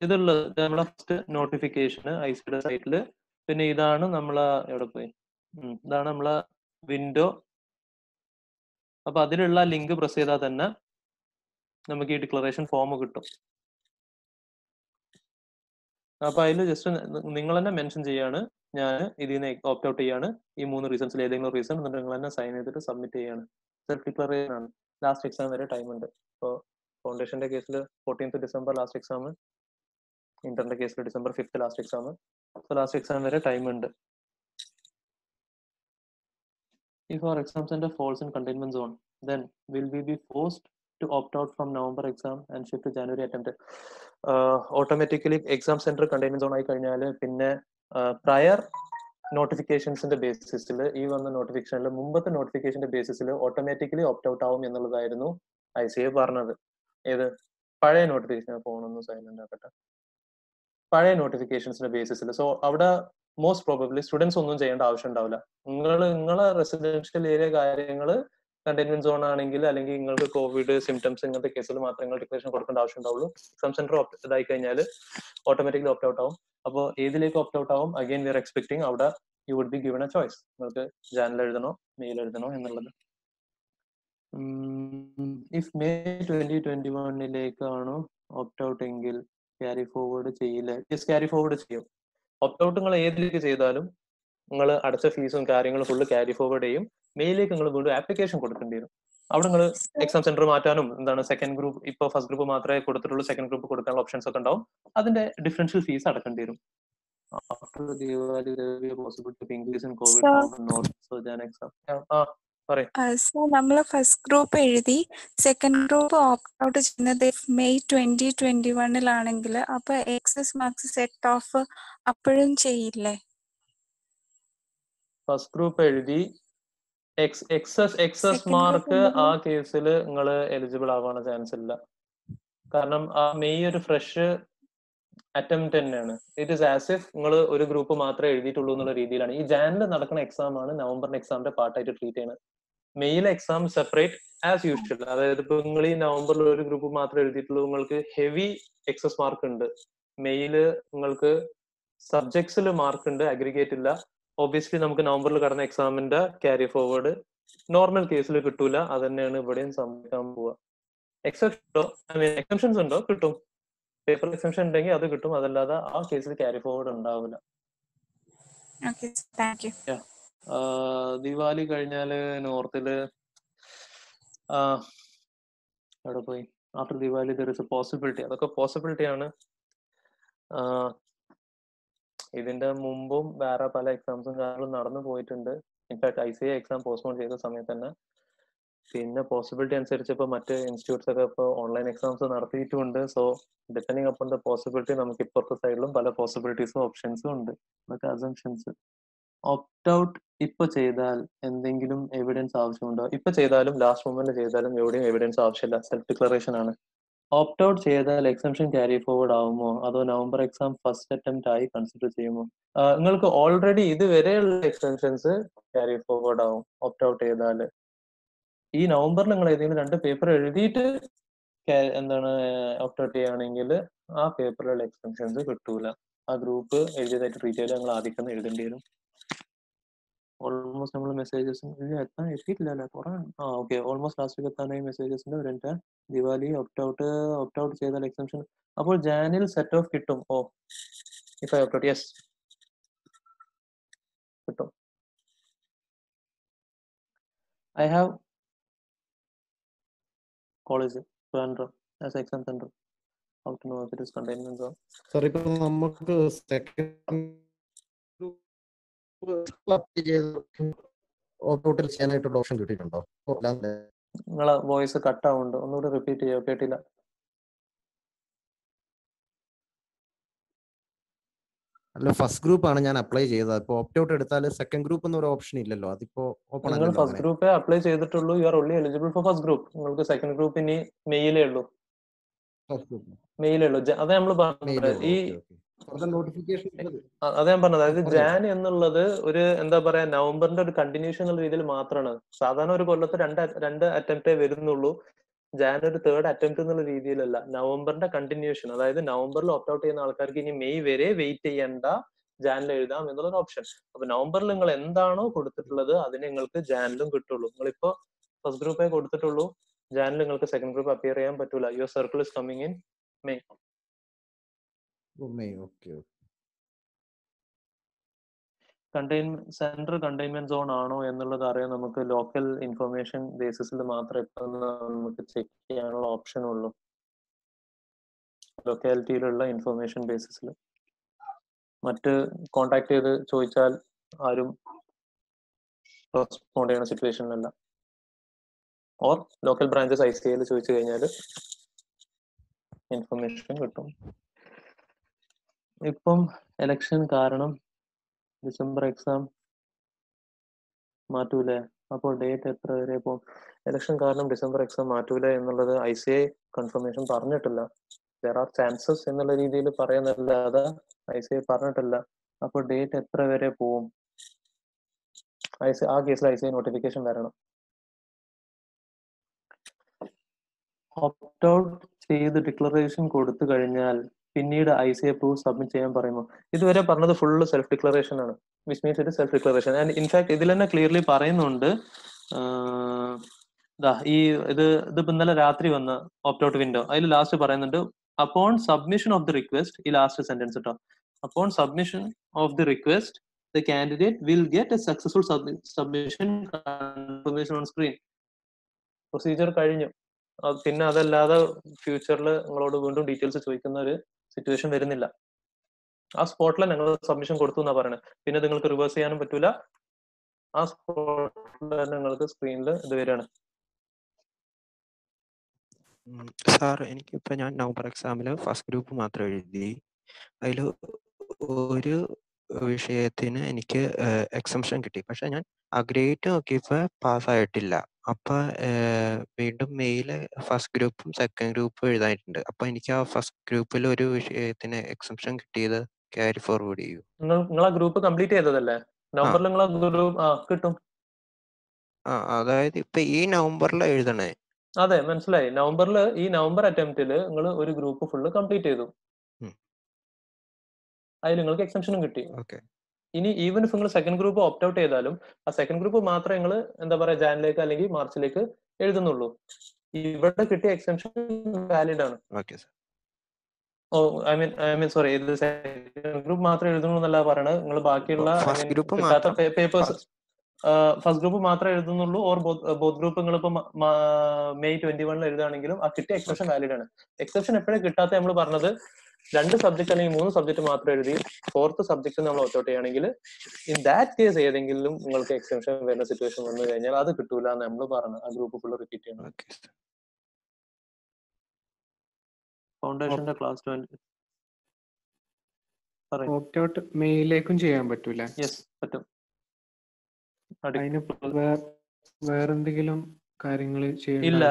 ഇതുള്ളത്. നമ്മളെ ഫസ്റ്റ് നോട്ടിഫിക്കേഷൻ ICAIയുടെ സൈറ്റില്, പിന്നെ ഇതാണ് നമ്മളെ എവിടെ പോയി ഇതാണ് നമ്മളെ വിൻഡോ. അപ്പൊ അതിലുള്ള ലിങ്ക് പ്രസ് ചെയ്താൽ തന്നെ നമുക്ക് ഈ ഡിക്ലറേഷൻ ഫോം കിട്ടും. അപ്പൊ അതിൽ ജസ്റ്റ് നിങ്ങൾ തന്നെ മെൻഷൻ ചെയ്യാണ്, ഞാൻ ഇതിൽ നിന്ന് ഓപ്റ്റ് ഔട്ട് ചെയ്യാണ്, ഈ 3 റീസൺസിൽ ഏതെങ്കിലും റീസൺ, എന്നിട്ട് നിങ്ങൾ തന്നെ സൈൻ ചെയ്തിട്ട് സബ്മിറ്റ് ചെയ്യാണ്. സെൽഫ് ഡിക്ലറേഷൻ ആണ്. ലാസ്റ്റ് എക്സാം വരെ ടൈം ഉണ്ട്. ഇപ്പോൾ ഫൗണ്ടേഷന്റെ കേസിൽ 14th ഡിസംബർ ലാസ്റ്റ് എക്സാം, ഇന്ററിന്റെ കേസിൽ December 5th last exam. So last exam വരെ ടൈം ഉണ്ട്. If our exam center falls in containment zone, then will we be forced to opt out from November exam and shift to January attempt? Automatically exam center containment zone ആയി കഴിഞ്ഞാൽ പിന്നെ prayer നോട്ടിഫിക്കേഷൻസിന്റെ ബേസിസിൽ, ഈ വന്ന നോട്ടിഫിക്കേഷനിൽ മുമ്പത്തെ നോട്ടിഫിക്കേഷന്റെ ബേസിസിൽ automatically opt out ആവും എന്നുള്ളതായിരുന്നു ICAI പറഞ്ഞത്. ഏത് പഴയ നോട്ടിഫിക്കേഷൻ? ഫോണൊന്നും സൈലന്റ് ആക്കട്ടെ. പഴയ നോട്ടിഫിക്കേഷൻസിന്റെ ബേസിസിൽ. സോ അവിടെ മോസ്റ്റ് പ്രോബബ്ലി സ്റ്റുഡൻസ് ഒന്നും ചെയ്യേണ്ട ആവശ്യം ഉണ്ടാവില്ല. നിങ്ങളെ റെസിഡൻഷ്യൽ ഏരിയ കാര്യങ്ങൾ കണ്ടെയ്ൻമെന്റ് സോൺ ആണെങ്കിൽ അല്ലെങ്കിൽ നിങ്ങൾക്ക് കോവിഡ് സിംറ്റംസ് ഇങ്ങനത്തെ കേസിൽ മാത്രമേ നിങ്ങൾ ഡിക്ലറേഷൻ കൊടുക്കേണ്ട ആവശ്യം ഉണ്ടാവുള്ളൂ. എക്സാം സെന്റർ ഇതായി കഴിഞ്ഞാൽ ഓട്ടോമാറ്റിക്കലി ഓപ്റ്റ് ഔട്ട് ആവും. അപ്പോൾ ഏതിലേക്ക് ഓപ്റ്റ് ഔട്ട് ആവും, അഗൈൻ വി ആർ എക്സ്പെക്ടിങ് അവിടെ you would be given a choice, നിങ്ങൾക്ക് ജാനിൽ എഴുതണോ മെയിൽ എഴുതണോ എന്നുള്ളത്. ഇഫ് മെയ് 2021 ഓപ്റ്റ് ഔട്ട് എങ്കിൽ ക്യാരി ഫോർവേഡ് ചെയ്യില്ല? യെസ്, ക്യാരി ഫോർവേഡ് ചെയ്യും. ഓപ്റ്റ് ഔട്ട് നിങ്ങൾ ഏതിലേക്ക് ചെയ്താലും നിങ്ങൾ അടച്ച ഫീസും കാര്യങ്ങളും ഫുള്ള് ക്യാരി ഫോർവേഡ് ചെയ്യും. മെയിലേക്ക് നിങ്ങൾ വീണ്ടും ആപ്ലിക്കേഷൻ കൊടുക്കേണ്ടി വരും. അവിടെ നിങ്ങൾ എക്സാം സെന്റർ മാറ്റാനും എന്താണ് സെക്കൻഡ് ഗ്രൂപ്പ്, ഇപ്പൊ ഫസ്റ്റ് ഗ്രൂപ്പ് മാത്രമേ കൊടുത്തിട്ടുള്ളൂ, സെക്കൻഡ് ഗ്രൂപ്പ് കൊടുക്കാനുള്ള ഓപ്ഷൻസ് ഒക്കെ ഉണ്ടാവും. അതിന്റെ ഡിഫറൻഷ്യൽ ഫീസ് അടക്കേണ്ടി വരും. After Diwali, there will be a possibility of increase in COVID Sir. count or not. So, Jan exam. പറയും. സോ നമ്മൾ ഫസ്റ്റ് ഗ്രൂപ്പ് എഴുതി സെക്കൻഡ് ഗ്രൂപ്പ് ഓപ്റ്റ് ഔട്ട് ചെയ്യുന്നത് മെയ് 2021 അപ്പൊ എക്സസ് മാർക്സ് സെറ്റ് ഓഫ് അപ്പോഴും ചെയ്യില്ലേ? First group എഴുതി excess Second mark group ആ കേസിൽ നിങ്ങൾ എലിജിബിൾ ആവാനുള്ള ചാൻസ് ഇല്ല. കാരണം ആ മെയ് ഒരു ഫ്രഷ് അറ്റംപ്റ്റ് തന്നെയാണ്. ഇറ്റ് ഇസ് ആസ് ഇഫ് നിങ്ങൾ ഒരു ഗ്രൂപ്പ് മാത്രമേ എഴുതിയിട്ടുള്ളൂ എന്നുള്ള രീതിയിലാണ്. ഈ ജാനിൽ നടക്കുന്ന എക്സാം ആണ് നവംബറിന്റെ എക്സാമിന്റെ പാർട്ടായിട്ട് ട്രീറ്റ് ചെയ്യുന്നത്. മെയിലെ എക്സാം സെപ്പറേറ്റ് ആസ് യൂഷ്വൽ. അതായത് ഇപ്പൊ നിങ്ങൾ ഈ നവംബറിൽ ഒരു ഗ്രൂപ്പ് മാത്രമേ എഴുതിയിട്ടുള്ളൂ, നിങ്ങൾക്ക് ഹെവി എക്സസ് മാർക്ക് ഉണ്ട്. മെയില് നിങ്ങൾക്ക് സബ്ജക്ട്സിൽ മാർക്ക് ഉണ്ട്, അഗ്രിഗേറ്റ് ഇല്ല. ഒബ്വിയസ്ലി നമുക്ക് നവംബറിൽ കടന്ന എക്സാമിന്റെ ക്യാരി ഫോർവേഡ് നോർമൽ കേസിൽ കിട്ടൂല. അത് തന്നെയാണ് ഇവിടെയും സംഭവിക്കാൻ പോവുക. എക്സെപ്ഷൻസ് ഉണ്ടോ? കിട്ടും. പേപ്പർ എക്സെപ്ഷൻ ഉണ്ടെങ്കിൽ അത് കിട്ടും, അതല്ലാതെ ആ കേസിൽ ക്യാരി ഫോർവേഡ് ഉണ്ടാവില്ല. ദിവാലി കഴിഞ്ഞാല് നോർത്തില് എവിടെ പോയി? After Diwali there is A possibility. അതൊക്കെ പോസിബിലിറ്റി ആണ്. ഇതിന്റെ മുമ്പും വേറെ പല എക്സാംസും കാര്യങ്ങളും നടന്നു പോയിട്ടുണ്ട്. ഇൻഫാക്ട് ICA എക്സാം പോസ്റ്റ്പോൺ ചെയ്ത സമയത്ത് തന്നെ. പിന്നെ പോസിബിലിറ്റി അനുസരിച്ച് ഇപ്പൊ മറ്റ് ഇൻസ്റ്റിറ്റ്യൂട്ട്സ് ഒക്കെ ഇപ്പോൾ ഓൺലൈൻ എക്സാംസ് നടത്തിയിട്ടുമുണ്ട്. So depending upon the possibility നമുക്ക് ഇപ്പുറത്തെ സൈഡിലും പല പോസിബിലിറ്റീസും ഓപ്ഷൻസും ഉണ്ട്. അതൊക്കെ അസംഷൻസ്. ഓപ്റ്റ് ഔട്ട് ഇപ്പൊ ചെയ്താൽ എന്തെങ്കിലും എവിഡൻസ് ആവശ്യമുണ്ടോ? ഇപ്പൊ ചെയ്താലും ലാസ്റ്റ് മൊമെന്റ് ചെയ്താലും എവിടെയും എവിഡൻസ് ആവശ്യമില്ല, സെൽഫ് ഡിക്ലറേഷൻ ആണ്. ഓപ്റ്റ് ഔട്ട് ചെയ്താൽ എക്സംഷൻ ക്യാരി ഫോർവേഡ് ആവുമോ, അതോ നവംബർ എക്സാം ഫസ്റ്റ് അറ്റംപ്റ്റ് ആയി കൺസിഡർ ചെയ്യുമോ? നിങ്ങൾക്ക് ഓൾറെഡി ഇതുവരെയുള്ള എക്സ്റ്റൻഷൻസ് ക്യാരി ഫോർവേഡ് ആവും ഓപ്റ്റ് ഔട്ട് ചെയ്താൽ. ഈ നവംബറിൽ നിങ്ങൾ ഏതെങ്കിലും 2 പേപ്പർ എഴുതിയിട്ട് എന്താണ് ഓപ്റ്റ് ഔട്ട് ചെയ്യുകയാണെങ്കിൽ ആ പേപ്പറിലുള്ള എക്സ്റ്റൻഷൻസ് കിട്ടൂല. ആ ഗ്രൂപ്പ് എഴുതിയതായിട്ട് ട്രീറ്റ് ചെയ്ത് നിങ്ങൾ ആദ്യം എഴുതേണ്ടി വരും. ഓൾമോസ്റ്റ് നമ്മൾ മെസ്സേജസ് എത്താൻ എത്തിയിട്ടില്ലല്ലേ കുറെ. ഓക്കെ, ഓൾമോസ്റ്റ് ലാസ്റ്റ് വീക്ക് എത്താനായി മെസ്സേജസിന്റെ ഒരു ദിവാലി ഓപ്റ്റ് ഔട്ട് ചെയ്താൽ എക്സംഷൻ. അപ്പോൾ ജാനിൽ സെറ്റ് ഓഫ് കിട്ടും. If I opt out, yes കിട്ടും. I have college Trivandrum as exam center. How to know if it is containment zone? Sir ഇപ്പൊ നമുക്ക് സെക്കൻഡ് ഓപ്റ്റ് ഔട്ട് ചെയ്യാനായിട്ടുള്ള ഓപ്ഷൻ കിട്ടിയിട്ടുണ്ടോ? നിങ്ങളെ വോയിസ് കട്ട് ആവുന്നുണ്ട്, ഒന്നുകൂടി റിപ്പീറ്റ് ചെയ്യോ? കേട്ടില്ല. അല്ല, ഫസ്റ്റ് ഗ്രൂപ്പ് ആണ് ഞാൻ അപ്ലൈ ചെയ്തത്. ഇപ്പൊ ഓപ്റ്റ് ഔട്ട് എടുത്താൽ സെക്കൻഡ് ഗ്രൂപ്പ് എന്നൊരു ഓപ്ഷൻ ഇല്ലല്ലോ, അതിപ്പോ ഓപ്പൺ നിങ്ങൾ ഫസ്റ്റ് ഗ്രൂപ്പേ അപ്ലൈ ചെയ്തിട്ടുള്ളൂ. You are only eligible for first group. നിങ്ങൾക്ക് സെക്കൻഡ് ഗ്രൂപ്പ് ഇനി മെയിലേ ഉള്ളൂ. അതെ നമ്മൾ പറഞ്ഞത്. അതെ ഞാൻ പറഞ്ഞത്, അതായത് ജാൻ എന്നുള്ളത് ഒരു എന്താ പറയാ നവംബറിന്റെ ഒരു കണ്ടിന്യൂഷൻ എന്നുള്ള രീതിയിൽ മാത്രമാണ്. സാധാരണ ഒരു കൊല്ലത്ത് രണ്ട് അറ്റംപ്റ്റേ വരുന്നുള്ളൂ. ജാൻ ഒരു തേർഡ് അറ്റംപ്റ്റ് എന്നുള്ള രീതിയിലല്ല, നവംബറിന്റെ കണ്ടിന്യൂഷൻ. അതായത് നവംബറിൽ ഓപ്റ്റ് ഔട്ട് ചെയ്യുന്ന ആൾക്കാർക്ക് ഇനി മെയ് വരെ വെയിറ്റ് ചെയ്യേണ്ട, ജാനിൽ എഴുതാം എന്നുള്ളൊരു ഓപ്ഷൻ. അപ്പൊ നവംബറിൽ നിങ്ങൾ എന്താണോ കൊടുത്തിട്ടുള്ളത് അതിന് നിങ്ങൾക്ക് ജാനിലും കിട്ടുള്ളൂ. നിങ്ങളിപ്പോ ഫസ്റ്റ് ഗ്രൂപ്പേ കൊടുത്തിട്ടുള്ളൂ, ജാനിൽ നിങ്ങൾക്ക് സെക്കൻഡ് ഗ്രൂപ്പ് അപ്പിയർ ചെയ്യാൻ പറ്റൂല. Your circle is coming in May. Central containment zone ആണോ എന്നുള്ളത് അറിയാൻ നമുക്ക് ലോക്കൽ ഇൻഫർമേഷൻ ബേസിസിൽ മാത്രമേ ഇപ്പൊ നമുക്ക് ചെക്ക് ചെയ്യാനുള്ള ഓപ്ഷൻ ഉള്ളൂ. ലൊക്കാലിറ്റിയിലുള്ള ഇൻഫർമേഷൻ ബേസിസിൽ മറ്റ് കോണ്ടാക്ട് ചെയ്ത് ചോദിച്ചാൽ ആരും റെസ്പോണ്ട് ചെയ്യുന്ന സിറ്റുവേഷനിലല്ല. ഓർ ലോക്കൽ ബ്രാഞ്ചസ് ICAയിൽ ചോദിച്ചു കഴിഞ്ഞാൽ ഇൻഫർമേഷൻ കിട്ടും. ഇപ്പം എലക്ഷൻ കാരണം ഡിസംബർ എക്സാം മാറ്റൂലേ? അപ്പോൾ ഡേറ്റ് എത്ര വരെ പോകും? എലക്ഷൻ കാരണം ഡിസംബർ എക്സാം മാറ്റൂലേ എന്നുള്ളത് ICA കൺഫർമേഷൻ പറഞ്ഞിട്ടില്ല. ദർ ആർ ചാൻസസ് എന്നുള്ള രീതിയിൽ പറയുന്നല്ലാതെ ICA പറഞ്ഞിട്ടില്ല. അപ്പോൾ ഡേറ്റ് എത്ര വരെ പോവും? ആ കേസിൽ ICA നോട്ടിഫിക്കേഷൻ വരണം. ഓപ്റ്റ് ഔട്ട് ചെയ്ത് ഡിക്ലറേഷൻ കൊടുത്തു കഴിഞ്ഞാൽ പിന്നീട് IC അപ്രൂവ് സബ്മിറ്റ് ചെയ്യാൻ പറയുമോ? ഇതുവരെ പറഞ്ഞത് ഫുള്ള് സെൽഫ് ഡിക്ലറേഷൻ ആണ്, which means it self declaration. And in fact ഇതിൽ തന്നെ ക്ലിയർലി പറയുന്നുണ്ട്, ഈ ഇതിപ്പോ ഇന്നലെ രാത്രി വന്ന ഓപ്റ്റ് ഔട്ട് വിൻഡോ, അതിൽ ലാസ്റ്റ് പറയുന്നുണ്ട് upon submission of the request, ഈ ലാസ്റ്റ് സെന്റൻസ് കേട്ടോ, upon submission of the request the candidate will get a successful submission confirmation on screen. Procedure കഴിഞ്ഞു. പിന്നെ അതല്ലാതെ ഫ്യൂച്ചറിൽ നിങ്ങളോട് വീണ്ടും ഡീറ്റെയിൽസ് ചോദിക്കുന്ന ഒരു സിറ്റുവേഷൻ വരുന്നില്ല. ആ സ്പോട്ടിൽ ഞങ്ങൾ സബ്മിഷൻ കൊടുത്തു എന്നാ പറയണത്. പിന്നെ നിങ്ങൾക്ക് റിവേഴ്സ് ചെയ്യാനും പറ്റൂല. ആ സ്പോട്ടിൽ തന്നെ നിങ്ങൾക്ക് സ്ക്രീനിൽ ഇത് വരികയാണ്. സാർ എനിക്കിപ്പോ ഞാൻ നവംബർ എക്സാമിൽ ഫസ്റ്റ് ഗ്രൂപ്പ് മാത്രം എഴുതി. അതിൽ ഒരു വിഷയത്തിന് എനിക്ക് എക്സംഷൻ കിട്ടി. പക്ഷെ ഞാൻ ഗ്രേഡ് നോക്കിയപ്പോ പാസ്സായിട്ടില്ല. അപ്പൊ വീണ്ടും മെയില് ഫസ്റ്റ് ഗ്രൂപ്പും സെക്കൻഡ് ഗ്രൂപ്പും എഴുതായിട്ടുണ്ട്. അപ്പൊ എനിക്ക് ആ ഫസ്റ്റ് ഗ്രൂപ്പിൽ ഒരു വിഷയത്തിന് എക്സംഷൻ കിട്ടിയത് ക്യാരി ഫോർവേഡ് ചെയ്യൂ. നിങ്ങൾ ആ ഗ്രൂപ്പ് കംപ്ലീറ്റ് ചെയ്തതല്ലേ? നവംബറിൽ നിങ്ങൾ ഗ്രൂപ്പ് കിട്ടും. അതായത് ഇപ്പൊ ഈ നവംബറിൽ എഴുതണേ? അതെ, മനസ്സിലായി. നവംബറിൽ ഈ നവംബർ അറ്റംപ്റ്റില് നിങ്ങൾ ഒരു ഗ്രൂപ്പ് ഫുള്ള് കംപ്ലീറ്റ് ചെയ്തു. അതിൽ നിങ്ങൾക്ക് എക്സംഷനും കിട്ടി. ഇനി ഈവൻ ഇഫ് നിങ്ങൾ സെക്കൻഡ് ഗ്രൂപ്പ് ഓപ്റ്റ് ഔട്ട് ചെയ്താലും ആ സെക്കൻഡ് ഗ്രൂപ്പ് മാത്രമേ നിങ്ങൾ എന്താ പറയാ ജാനിലേക്ക് അല്ലെങ്കിൽ മാർച്ചിലേക്ക് എഴുതുന്നുള്ളൂ. ഇവിടെ കിട്ടിയ എക്സംഷൻ വാലിഡ് ആണ്. സോറി, ഇത് സെക്കൻഡ് ഗ്രൂപ്പ് മാത്രമേ എഴുതുന്നു എന്നല്ല പറയണത്. നിങ്ങൾ ബാക്കിയുള്ള കിട്ടാത്ത പേപ്പേഴ്സ് ഫസ്റ്റ് ഗ്രൂപ്പ് മാത്രമേ എഴുതുന്നുള്ളൂ. ഓർ ബോത്ത് ഗ്രൂപ്പ് നിങ്ങൾ ഇപ്പൊ May 21 എഴുതുകയാണെങ്കിലും ആ കിട്ടിയ എക്സെപ്ഷൻ വാലിഡ് ആണ്. എക്സെപ്ഷൻ എപ്പോഴും കിട്ടാത്ത നമ്മൾ പറഞ്ഞത് 2 സബ്ജക്ട് അല്ലെങ്കിൽ 3 സബ്ജക്ട് മാത്രം എഴുതി 4th സബ്ജക്ട് നമ്മൾ ഓപ്റ്റ് ഔട്ട് ചെയ്യുകയാണെങ്കിൽ ഇൻ ദാറ്റ് കേസ് ഏതെങ്കിലും നിങ്ങൾക്ക് എക്സെപ്ഷൻ വരുന്ന സിറ്റുവേഷൻ വന്നു കഴിഞ്ഞാൽ അത് കിട്ടൂല എന്ന് നമ്മൾ പറഞ്ഞു. ആ ഗ്രൂപ്പ് ഫുള്ള് റിപ്പീറ്റ് ചെയ്യണം. ഫൗണ്ടേഷന്റെ ക്ലാസ് 20 ഓപ്റ്റ് ഔട്ട് മെയിലേക്കും ചെയ്യാൻ പറ്റൂല? യെസ്, പറ്റും. അതിന് വേറെന്തെങ്കിലും കാര്യങ്ങൾ ഇല്ല.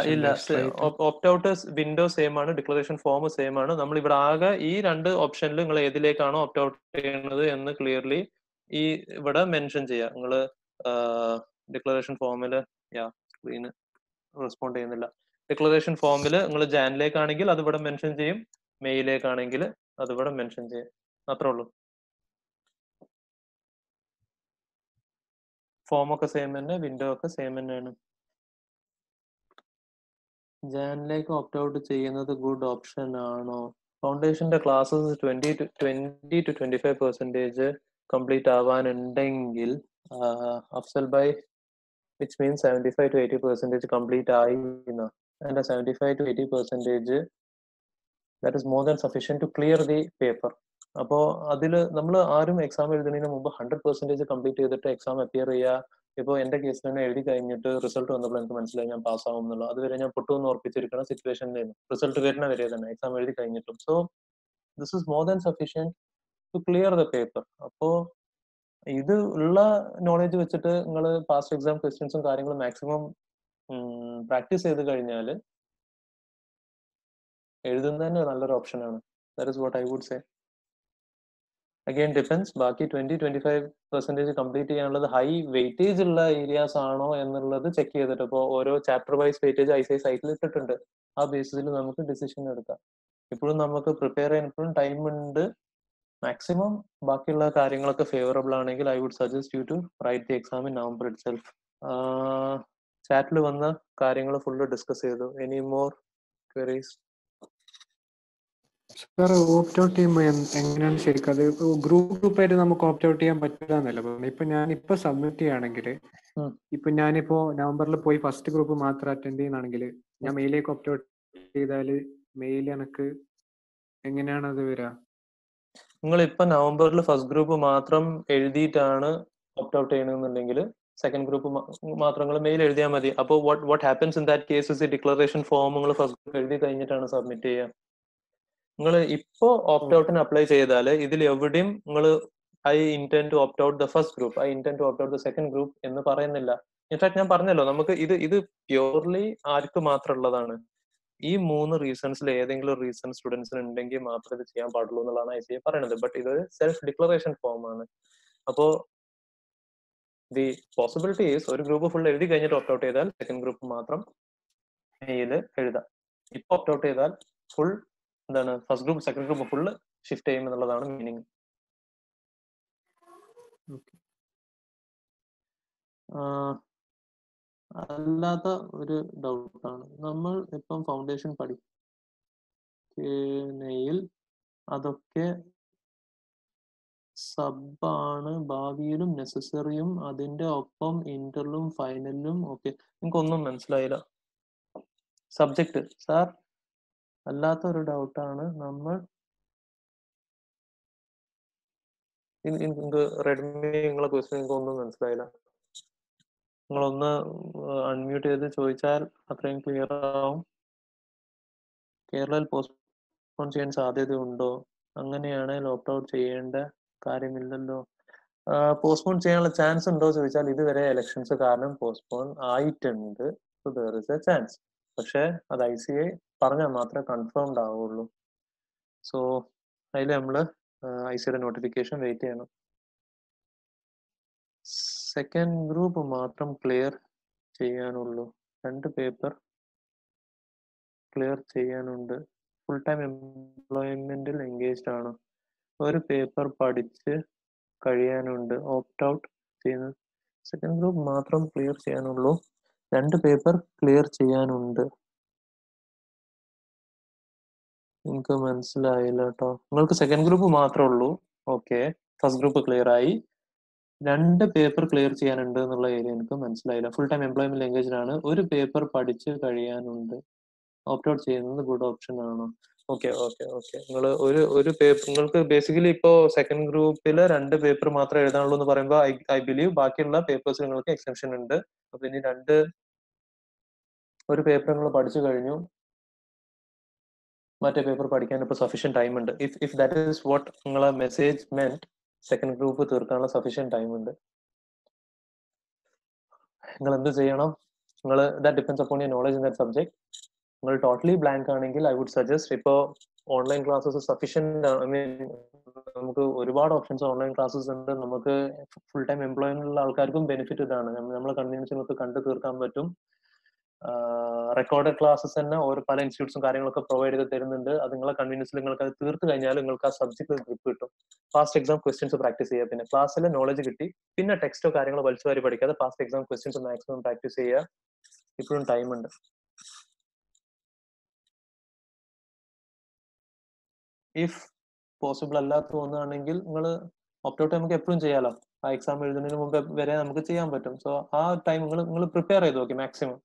ഓപ്റ്റ് ഔട്ട് വിൻഡോ സെയിം ആണ്, ഡിക്ലറേഷൻ ഫോം സെയിം ആണ്. നമ്മൾ ഇവിടെ ആകെ ഈ 2 ഓപ്ഷനിൽ നിങ്ങൾ ഏതിലേക്കാണോ ഓപ്റ്റ് ഔട്ട് ചെയ്യുന്നത് എന്ന് ക്ലിയർലി ഈ ഇവിടെ മെൻഷൻ ചെയ്യാം. നിങ്ങൾ ഡിക്ലറേഷൻ ഫോമില് സ്ക്രീന് റെസ്പോണ്ട് ചെയ്യുന്നില്ല. ഡിക്ലറേഷൻ ഫോമിൽ നിങ്ങൾ ജാനിലേക്കാണെങ്കിൽ അത് ഇവിടെ മെൻഷൻ ചെയ്യും, മെയിലേക്കാണെങ്കിൽ അത് ഇവിടെ മെൻഷൻ ചെയ്യും. അത്രേ ഉള്ളൂ. ഫോം ഒക്കെ സെയിം തന്നെ, വിൻഡോ ഒക്കെ സെയിം തന്നെയാണ്. ജാനിലേക്ക് ഓപ്റ്റ് ഔട്ട് ചെയ്യുന്നത് ഗുഡ് ഓപ്ഷൻ ആണോ? ഫൗണ്ടേഷന്റെ ക്ലാസ്സസ് 20 to 25% കംപ്ലീറ്റ് ആവാനുണ്ടെങ്കിൽ Afzal by which means 75 to 80% complete ആയി. And 75 to 80% that is more than sufficient to clear the paper. അപ്പോൾ അതിൽ നമ്മൾ ആരും എക്സാം എഴുതുന്നതിന് മുമ്പ് 100% കംപ്ലീറ്റ് ചെയ്തിട്ട് എക്സാം അപ്പിയർ ചെയ്യുക. ഇപ്പോൾ എന്റെ കേസിൽ തന്നെ എഴുതി കഴിഞ്ഞിട്ട് റിസൾട്ട് വന്നപ്പോൾ എനിക്ക് മനസ്സിലായി ഞാൻ പാസ്സാവും എന്നുള്ളത്. അതുവരെ ഞാൻ പൊട്ടുമെന്ന് ഉറപ്പിച്ചിരിക്കുന്ന സിറ്റുവേഷനിലായിരുന്നു റിസൾട്ട് വരുന്ന വരെ തന്നെ, എക്സാം എഴുതി കഴിഞ്ഞിട്ടും. So this is more than sufficient to clear the paper. അപ്പോൾ ഇത് ഉള്ള നോളജ് വെച്ചിട്ട് നിങ്ങൾ പാസ്റ്റ് എക്സാം ക്വസ്റ്റ്യൻസും കാര്യങ്ങളും മാക്സിമം പ്രാക്ടീസ് ചെയ്ത് കഴിഞ്ഞാൽ എഴുതുന്നത് തന്നെ നല്ലൊരു ഓപ്ഷനാണ്. That is what I would say. Again depends, ബാക്കി 20-25% കംപ്ലീറ്റ് ചെയ്യാനുള്ളത് ഹൈ വെയിറ്റേജ് ഉള്ള ഏരിയാസ് ആണോ എന്നുള്ളത് ചെക്ക് ചെയ്തിട്ട്, ഇപ്പോൾ ഓരോ ചാപ്റ്റർ വൈസ് വെയിറ്റേജ് ICI സൈറ്റിൽ ഇട്ടിട്ടുണ്ട്. ആ ബേസിസിൽ നമുക്ക് ഡിസിഷൻ എടുക്കാം. ഇപ്പോഴും നമുക്ക് പ്രിപ്പയർ ചെയ്യാൻ ഇപ്പോഴും ടൈം ഉണ്ട്. മാക്സിമം ബാക്കിയുള്ള കാര്യങ്ങളൊക്കെ ഫേവറബിൾ ആണെങ്കിൽ I would suggest you to write the exam in November itself. ചാറ്റിൽ വന്ന കാര്യങ്ങൾ ഫുള്ള് ഡിസ്കസ് ചെയ്തു. Any more queries? Sir opt out ചെയ്യുമ്പോൾ എങ്ങനെയാണ് ശരിക്കും അത് ഗ്രൂപ്പായിട്ട് നമുക്ക് ഓപ്റ്റ് ഔട്ട് ചെയ്യാൻ പറ്റില്ല എന്നല്ല പറഞ്ഞത്. ഇപ്പൊ ഞാനിപ്പോ സബ്മിറ്റ് ചെയ്യുകയാണെങ്കിൽ ഇപ്പൊ ഞാനിപ്പോ നവംബറിൽ പോയി ഫസ്റ്റ് ഗ്രൂപ്പ് മാത്രം അറ്റൻഡ് ചെയ്യുകയാണെങ്കിൽ ഞാൻ മെയിലേക്ക് ഓപ്റ്റ് ഔട്ട് ചെയ്താൽ മെയിൽ എനിക്ക് എങ്ങനെയാണ് അത് വരിക? നിങ്ങൾ ഇപ്പൊ നവംബറിൽ ഫസ്റ്റ് ഗ്രൂപ്പ് മാത്രം എഴുതിയിട്ടാണ് ഓപ്റ്റ് ഔട്ട് ചെയ്യണമെന്നുണ്ടെങ്കിൽ സെക്കൻഡ് ഗ്രൂപ്പ് മാത്രം നിങ്ങൾ മെയിൽ എഴുതിയാൽ മതി. അപ്പോൾ what happens in that case ഈ ഡിക്ലറേഷൻ ഫോം നിങ്ങൾ ഫസ്റ്റ് ഗ്രൂപ്പ് എഴുതി കഴിഞ്ഞിട്ടാണ് സബ്മിറ്റ് ചെയ്യുക. നിങ്ങൾ ഇപ്പോ ഓപ്റ്റ് ഔട്ടിന് അപ്ലൈ ചെയ്താൽ ഇതിൽ എവിടെയും നിങ്ങൾ I intent to opt out the first group, I intent to opt out the second group എന്ന് പറയുന്നില്ല. ഇൻഫാക്ട് ഞാൻ പറഞ്ഞല്ലോ, നമുക്ക് ഇത് പ്യൂർലി ആർക്ക് മാത്രമുള്ളതാണ്. ഈ 3 റീസൺസിൽ ഏതെങ്കിലും റീസൺ സ്റ്റുഡൻസിന് ഉണ്ടെങ്കിൽ മാത്രമേ ഇത് ചെയ്യാൻ പാടുള്ളൂ എന്നുള്ളതാണ് ICA പറയുന്നത്. ബട്ട് ഇതൊരു സെൽഫ് ഡിക്ലറേഷൻ ഫോം ആണ്. അപ്പോ ദി പോസിബിലിറ്റി ഈസ് ഒരു ഗ്രൂപ്പ് ഫുൾ എഴുതി കഴിഞ്ഞിട്ട് ഓപ്റ്റ് ഔട്ട് ചെയ്താൽ സെക്കൻഡ് ഗ്രൂപ്പ് മാത്രം മെയിൽ എഴുതാം. ഇപ്പൊ ഓപ്റ്റ് ഔട്ട് ചെയ്താൽ ഫുൾ എന്താണ് first group second group full shift ചെയ്യും എന്നുള്ളതാണ് മീനിങ്. അല്ലാത്ത ഒരു ഡൗട്ടാണ്, നമ്മൾ ഇപ്പം ഫൗണ്ടേഷൻ പഠിക്കുന്നതിൽ അതൊക്കെ സബാണ്, ഭാവിയിലും നെസസറിയും അതിന്റെ ഒപ്പം ഇന്റർലും ഫൈനലിലും ഒക്കെ. എനിക്കൊന്നും മനസ്സിലായില്ല. സബ്ജക്ട് സാർ അല്ലാത്ത ഒരു ഡൗട്ടാണ്, നമ്മൾ റെഡ്മി നിങ്ങളെ ക്വസ്റ്റ്യൻ എനിക്കൊന്നും മനസ്സിലായില്ല. നിങ്ങളൊന്ന് അൺമ്യൂട്ട് ചെയ്ത് ചോദിച്ചാൽ അത്രയും ക്ലിയർ ആവും. കേരളയിൽ പോസ്റ്റ്പോൺ ചെയ്യാൻ സാധ്യതയുണ്ടോ? അങ്ങനെയാണെങ്കിൽ ഓപ്റ്റ് ഔട്ട് ചെയ്യേണ്ട കാര്യമില്ലല്ലോ. പോസ്റ്റ്പോൺ ചെയ്യാനുള്ള ചാൻസ് ഉണ്ടോ ചോദിച്ചാൽ ഇതുവരെ ഇലക്ഷൻസ് കാരണം പോസ്റ്റ്പോൺ ആയിട്ടുണ്ട്. So there is A chance. പക്ഷെ അത് ICA പറഞ്ഞാൽ മാത്രമേ കൺഫേംഡ് ആവുള്ളൂ. സോ അതിൽ നമ്മൾ ICAയുടെ നോട്ടിഫിക്കേഷൻ വെയിറ്റ് ചെയ്യണം. സെക്കൻഡ് ഗ്രൂപ്പ് മാത്രം ക്ലിയർ ചെയ്യാനുള്ളൂ, 2 പേപ്പർ ക്ലിയർ ചെയ്യാനുണ്ട്. ഫുൾ ടൈം എംപ്ലോയ്മെന്റിൽ എൻഗേജ്ഡ് ആണ്. ഒരു പേപ്പർ പഠിച്ച് കഴിയാനുണ്ട്. ഓപ്റ്റ് ഔട്ട് ചെയ്യുന്നത് സെക്കൻഡ് ഗ്രൂപ്പ് മാത്രം ക്ലിയർ ചെയ്യാനുള്ളൂ, 2 പേപ്പർ ക്ലിയർ ചെയ്യാനുണ്ട്. എനിക്ക് മനസ്സിലായില്ല കേട്ടോ. നിങ്ങൾക്ക് സെക്കൻഡ് ഗ്രൂപ്പ് മാത്രമേ ഉള്ളൂ. ഓക്കെ, ഫസ്റ്റ് ഗ്രൂപ്പ് ക്ലിയർ ആയി, 2 പേപ്പർ ക്ലിയർ ചെയ്യാനുണ്ട് എന്നുള്ള ഏരിയ എനിക്ക് മനസ്സിലായില്ല. ഫുൾ ടൈം എംപ്ലോയ്മെന്റ് എൻഗേജ്ഡ് ആണ്, ഒരു പേപ്പർ പഠിച്ച് കഴിയാനുണ്ട്. ഓപ്റ്റ് ഔട്ട് ചെയ്യുന്നത് ഗുഡ് ഓപ്ഷൻ ആണോ? Okay okay okay. നിങ്ങൾ ഒരു പേപ്പർ, നിങ്ങൾക്ക് ബേസിക്കലി ഇപ്പോൾ സെക്കൻഡ് ഗ്രൂപ്പിൽ 2 പേപ്പർ മാത്രമേ എഴുതാനുള്ളൂ എന്ന് പറയുമ്പോൾ ഐ ബിലീവ് ബാക്കിയുള്ള പേപ്പേഴ്സ് നിങ്ങൾക്ക് എക്സെപ്ഷൻ ഉണ്ട്. അപ്പൊ ഇനി ഒരു പേപ്പർ നിങ്ങൾ പഠിച്ചു കഴിഞ്ഞു, മറ്റേ പേപ്പർ പഠിക്കാൻ ഇപ്പോൾ സഫീഷ്യന്റ് ടൈം ഉണ്ട്. ഇഫ് ദാറ്റ് ഈസ് വാട്ട് നിങ്ങളെ മെസ്സേജ് മെന്റ്, സെക്കൻഡ് ഗ്രൂപ്പ് തീർക്കാനുള്ള സഫീഷ്യന്റ് ടൈം ഉണ്ട്. നിങ്ങൾ എന്ത് ചെയ്യണം? നിങ്ങൾ that depends upon your knowledge in that subject. നിങ്ങൾ ടോട്ടലി ബ്ലാങ്ക് ആണെങ്കിൽ ഐ വുഡ് സജസ്റ്റ്, ഇപ്പോൾ online classes sufficient, I mean നമുക്ക് ഒരുപാട് ഓപ്ഷൻസ് ഓൺലൈൻ ക്ലാസ്സസ് ഉണ്ട്. നമുക്ക് ഫുൾ ടൈം എംപ്ലോയ്മെന്റ് ഉള്ള ആൾക്കാർക്കും ബെനിഫിറ്റ് ഇതാണ്. നമ്മളെ കൺവീനിയൻസ് നിങ്ങൾക്ക് കണ്ടു തീർക്കാൻ പറ്റും. റെക്കോർഡഡ് ക്ലാസ്സസ് തന്നെ പല ഇൻസ്റ്റിറ്റ്യൂട്ട്സും കാര്യങ്ങളൊക്കെ പ്രൊവൈഡ് ചെയ്ത് തരുന്നുണ്ട്. അത് നിങ്ങളെ കൺവീനിയൻസിൽ നിങ്ങൾക്ക് അത് തീർത്ത് കഴിഞ്ഞാൽ നിങ്ങൾക്ക് ആ സബ്ജക്ട് ഗ്രിപ്പ് കിട്ടും. പാസ്റ്റ് എക്സാം ക്വസ്റ്റ്യൻസ് പ്രാക്ടീസ് ചെയ്യുക, പിന്നെ ക്ലാസ്സിലെ നോളജ് കിട്ടി, പിന്നെ ടെക്സ്റ്റോ കാര്യങ്ങളോ വലിച്ചുവാരി പഠിക്കാതെ past exam questions maximum practice ചെയ്യുക. ഇപ്പോഴും ടൈം ഉണ്ട്. ഇഫ് പോസിബിൾ അല്ലാത്ത തോന്നുകയാണെങ്കിൽ നിങ്ങൾ ഓപ്റ്റ് ഔട്ട് നമുക്ക് എപ്പോഴും ചെയ്യാലോ. ആ എക്സാം എഴുതുന്നതിന് മുമ്പ് വരെ നമുക്ക് ചെയ്യാൻ പറ്റും. സോ ആ ടൈം നിങ്ങൾ പ്രിപ്പയർ ചെയ്ത് നോക്കി, മാക്സിമം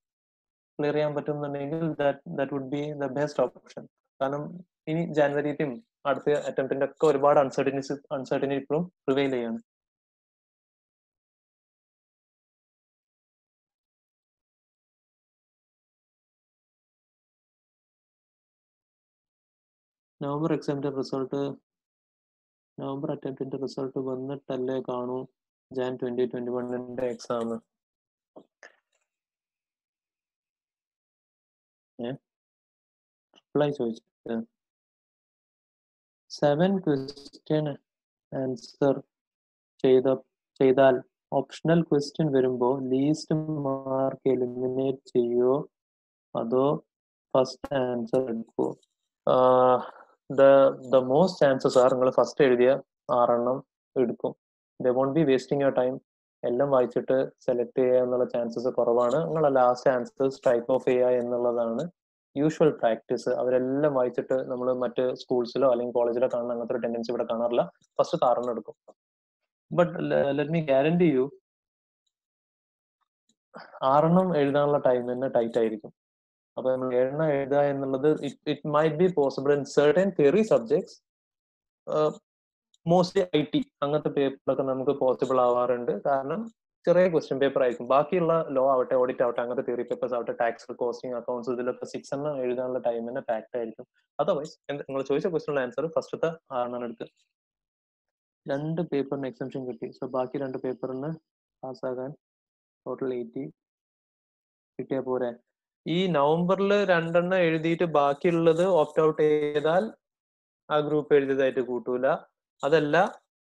ക്ലിയർ ചെയ്യാൻ പറ്റുന്നുണ്ടെങ്കിൽ that would be the best option. കാരണം ഇനി ജാനുവരിയിലും അടുത്ത അറ്റംപ്റ്റിന്റെ ഒക്കെ ഒരുപാട് അൺസർട്ടനിറ്റി ഇപ്പോഴും പ്രിവെയിൽ ചെയ്യാണ്. നവംബർ അറ്റംപ്റ്റിന്റെ റിസൾട്ട് വന്നിട്ടല്ലേ കാണൂ Jan 2021 എക്സാം. റിപ്ലൈ ചോദിച്ചത് 7 ക്വസ്റ്റ്യൻ ആൻസർ ചെയ്താൽ ഓപ്ഷണൽ ക്വസ്റ്റ്യൻ വരുമ്പോൾ ലീസ്റ്റ് മാർക്ക് എലിമിനേറ്റ് ചെയ്യോ അതോ ഫസ്റ്റ് ആൻസർ എടുക്കുമോ? the most chances are നിങ്ങൾ ഫസ്റ്റ് എഴുതിയ 6 എടുക്കും. they won't be wasting your time. എല്ലാം വായിച്ചിട്ട് സെലക്ട് ചെയ്യുക എന്നുള്ള ചാൻസസ് കുറവാണ്. നിങ്ങൾ ലാസ്റ്റ് ആൻസർ സ്ട്രൈക്ക് ഓഫ് ചെയ്യുക എന്നുള്ളതാണ് യൂഷ്വൽ പ്രാക്ടീസ്. അവരെല്ലാം വായിച്ചിട്ട് നമ്മൾ മറ്റ് സ്കൂൾസിലോ അല്ലെങ്കിൽ കോളേജിലോ കാണുന്ന അങ്ങനത്തെ ഒരു ടെൻഡൻസി ഇവിടെ കാണാറില്ല. ഫസ്റ്റ് 6 എടുക്കും. But let me guarantee U, 6 എഴുതാനുള്ള ടൈം തന്നെ ടൈറ്റ് ആയിരിക്കും. അപ്പൊ നമ്മൾ 7 എഴുതുക എന്നുള്ളത് it might be possible in certain theory subjects. Mostly IT അങ്ങനത്തെ പേപ്പറൊക്കെ നമുക്ക് പോസിബിൾ ആവാറുണ്ട്. കാരണം ചെറിയ ക്വസ്റ്റ്യൻ പേപ്പർ ആയിരിക്കും. ബാക്കിയുള്ള ലോ ആവട്ടെ, ഓഡിറ്റ് ആവട്ടെ, അങ്ങനത്തെ തിയറി പേപ്പേഴ്സ് ആവട്ടെ, ടാക്സ്, കോസ്റ്റിംഗ്, അക്കൗണ്ട്സ്, ഇതിലൊക്കെ 6 എഴുതാനുള്ള ടൈം തന്നെ പാക്ട് ആയിരിക്കും. അതർവൈസ് നിങ്ങൾ ചോദിച്ച ക്വസ്റ്റ്യനുള്ള ആൻസർ ഫസ്റ്റത്തെ 6 എടുക്കുക. 2 പേപ്പറിന് എക്സംഷൻ കിട്ടി. സോ ബാക്കി 2 പേപ്പറിന് പാസ്സാകാൻ ടോട്ടൽ 80 കിട്ടിയാൽ പോരെ. ഈ നവംബറിൽ 2 എഴുതിയിട്ട് ബാക്കിയുള്ളത് ഓപ്റ്റ് ഔട്ട് ചെയ്താൽ ആ ഗ്രൂപ്പ് എഴുതിയതായിട്ട് കൂട്ടൂല. അതല്ല,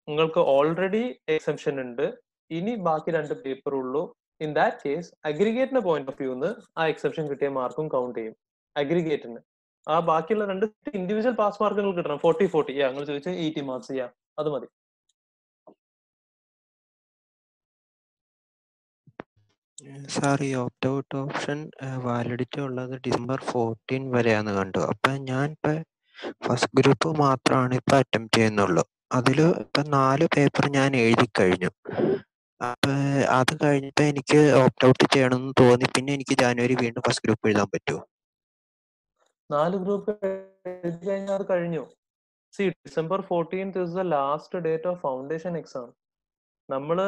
നിങ്ങൾക്ക് ഓൾറെഡി എക്സംഷൻ ഉണ്ട്, ഇനി ബാക്കി 2 പേപ്പർ ഉള്ളൂ. ഇൻ ദാറ്റ് കേസ് അഗ്രിഗേറ്റിന്റെ പോയിന്റ് ഓഫ് വ്യൂന്ന് ആ എക്സെപ്ഷൻ കിട്ടിയ മാർക്കും കൗണ്ട് ചെയ്യും. അഗ്രിഗേറ്റിന്. ആ ബാക്കിയുള്ള 2 ഇൻഡിവിജ്വൽ പാസ് മാർക്കുകൾ കിട്ടണം. 40-40. നിങ്ങൾ ചോദിച്ച 80 മാർക്സ്. അത് മതി. സാർ, ഈ ഓപ്റ്റ് ഔട്ട് ഓപ്ഷൻ വാലിഡിറ്റി ഉള്ളത് December 14 വരെയാന്ന് കണ്ടു. അപ്പൊ ഞാൻ ഇപ്പൊ ഫസ്റ്റ് ഗ്രൂപ്പ് മാത്രമാണ് ഇപ്പൊ അറ്റംപ്റ്റ് ചെയ്യുന്നുള്ളൂ. അതില് ഇപ്പൊ 4 പേപ്പർ ഞാൻ എഴുതി കഴിഞ്ഞു. അപ്പൊ അത് കഴിഞ്ഞിട്ട് എനിക്ക് ഓപ്റ്റ് ഔട്ട് ചെയ്യണമെന്ന് തോന്നി. പിന്നെ എനിക്ക് ജാനുവരി വീണ്ടും ഫസ്റ്റ് ഗ്രൂപ്പ് എഴുതാൻ പറ്റുമോ? 4 ഗ്രൂപ്പ് എഴുതി കഴിഞ്ഞാൽ അത് കഴിഞ്ഞു. December 14th is the last date of foundation exam. നമ്മള്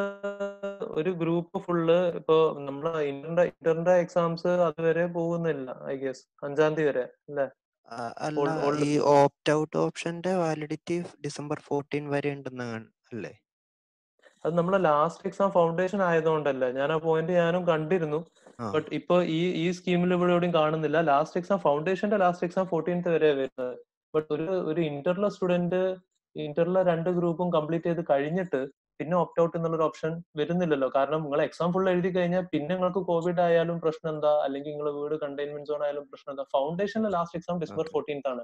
ഒരു ഗ്രൂപ്പ് ഫുള്ള് ഇപ്പൊ നമ്മളെ ഇന്ററിന്റെ എക്സാംസ് അതുവരെ പോകുന്നില്ല. ഐ ഗസ് 5-ാം തീയതി വരെ അല്ലേ? അല്ല, ഈ ഓപ്റ്റ് ഔട്ട് ഓപ്ഷന്റെ വാലിഡിറ്റി December 14 വരെ ഉണ്ടെന്നാണ് അല്ലേ? അത് നമ്മളെ ലാസ്റ്റ് എക്സാം ഫൗണ്ടേഷൻ ആയതുകൊണ്ടല്ലേ. ഞാൻ ആ പോയിന്റ് ഞാനും കണ്ടിരുന്നു. ബട്ട് ഇപ്പൊ ഈ സ്കീമിൽ ഇവിടെ എവിടെയും കാണുന്നില്ല. ലാസ്റ്റ് എക്സാം ഫൗണ്ടേഷന്റെ ലാസ്റ്റ് എക്സാം 14th വരെ വരുന്നത്. ബട്ട് ഒരു ഇന്ററിലെ സ്റ്റുഡന്റ് ഇന്ററിലെ 2 ഗ്രൂപ്പും കംപ്ലീറ്റ് ചെയ്ത് കഴിഞ്ഞിട്ട് പിന്നെ ഓപ്റ്റ് ഔട്ട് എന്നുള്ളൊരു ഓപ്ഷൻ വരുന്നില്ലല്ലോ. കാരണം നിങ്ങൾ എക്സാം ഫുൾ എഴുതി കഴിഞ്ഞാൽ പിന്നെ നിങ്ങൾക്ക് കോവിഡ് ആയാലും പ്രശ്നം എന്താ, അല്ലെങ്കിൽ നിങ്ങൾ വീട് കണ്ടെയ്ൻമെന്റ് സോൺ ആയാലും പ്രശ്നം എന്താ? ഫൗണ്ടേഷനിലെ ലാസ്റ്റ് എക്സാം December 14th ആണ്.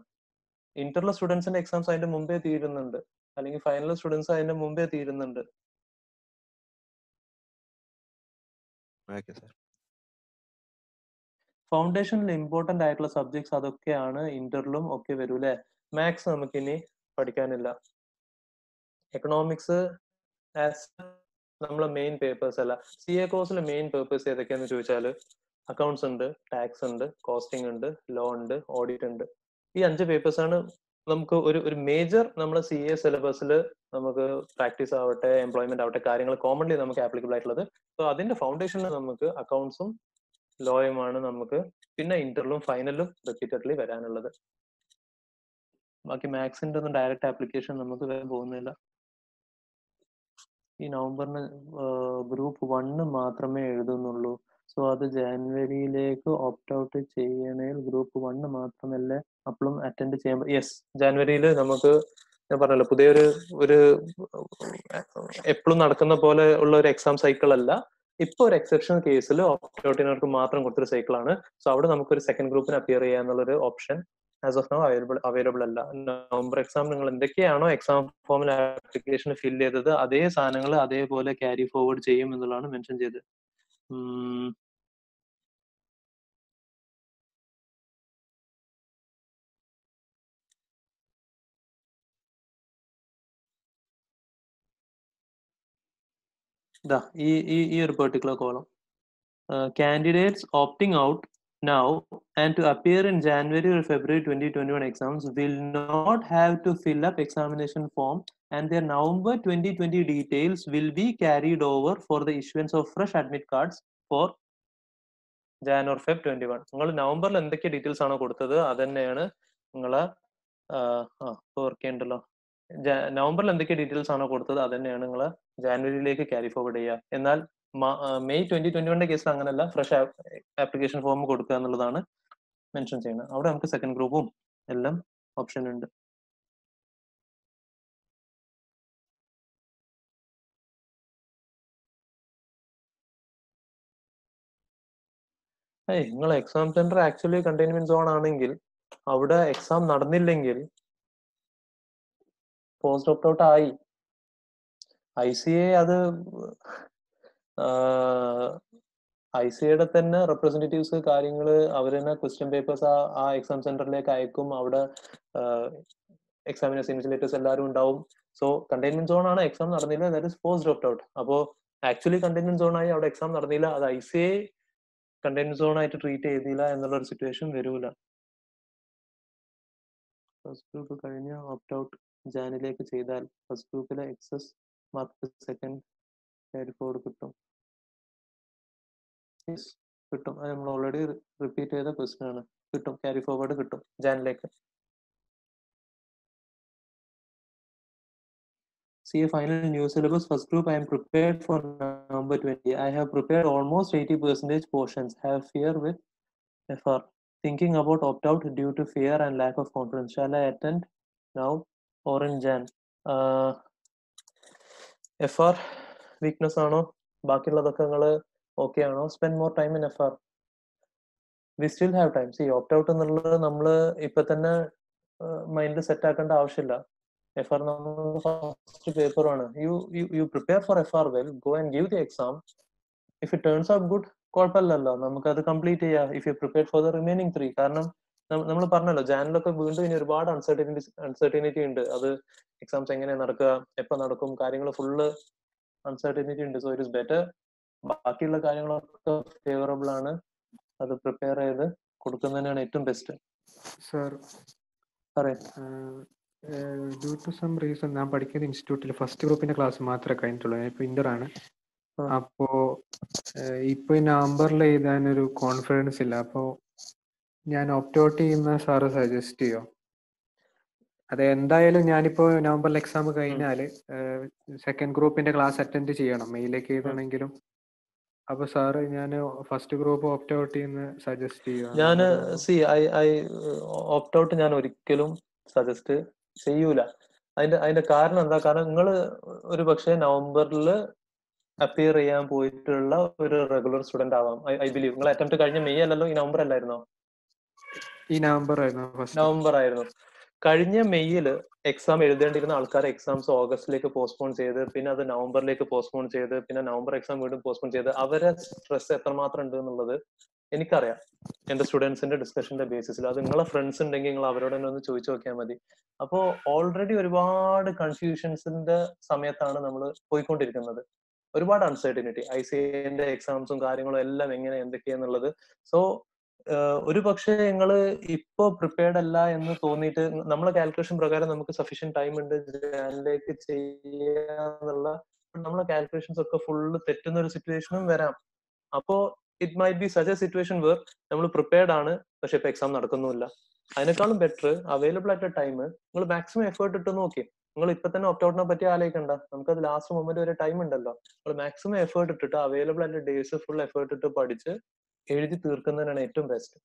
ഇന്ററിലെ സ്റ്റുഡൻസിന്റെ എക്സാംസ് അതിന്റെ മുമ്പേ തീരുന്നുണ്ട്, അല്ലെങ്കിൽ ഫൈനൽ സ്റ്റുഡൻസ് അതിന്റെ മുമ്പേ തീരുന്നുണ്ട്. ഫൗണ്ടേഷനിൽ ഇമ്പോർട്ടന്റ് ആയിട്ടുള്ള സബ്ജക്ട്സ് അതൊക്കെയാണ് ഇന്ററിലും ഒക്കെ വരും അല്ലെ. മാത്സ് നമുക്ക് ഇനി പഠിക്കാനില്ല. എക്കണോമിക്സ് നമ്മളെ മെയിൻ പേപ്പേഴ്സ് അല്ല. CA കോഴ്സിലെ മെയിൻ പേപ്പേഴ്സ് ഏതൊക്കെയാന്ന് ചോദിച്ചാൽ അക്കൗണ്ട്സ് ഉണ്ട്, ടാക്സ് ഉണ്ട്, കോസ്റ്റിംഗ് ഉണ്ട്, ലോ ഉണ്ട്, ഓഡിറ്റ് ഉണ്ട്. ഈ 5 പേപ്പേഴ്സ് ആണ് നമുക്ക് ഒരു മേജർ നമ്മുടെ CA സിലബസിൽ നമുക്ക് പ്രാക്ടീസ് ആവട്ടെ, എംപ്ലോയ്മെന്റ് ആവട്ടെ, കാര്യങ്ങൾ കോമൺലി നമുക്ക് ആപ്ലിക്കബിൾ ആയിട്ടുള്ളത്. സോ അതിന്റെ ഫൗണ്ടേഷനിൽ നമുക്ക് അക്കൗണ്ട്സും ലോയുമാണ് നമുക്ക് പിന്നെ ഇന്ററിലും ഫൈനലും റിപ്പീറ്റഡ്ലി വരാനുള്ളത്. ബാക്കി മാത്സിന്റെ ഒന്നും ഡയറക്റ്റ് ആപ്ലിക്കേഷൻ നമുക്ക് വരാൻ പോകുന്നില്ല. ഈ നവംബറിന് ഗ്രൂപ്പ് 1 മാത്രമേ എഴുതുന്നുള്ളൂ. സോ അത് ജാനുവരിയിലേക്ക് ഓപ്റ്റ് ഔട്ട് ചെയ്യണേൽ ഗ്രൂപ്പ് 1 മാത്രമല്ലേ അപ്പോഴും അറ്റൻഡ് ചെയ്യാൻ. യെസ്, ജാനുവരിയിൽ നമുക്ക് ഞാൻ പറഞ്ഞല്ലോ ഒരു എപ്പോഴും നടക്കുന്ന പോലെ ഉള്ള ഒരു എക്സാം സൈക്കിൾ അല്ല. ഇപ്പൊ ഒരു എക്സെപ്ഷണൽ കേസിൽ ഓപ്റ്റ് ഔട്ടിനവർക്ക് മാത്രം കൊടുത്തൊരു സൈക്കിൾ ആണ്. സോ അവിടെ നമുക്കൊരു സെക്കൻഡ് ഗ്രൂപ്പിന് അപ്പിയർ ചെയ്യാന്നുള്ളൊരു option as of now available അല്ല. നവംബർ എക്സാം നിങ്ങൾ എന്തൊക്കെയാണോ എക്സാം ഫോമിൽ ആപ്ലിക്കേഷൻ ഫിൽ ചെയ്തത് അതേ സാധനങ്ങൾ അതേപോലെ ക്യാരി ഫോർവേഡ് ചെയ്യും എന്നുള്ളതാണ് മെൻഷൻ ചെയ്തത്. ഈ ഒരു particular column candidates opting out now and to appear in January or February 2021 exams will not have to fill up examination form and their November 2020 details will be carried over for the issuance of fresh admit cards for Jan or Feb 21. നിങ്ങൾ നവംബറിൽ എന്തൊക്കെ details ആണോ കൊടുത്തത് അത് തന്നെയാണ് നിങ്ങളെ ഓർക്കേണ്ടല്ലോ. നവംബറിൽ എന്തൊക്കെ ഡീറ്റെയിൽസ് ആണോ കൊടുത്തത് അത് തന്നെയാണ് നിങ്ങൾ ജാനുവരിയിലേക്ക് ക്യാരി ഫോർവേഡ് ചെയ്യുക. എന്നാൽ മെയ് 2021 കേസിൽ അങ്ങനെയല്ല, ഫ്രഷ് ആപ്ലിക്കേഷൻ ഫോം കൊടുക്കുക എന്നുള്ളതാണ് മെൻഷൻ ചെയ്യുന്നത്. അവിടെ നമുക്ക് സെക്കൻഡ് ഗ്രൂപ്പും എല്ലാം ഓപ്ഷൻ ഉണ്ട്. നിങ്ങൾ exam centre actually containment zone ആണെങ്കിൽ അവിടെ എക്സാം നടന്നില്ലെങ്കിൽ പോസ്റ്റ് ഓപ്റ്റ് ഔട്ട് ആയി. ICA അത് ICAയുടെ തന്നെ റെപ്രസെന്റേറ്റീവ്സ് കാര്യങ്ങൾ അവർ തന്നെ ക്വസ്റ്റ്യൻ പേപ്പേഴ്സ് ആ എക്സാം സെന്ററിലേക്ക് അയക്കും. അവിടെ എക്സാമിനേഴ്സ് ഇൻവിജിലേറ്റേഴ്സ് എല്ലാവരും ഉണ്ടാവും. സോ കണ്ടെയ്ൻമെന്റ് സോൺ ആണ്, എക്സാം നടന്നില്ല, that is post opt out. അപ്പോൾ ആക്ച്വലി കണ്ടെയ്ൻമെന്റ് സോൺ ആയി അവിടെ എക്സാം നടന്നില്ല, അത് ICA കണ്ടെയ്ൻമെന്റ് സോൺ ആയിട്ട് ട്രീറ്റ് ചെയ്തില്ല എന്നുള്ള ഒരു സിറ്റുവേഷൻ വരൂല. ഫസ്റ്റ് ഗ്രൂപ്പ് കഴിഞ്ഞ് ഓപ്റ്റ് ഔട്ട് ജാനിലേക്ക് ചെയ്താൽ ഫസ്റ്റ് ഗ്രൂപ്പിലെ excess mark second carry forward കിട്ടും. കിട്ടും, അത് നമ്മൾ ഓൾറെഡി റിപ്പീറ്റ് ചെയ്ത ക്വസ്റ്റ്യൻ ആണ്. കിട്ടും, ക്യാരി ഫോർവേഡ് കിട്ടും ജാനിലേക്ക്. CA final new syllabus first group I am prepared for November 20. I have prepared almost 80% portions. Have fear with FR. Thinking about opt out due to fear and lack of confidence. Shall I attend now or in Jan? FR weakness ആണോ ബാക്കിയുള്ളതൊക്കെ നിങ്ങൾ okay ആണോ? Spend more time in FR. We still have time. C opt out എന്നുള്ളത് നമ്മൾ ഇപ്പൊ തന്നെ മൈൻഡിൽ set ആക്കേണ്ട ആവശ്യമില്ല. FR നമ്മൾ ഫസ്റ്റ് പേപ്പറാണ്. U prepare for FR well, go and give the exam. If it turns out good, കുഴപ്പമില്ലല്ലോ, നമുക്കത് കംപ്ലീറ്റ് ചെയ്യാം. If you prepare for the remaining 3. കാരണം നമ്മൾ പറഞ്ഞല്ലോ ജാനിലൊക്കെ വീണ്ടും ഇനി ഒരുപാട് അൺസർട്ടിനിറ്റി ഉണ്ട്. അത് എക്സാംസ് എങ്ങനെ നടക്കുക, എപ്പോൾ നടക്കും, കാര്യങ്ങൾ ഫുള്ള് അൺസർട്ടിനിറ്റി ഉണ്ട്. സോ ഇറ്റ് ഇസ് ബെറ്റർ, ബാക്കിയുള്ള കാര്യങ്ങളൊക്കെ ഫേവറബിൾ ആണ്, അത് പ്രിപ്പയർ ചെയ്ത് കൊടുക്കുന്നതന്നെയാണ് ഏറ്റവും best. Sir, due to some reason ഞാൻ പഠിക്കുന്ന ഇൻസ്റ്റിറ്റ്യൂട്ടിൽ ഫസ്റ്റ് ഗ്രൂപ്പിന്റെ ക്ലാസ് മാത്രമേ കഴിഞ്ഞിട്ടുള്ളൂ. ഞാൻ ഇപ്പൊ ഇന്റർ ആണ്. അപ്പോ ഇപ്പൊ നവംബറിൽ എഴുതാനൊരു കോൺഫിഡൻസ് ഇല്ല. അപ്പോ ഞാൻ ഓപ്റ്റ് ഔട്ട് ചെയ്യുന്ന സാറ് സജസ്റ്റ് ചെയ്യോ? അത് എന്തായാലും ഞാനിപ്പോ നവംബറിൽ എക്സാം കഴിഞ്ഞാല് സെക്കൻഡ് ഗ്രൂപ്പിന്റെ ക്ലാസ് അറ്റൻഡ് ചെയ്യണം, മെയിലേക്ക് എഴുതണമെങ്കിലും. അപ്പൊ സാറ് ഞാൻ ഫസ്റ്റ് ഗ്രൂപ്പ് ഓപ്റ്റ് ഔട്ട് ചെയ്യുന്ന സജസ്റ്റ് ചെയ്യുക? ഞാൻ ഓപ്റ്റ് ഔട്ട് ഞാൻ ഒരിക്കലും സജസ്റ്റ് ചെയ്യൂല. അതിന്റെ കാരണം എന്താ? കാരണം നിങ്ങൾ ഒരു പക്ഷേ നവംബറിൽ അപ്പിയർ ചെയ്യാൻ പോയിട്ടുള്ള ഒരു റെഗുലർ സ്റ്റുഡന്റ് ആവാം. ഐ ബിലീവ് നിങ്ങൾ അറ്റംപ്റ്റ് കഴിഞ്ഞ മെയ് അല്ലല്ലോ, ഈ നവംബർ അല്ലായിരുന്നോ? ഈ നവംബർ ആയിരുന്നു. കഴിഞ്ഞ മെയ്യില് എക്സാം എഴുതേണ്ടിരുന്ന ആൾക്കാർ എക്സാംസ് ഓഗസ്റ്റിലേക്ക് പോസ്റ്റ്പോൺ ചെയ്ത്, പിന്നെ അത് നവംബറിലേക്ക് പോസ്റ്റ്പോൺ ചെയ്ത്, പിന്നെ നവംബർ എക്സാം വീണ്ടും പോസ്റ്റ്പോൺ ചെയ്ത്. അവരെ സ്ട്രെസ് എത്രമാത്രം ഉണ്ട് എന്നുള്ളത് എനിക്കറിയാം, എന്റെ സ്റ്റുഡൻസിന്റെ ഡിസ്കഷന്റെ ബേസിസിൽ. അത് നിങ്ങളെ ഫ്രണ്ട്സ് ഉണ്ടെങ്കിൽ നിങ്ങൾ അവരോട് തന്നെ ഒന്ന് ചോദിച്ചു നോക്കിയാൽ മതി. അപ്പോ ഓൾറെഡി ഒരുപാട് കൺഫ്യൂഷൻസിന്റെ സമയത്താണ് നമ്മൾ പോയിക്കൊണ്ടിരിക്കുന്നത്. ഒരുപാട് അൺസർട്ടിനിറ്റി, ICAന്റെ എക്സാംസും കാര്യങ്ങളും എല്ലാം എങ്ങനെ എന്തൊക്കെയാന്നുള്ളത്. സോ ഒരു പക്ഷേ നിങ്ങൾ ഇപ്പോ പ്രിപ്പയർഡ് അല്ല എന്ന് തോന്നിയിട്ട്, നമ്മളെ കാൽക്കുലേഷൻ പ്രകാരം നമുക്ക് സഫീഷ്യന്റ് ടൈം ഉണ്ട് ജാനിലേക്ക് ചെയ്യാന്നുള്ള നമ്മളെ കാൽക്കുലേഷൻസ് ഒക്കെ ഫുള്ള് തെറ്റുന്ന ഒരു സിറ്റുവേഷനും വരാം. അപ്പോ it might be such a situation where നമ്മൾ പ്രിപ്പയർഡ് ആണ്, പക്ഷെ ഇപ്പൊ എക്സാം നടക്കുന്നുമില്ല. അതിനേക്കാളും ബെറ്റർ അവൈലബിൾ ആയിട്ട് ടൈം നിങ്ങൾ മാക്സിമം എഫേർട്ട് ഇട്ട് നോക്കി. നിങ്ങൾ ഇപ്പൊ തന്നെ ഓപ്റ്റ് ഔട്ടിനെ പറ്റി ആലോചിക്കണ്ട, നമുക്കത് ലാസ്റ്റ് മൊമെന്റ് വരെ ടൈം ഉണ്ടല്ലോ. നിങ്ങൾ മാക്സിമം എഫേർട്ട് ഇട്ടിട്ട് അവൈലബിൾ ആയിട്ട് ഡേയ്സ് ഫുൾ എഫേർട്ട് ഇട്ട് പഠിച്ച് എഴുതി തീർക്കുന്നതിനാണ് ഏറ്റവും ബെസ്റ്റ്.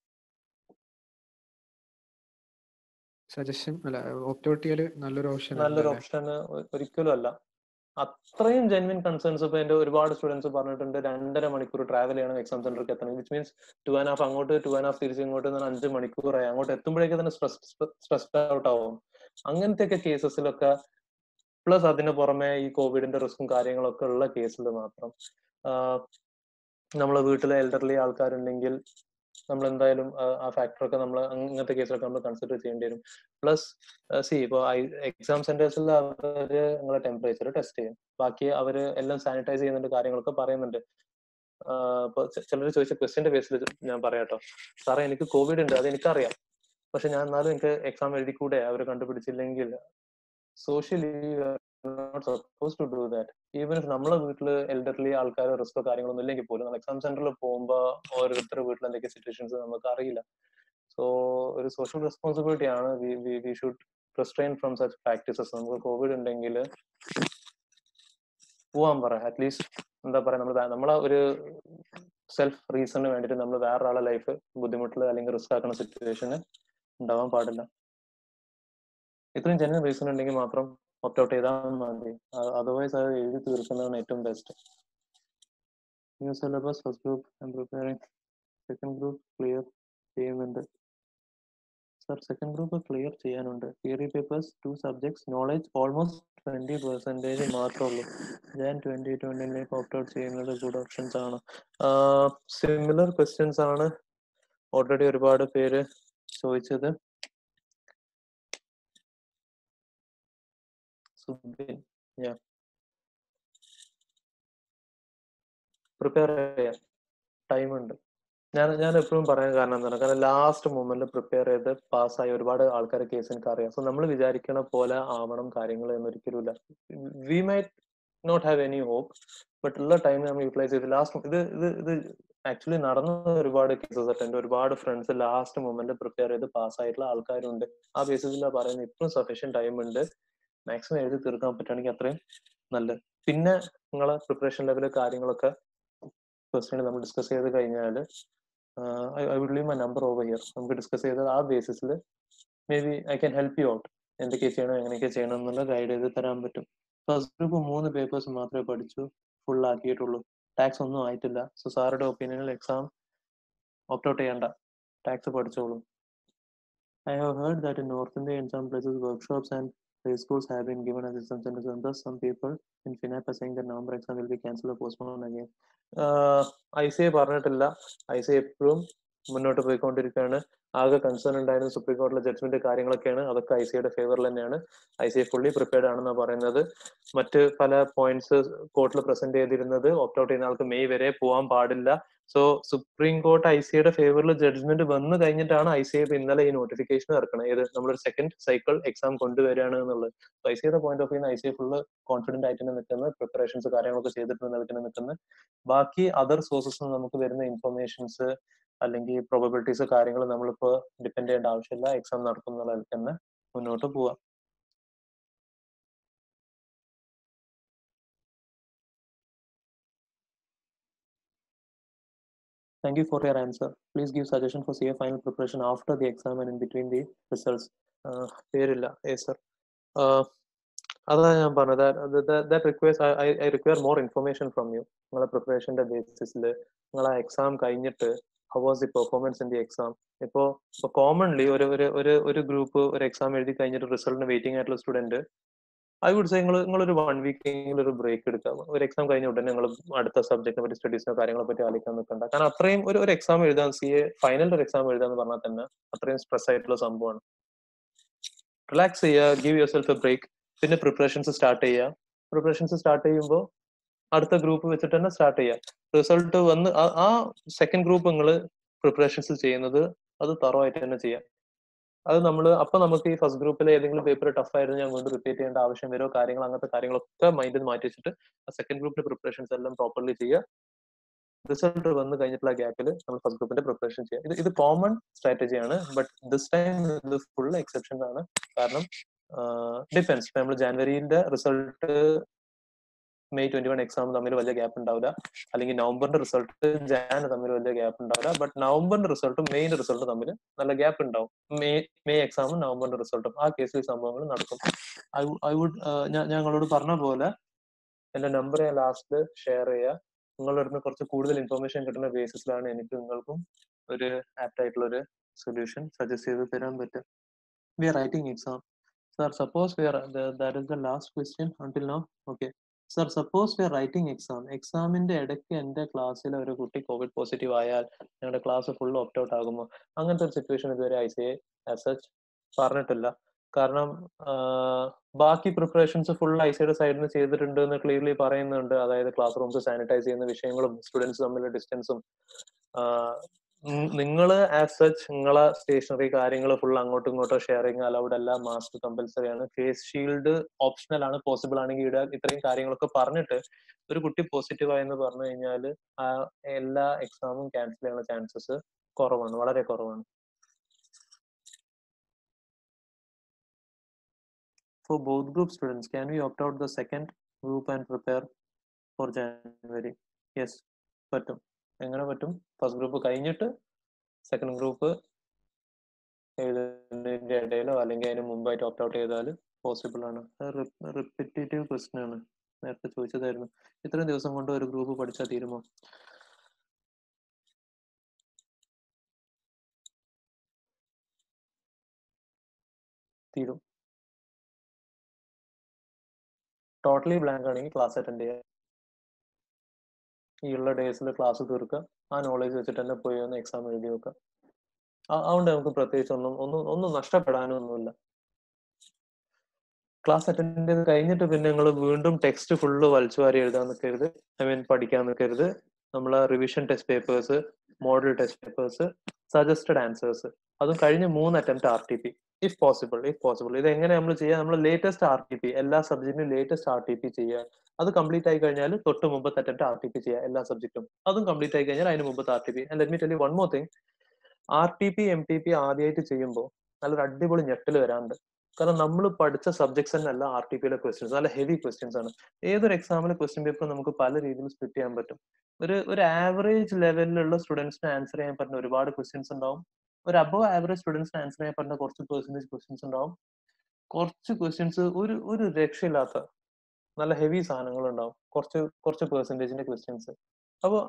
സജഷൻ അല്ല, ഓപ്റ്റ് ഔട്ട് ചെയ്യൽ നല്ലൊരു ഓപ്ഷൻ ഒരിക്കലും അല്ല. അത്രയും ജെന്വിൻ കൺസേൺസ് ഇപ്പൊ എന്റെ ഒരുപാട് സ്റ്റുഡൻസ് പറഞ്ഞിട്ടുണ്ട്. 2.5 മണിക്കൂർ ട്രാവൽ ചെയ്യണം എക്സാം സെന്ററിലേക്ക് എത്തണം. വിച്ച് മീൻസ് 2.5 അങ്ങോട്ട് 2.5 തിരിച്ച് ഇങ്ങോട്ട് 5 മണിക്കൂറായി. അങ്ങോട്ട് എത്തുമ്പോഴേക്കും തന്നെ സ്ട്രെസ്ഡ് ഔട്ട് ആവും. അങ്ങനത്തെ ഒക്കെ കേസസിലൊക്കെ, പ്ലസ് അതിന് പുറമെ ഈ കോവിഡിന്റെ റിസ്കും കാര്യങ്ങളൊക്കെ ഉള്ള കേസിൽ മാത്രം നമ്മളെ വീട്ടിലെ എൽഡർലി ആൾക്കാരുണ്ടെങ്കിൽ നമ്മൾ എന്തായാലും ആ ഫാക്ടറൊക്കെ നമ്മൾ അങ്ങനത്തെ കേസിലൊക്കെ നമ്മൾ കൺസിഡർ ചെയ്യേണ്ടി വരും. പ്ലസ് ഇപ്പൊ എക്സാം സെന്റേഴ്സിൽ അവര് നിങ്ങളെ ടെമ്പറേച്ചർ ടെസ്റ്റ് ചെയ്യും, ബാക്കി അവര് എല്ലാം സാനിറ്റൈസ് ചെയ്യുന്നുണ്ട്, കാര്യങ്ങളൊക്കെ പറയുന്നുണ്ട്. ഇപ്പൊ ചിലർ ചോദിച്ച ക്വസ്റ്റ്യന്റെ ബേസിൽ ഞാൻ പറയാട്ടോ. സാറേ എനിക്ക് കോവിഡ് ഉണ്ട്, അത് എനിക്കറിയാം, പക്ഷെ ഞാൻ എന്നാലും എനിക്ക് എക്സാം എഴുതിക്കൂടെ അവർ കണ്ടുപിടിച്ചില്ലെങ്കിൽ? Socially not suppose to do that. Even if നമ്മളെ വീട്ടിൽ എൽഡർലി ആൾക്കാർ റിസ്കോ കാര്യങ്ങളൊന്നും ഇല്ലെങ്കിൽ പോലും നമ്മൾ എക്സാം സെന്ററിൽ പോകുമ്പോൾ ഓരോരുത്തരുടെ വീട്ടിൽ എന്തൊക്കെ സിറ്റുവേഷൻസ് നമുക്ക് അറിയില്ല. സോ ഒരു സോഷ്യൽ റെസ്പോൺസിബിലിറ്റി ആണ്. We should restrain from such practices. നമുക്ക് കോവിഡ് ഉണ്ടെങ്കിൽ പോവാൻ പറ. അറ്റ്ലീസ്റ്റ് എന്താ പറയാ, നമ്മളെ ഒരു സെൽഫ് റീസണിന് വേണ്ടിയിട്ട് നമ്മൾ വേറൊരാളെ ലൈഫ് ബുദ്ധിമുട്ടിൽ അല്ലെങ്കിൽ റിസ്ക് ആക്കുന്ന സിറ്റുവേഷന് ഉണ്ടാവാൻ പാടില്ല. ഇത്രയും ജെന്വൻ റീസൺ ഉണ്ടെങ്കിൽ മാത്രം ഓപ്റ്റ് ഔട്ട് ചെയ്താൽ മതി. അതർവൈസ് അത് എഴുതി തീർക്കുന്നതാണ് ഏറ്റവും best. New syllabus first group and preparing. Second group clear ചെയ്യുന്നുണ്ട് സർ. സെക്കൻഡ് ഗ്രൂപ്പ് ക്ലിയർ ചെയ്യാനുണ്ട്. Theory papers 2 subjects knowledge almost 20% മാത്രമേ ഉള്ളൂ. ഞാൻ 2020 ഓപ്റ്റ് ഔട്ട് ചെയ്യുന്നത് ഗുഡ് ഓപ്ഷൻസ് ആണ്. സിമിലർ ക്വസ്റ്റ്യൻസ് ആണ് ഓൾറെഡി ഒരുപാട് പേര് ചോദിച്ചത്. പ്രിപ്പയർ ചെയ്യാൻ ടൈം ഉണ്ട്. ഞാൻ എപ്പോഴും പറയാൻ കാരണം എന്താണ്, കാരണം ലാസ്റ്റ് മൊമെന്റിൽ പ്രിപ്പയർ ചെയ്ത് പാസ്സായി ഒരുപാട് ആൾക്കാരെ കേസ് എനിക്ക് അറിയാം. സോ നമ്മൾ വിചാരിക്കണ പോലെ ആവണം കാര്യങ്ങൾ എന്നൊരിക്കലും ഇല്ല. We might not have any hope, but ഉള്ള ടൈം നമ്മൾ യൂട്ടിലൈസ് ചെയ്ത് ലാസ്റ്റ് ഇത് ആക്ച്വലി നടന്ന ഒരുപാട് കേസസ് ആയിട്ട് എന്റെ ഒരുപാട് ഫ്രണ്ട്സ് ലാസ്റ്റ് മൊമെന്റ് പ്രിപ്പയർ ചെയ്ത് പാസ്സായിട്ടുള്ള ആൾക്കാരുണ്ട്. ആ ബേസിസിലാണ് പറയുന്നത് ഇപ്പോഴും സഫീഷ്യന്റ് ടൈം ഉണ്ട്, മാക്സിമം എഴുതി തീർക്കാൻ പറ്റുകയാണെങ്കിൽ അത്രയും നല്ലത്. പിന്നെ നിങ്ങളെ പ്രിപ്പറേഷൻ ലെവല് കാര്യങ്ങളൊക്കെ പേഴ്സണലി നമ്മൾ ഡിസ്കസ് ചെയ്ത് കഴിഞ്ഞാൽ I would leave my number over here. നമുക്ക് ഡിസ്കസ് ചെയ്തത് ആ ബേസിസിൽ maybe I can help you out. എന്തൊക്കെ ചെയ്യണം എങ്ങനെയൊക്കെ ചെയ്യണം എന്നുള്ള ഗൈഡ് ചെയ്ത് തരാൻ പറ്റും. ഫസ്റ്റ് ഗ്രൂപ്പ് 3 പേപ്പേഴ്സ് മാത്രമേ പഠിച്ചു ഫുൾ ആക്കിയിട്ടുള്ളൂ. ടാക്സ് ഒന്നും ആയിട്ടില്ല. സോ സാറുടെ ഒപ്പീനിയനിൽ എക്സാം ഓപ്റ്റ് ഔട്ട് ചെയ്യണ്ട. ടാക്സ് പഠിച്ചോളൂ. I have heard that in North India, in some places, workshops and preschools have been given as exam centers, and thus some people in FINAP are saying that November exam will be cancelled or postponed again. ICA പറഞ്ഞിട്ടില്ല. ICA എപ്പോഴും മുന്നോട്ട് പോയിക്കൊണ്ടിരിക്കുകയാണ്. ആകെ concern ഉണ്ടായിരുന്ന supreme കോടതിയിലെ judgement കാര്യങ്ങളൊക്കെയാണ്. അതൊക്കെ ICAയുടെ ഫേവറിൽ തന്നെയാണ്. ICA ഫുള്ളി പ്രിപ്പയർഡ് ആണെന്നാണ് പറയുന്നത്. മറ്റ് പല പോയിന്റ്സ് കോർട്ടിൽ പ്രസന്റ് ചെയ്തിരുന്നത് ഓപ്റ്റ് ഔട്ട് ചെയ്യുന്ന ആൾക്ക് മെയ് വരെ പോകാൻ പാടില്ല. സോ സുപ്രീം കോർട്ട് ICAയുടെ ഫേവറിൽ ജഡ്ജ്മെന്റ് വന്നു കഴിഞ്ഞിട്ടാണ് ICA ഇന്നലെ ഈ നോട്ടിഫിക്കേഷൻ ഇറക്കുന്നത്. ഏത് നമ്മളൊരു സെക്കൻഡ് സൈക്കിൾ എക്സാം കൊണ്ടുവരികയാണ് എന്നുള്ളത്. ICAയുടെ point of view ICA full confident ആയിട്ട് നിൽക്കുന്നത്, പ്രിപ്പറേഷൻസ് കാര്യങ്ങളൊക്കെ ചെയ്തിട്ടുണ്ട് നിൽക്കുന്നത്. ബാക്കി അതർ സോഴ്സസ് നമുക്ക് വരുന്ന ഇൻഫർമേഷൻസ് അല്ലെങ്കിൽ പ്രോബബിലിറ്റീസ് കാര്യങ്ങൾ നമ്മളിപ്പോ ഡിപ്പെൻഡ് ചെയ്യേണ്ട ആവശ്യമില്ല. എക്സാം നടത്തുന്നതിൽ തന്നെ മുന്നോട്ട് പോവാം. Thank you for your answer. Please give suggestion for CA final preparation after the exam and in between the results. പേരില്ല. Yes, sir. അതാ ഞാൻ പറഞ്ഞത്. That requires I require more information from you. നിങ്ങളെ പ്രിപ്പറേഷന്റെ ബേസിസിൽ നിങ്ങളെ എക്സാം കഴിഞ്ഞിട്ട് how was the performance in the exam? ഇപ്പോ commonly ഒരു group ഒരു എക്സാം എഴുതി കഴിഞ്ഞിട്ട് റിസൾട്ടിന് വെയിറ്റിംഗ് ആയിട്ടുള്ള സ്റ്റുഡന്റ് ഐ വുഡ് സേ നിങ്ങളൊരു 1 വീക്കെങ്കിലും ഒരു ബ്രേക്ക് എടുക്കാം. ഒരു എക്സാം കഴിഞ്ഞ ഉടനെ നിങ്ങൾ അടുത്ത സബ്ജക്റ്റിനെ പറ്റി സ്റ്റഡീസിനോ കാര്യങ്ങളെ പറ്റി ആലോചിക്കാൻ നിൽക്കണ്ട. കാരണം അത്രയും ഒരു എക്സാം എഴുതാൻ CA ഫൈനൽ ഒരു എക്സാം എഴുതാന്ന് പറഞ്ഞാൽ തന്നെ അത്രയും സ്ട്രെസ് ആയിട്ടുള്ള സംഭവമാണ്. റിലാക്സ് ചെയ്യുക, give yourself a break. പിന്നെ പ്രിപ്പറേഷൻസ് സ്റ്റാർട്ട് ചെയ്യുമ്പോൾ അടുത്ത ഗ്രൂപ്പ് വെച്ചിട്ട് തന്നെ സ്റ്റാർട്ട് ചെയ്യുക. റിസൾട്ട് വന്ന് ആ സെക്കൻഡ് ഗ്രൂപ്പ് നിങ്ങൾ പ്രിപ്പറേഷൻസ് ചെയ്യുന്നത് അത് തറവായിട്ട് തന്നെ ചെയ്യാം. അത് അപ്പൊ നമുക്ക് ഈ ഫസ്റ്റ് ഗ്രൂപ്പിലെ ഏതെങ്കിലും പേപ്പർ ടഫ് ആയിരുന്നു ഞാൻ വീണ്ടും റിപ്പീറ്റ് ചെയ്യേണ്ട ആവശ്യം വരുമോ അങ്ങനത്തെ കാര്യങ്ങളൊക്കെ മൈൻഡിൽ മാറ്റി വെച്ചിട്ട് സെക്കൻഡ് ഗ്രൂപ്പിന്റെ പ്രിപ്പറേഷൻസ് എല്ലാം പ്രോപ്പർലി ചെയ്യുക. റിസൾട്ട് വന്നു കഴിഞ്ഞിട്ടുള്ള ഗ്യാപ്പിൽ നമ്മൾ ഫസ്റ്റ് ഗ്രൂപ്പിന്റെ പ്രിപ്പറേഷൻ ചെയ്യുക. ഇത് കോമൺ സ്ട്രാറ്റജിയാണ്. ബട്ട് ദിസ് ടൈം ഇത് ഫുൾ എക്സെപ്ഷൻ ആണ്. കാരണം ഡിഫൻസ് നമ്മൾ ജാനുവരിന്റെ റിസൾട്ട് മെയ് 21 എക്സാം തമ്മിൽ വലിയ ഗ്യാപ്പ് ഉണ്ടാവില്ല. അല്ലെങ്കിൽ നവംബറിന്റെ റിസൾട്ട് ജാന് തമ്മിൽ വലിയ ഗ്യാപ്പ് ഉണ്ടാവില്ല. ബട്ട് നവംബറിന്റെ റിസൾട്ടും മെയിന്റെ റിസൾട്ടും തമ്മിൽ നല്ല ഗ്യാപ്പ് ഉണ്ടാവും. മെയ് എക്സാമും നവംബറിന്റെ റിസൾട്ടും ആ കേസിൽ സംഭവങ്ങൾ നടക്കും. ഐ വുഡ് ഞങ്ങളോട് പറഞ്ഞ പോലെ എന്റെ നമ്പർ ഞാൻ ലാസ്റ്റ് ഷെയർ ചെയ്യുക. നിങ്ങളുടെ അടുത്ത് കുറച്ച് കൂടുതൽ ഇൻഫർമേഷൻ കിട്ടുന്ന ബേസിസിലാണ് എനിക്ക് നിങ്ങൾക്കും ഒരു ആപ്റ്റ് ആയിട്ടുള്ള ഒരു സൊല്യൂഷൻ സജസ്റ്റ് ചെയ്ത് തരാൻ പറ്റും. We are writing exam. Sir, suppose that is the last question until now. Okay. Sir, suppose we are writing exam. എക്സാമിന്റെ ഇടയ്ക്ക് എന്റെ ക്ലാസ്സിൽ ഒരു കുട്ടി കോവിഡ് പോസിറ്റീവ് ആയാൽ ഞങ്ങളുടെ ക്ലാസ് ഫുൾ ഓപ്റ്റ് ഔട്ട് ആകുമോ? അങ്ങനത്തെ ഒരു സിറ്റുവേഷൻ ഇതുവരെ ICA as such പറഞ്ഞിട്ടില്ല. കാരണം ബാക്കി പ്രിപ്പറേഷൻസ് ഫുൾ ICAയുടെ സൈഡിൽ നിന്ന് ചെയ്തിട്ടുണ്ട് എന്ന് ക്ലിയർലി പറയുന്നുണ്ട്. അതായത് ക്ലാസ് റൂംസ് സാനിറ്റൈസ് ചെയ്യുന്ന വിഷയങ്ങളും സ്റ്റുഡൻസ് തമ്മിലുള്ള ഡിസ്റ്റൻസും നിങ്ങൾ ആസ് സച്ച് നിങ്ങളെ സ്റ്റേഷനറി കാര്യങ്ങൾ ഫുൾ അങ്ങോട്ടും ഇങ്ങോട്ടോ ഷെയറിങ് അലൗഡ് അല്ല, മാസ്ക് കമ്പൽസറി ആണ്, ഫേസ് ഷീൽഡ് ഓപ്ഷണൽ ആണ്, പോസിബിൾ ആണെങ്കിൽ ഇടുക. ഇത്രയും കാര്യങ്ങളൊക്കെ പറഞ്ഞിട്ട് ഒരു കുട്ടി പോസിറ്റീവ് ആയെന്ന് പറഞ്ഞു കഴിഞ്ഞാൽ എല്ലാ എക്സാമും ക്യാൻസൽ ചെയ്യാനുള്ള ചാൻസസ് കുറവാണ്, വളരെ കുറവാണ്. For both group students, can we opt out the second group and prepare for January? Yes, പറ്റും. എങ്ങനെ പറ്റും? ഫസ്റ്റ് ഗ്രൂപ്പ് കഴിഞ്ഞിട്ട് സെക്കൻഡ് ഗ്രൂപ്പ് എഴുതുന്നതിന്റെ ഇടയിലോ അല്ലെങ്കിൽ അതിന് മുമ്പായിട്ട് ഓപ്റ്റ് ഔട്ട് ചെയ്താൽ പോസിബിൾ ആണ്. റിപ്പീറ്റേറ്റീവ് ക്വസ്റ്റ്യൻ ആണ്, നേരത്തെ ചോദിച്ചതായിരുന്നു. ഇത്രയും ദിവസം കൊണ്ട് ഒരു ഗ്രൂപ്പ് പഠിച്ചാൽ തീരുമോ? തീരും. ടോട്ടലി ബ്ലാങ്ക് ആണെങ്കിൽ ക്ലാസ് അറ്റൻഡ് ചെയ്യുക. ഈ ഉള്ള ഡേയ്സിൽ ക്ലാസ് തീർക്കുക, ആ നോളേജ് വെച്ചിട്ട് തന്നെ പോയി ഒന്ന് എക്സാം എഴുതി വെക്കുക. അതുകൊണ്ട് നമുക്ക് പ്രത്യേകിച്ച് ഒന്നും നഷ്ടപ്പെടാനൊന്നുമില്ല. ക്ലാസ് അറ്റൻഡ് ചെയ്ത് കഴിഞ്ഞിട്ട് പിന്നെ നിങ്ങൾ വീണ്ടും ടെക്സ്റ്റ് ഫുള്ള് വലിച്ചു വാരി എഴുതാൻ നിൽക്കരുത്. പഠിക്കാൻ നിൽക്കരുത്. നമ്മളെ revision test papers, model test papers, suggested answers, അതും കഴിഞ്ഞ് 3 അറ്റംപ്റ്റ് RTP ഇഫ് പോസിബിൾ. ഇത് എങ്ങനെ നമ്മൾ ചെയ്യുക? നമ്മൾ ലേറ്റസ്റ്റ് RTP, എല്ലാ സബ്ജക്റ്റിനും ലേറ്റസ്റ്റ് RTP ചെയ്യുക. അത് കംപ്ലീറ്റ് ആയി കഴിഞ്ഞാൽ തൊട്ട് മുമ്പത്തെ അറ്റംപ്റ്റ് RTP ചെയ്യുക എല്ലാ സബ്ജക്റ്റും. അതും കംപ്ലീറ്റ് ആയി കഴിഞ്ഞാൽ അതിന് മുമ്പത്തെ RTP. And let me tell you one more thing. RTP MTP ആദ്യമായിട്ട് ചെയ്യുമ്പോൾ നല്ലൊരു അടിപൊളി ഞെട്ടൽ വരാറുണ്ട്. കാരണം നമ്മൾ പഠിച്ച സബ്ജക്ട്സ് തന്നെ അല്ല RTPയിലെ ക്വസ്റ്റ്യൻസ്, നല്ല ഹെവി ക്വസ്റ്റ്യൻസ് ആണ്. ഏതൊരു എക്സാമിലെ ക്വസ്റ്റ്യൻ പേപ്പർ നമുക്ക് പല രീതിയിൽ സ്പ്ലിറ്റ് ചെയ്യാൻ പറ്റും. ഒരു ആവറേജ് ലെവലിലുള്ള സ്റ്റുഡൻസിന് ആൻസർ ചെയ്യാൻ പറ്റുന്ന ഒരുപാട് ക്വസ്റ്റ്യൻസ് ഉണ്ടാവും. ഒരു അബവ് ആവറേജ് സ്റ്റുഡൻസിന് ആൻസർ ചെയ്യാൻ പറ്റുന്ന കുറച്ച് പെർസെന്റേജ് ക്വസ്റ്റ്യൻസ് ഉണ്ടാവും. കുറച്ച് ക്വസ്റ്റ്യൻസ് ഒരു രക്ഷയില്ലാത്ത നല്ല ഹെവി സാധനങ്ങൾ ഉണ്ടാവും, കുറച്ച് പെർസെന്റേജിന്റെ ക്വസ്റ്റ്യൻസ്. അപ്പോൾ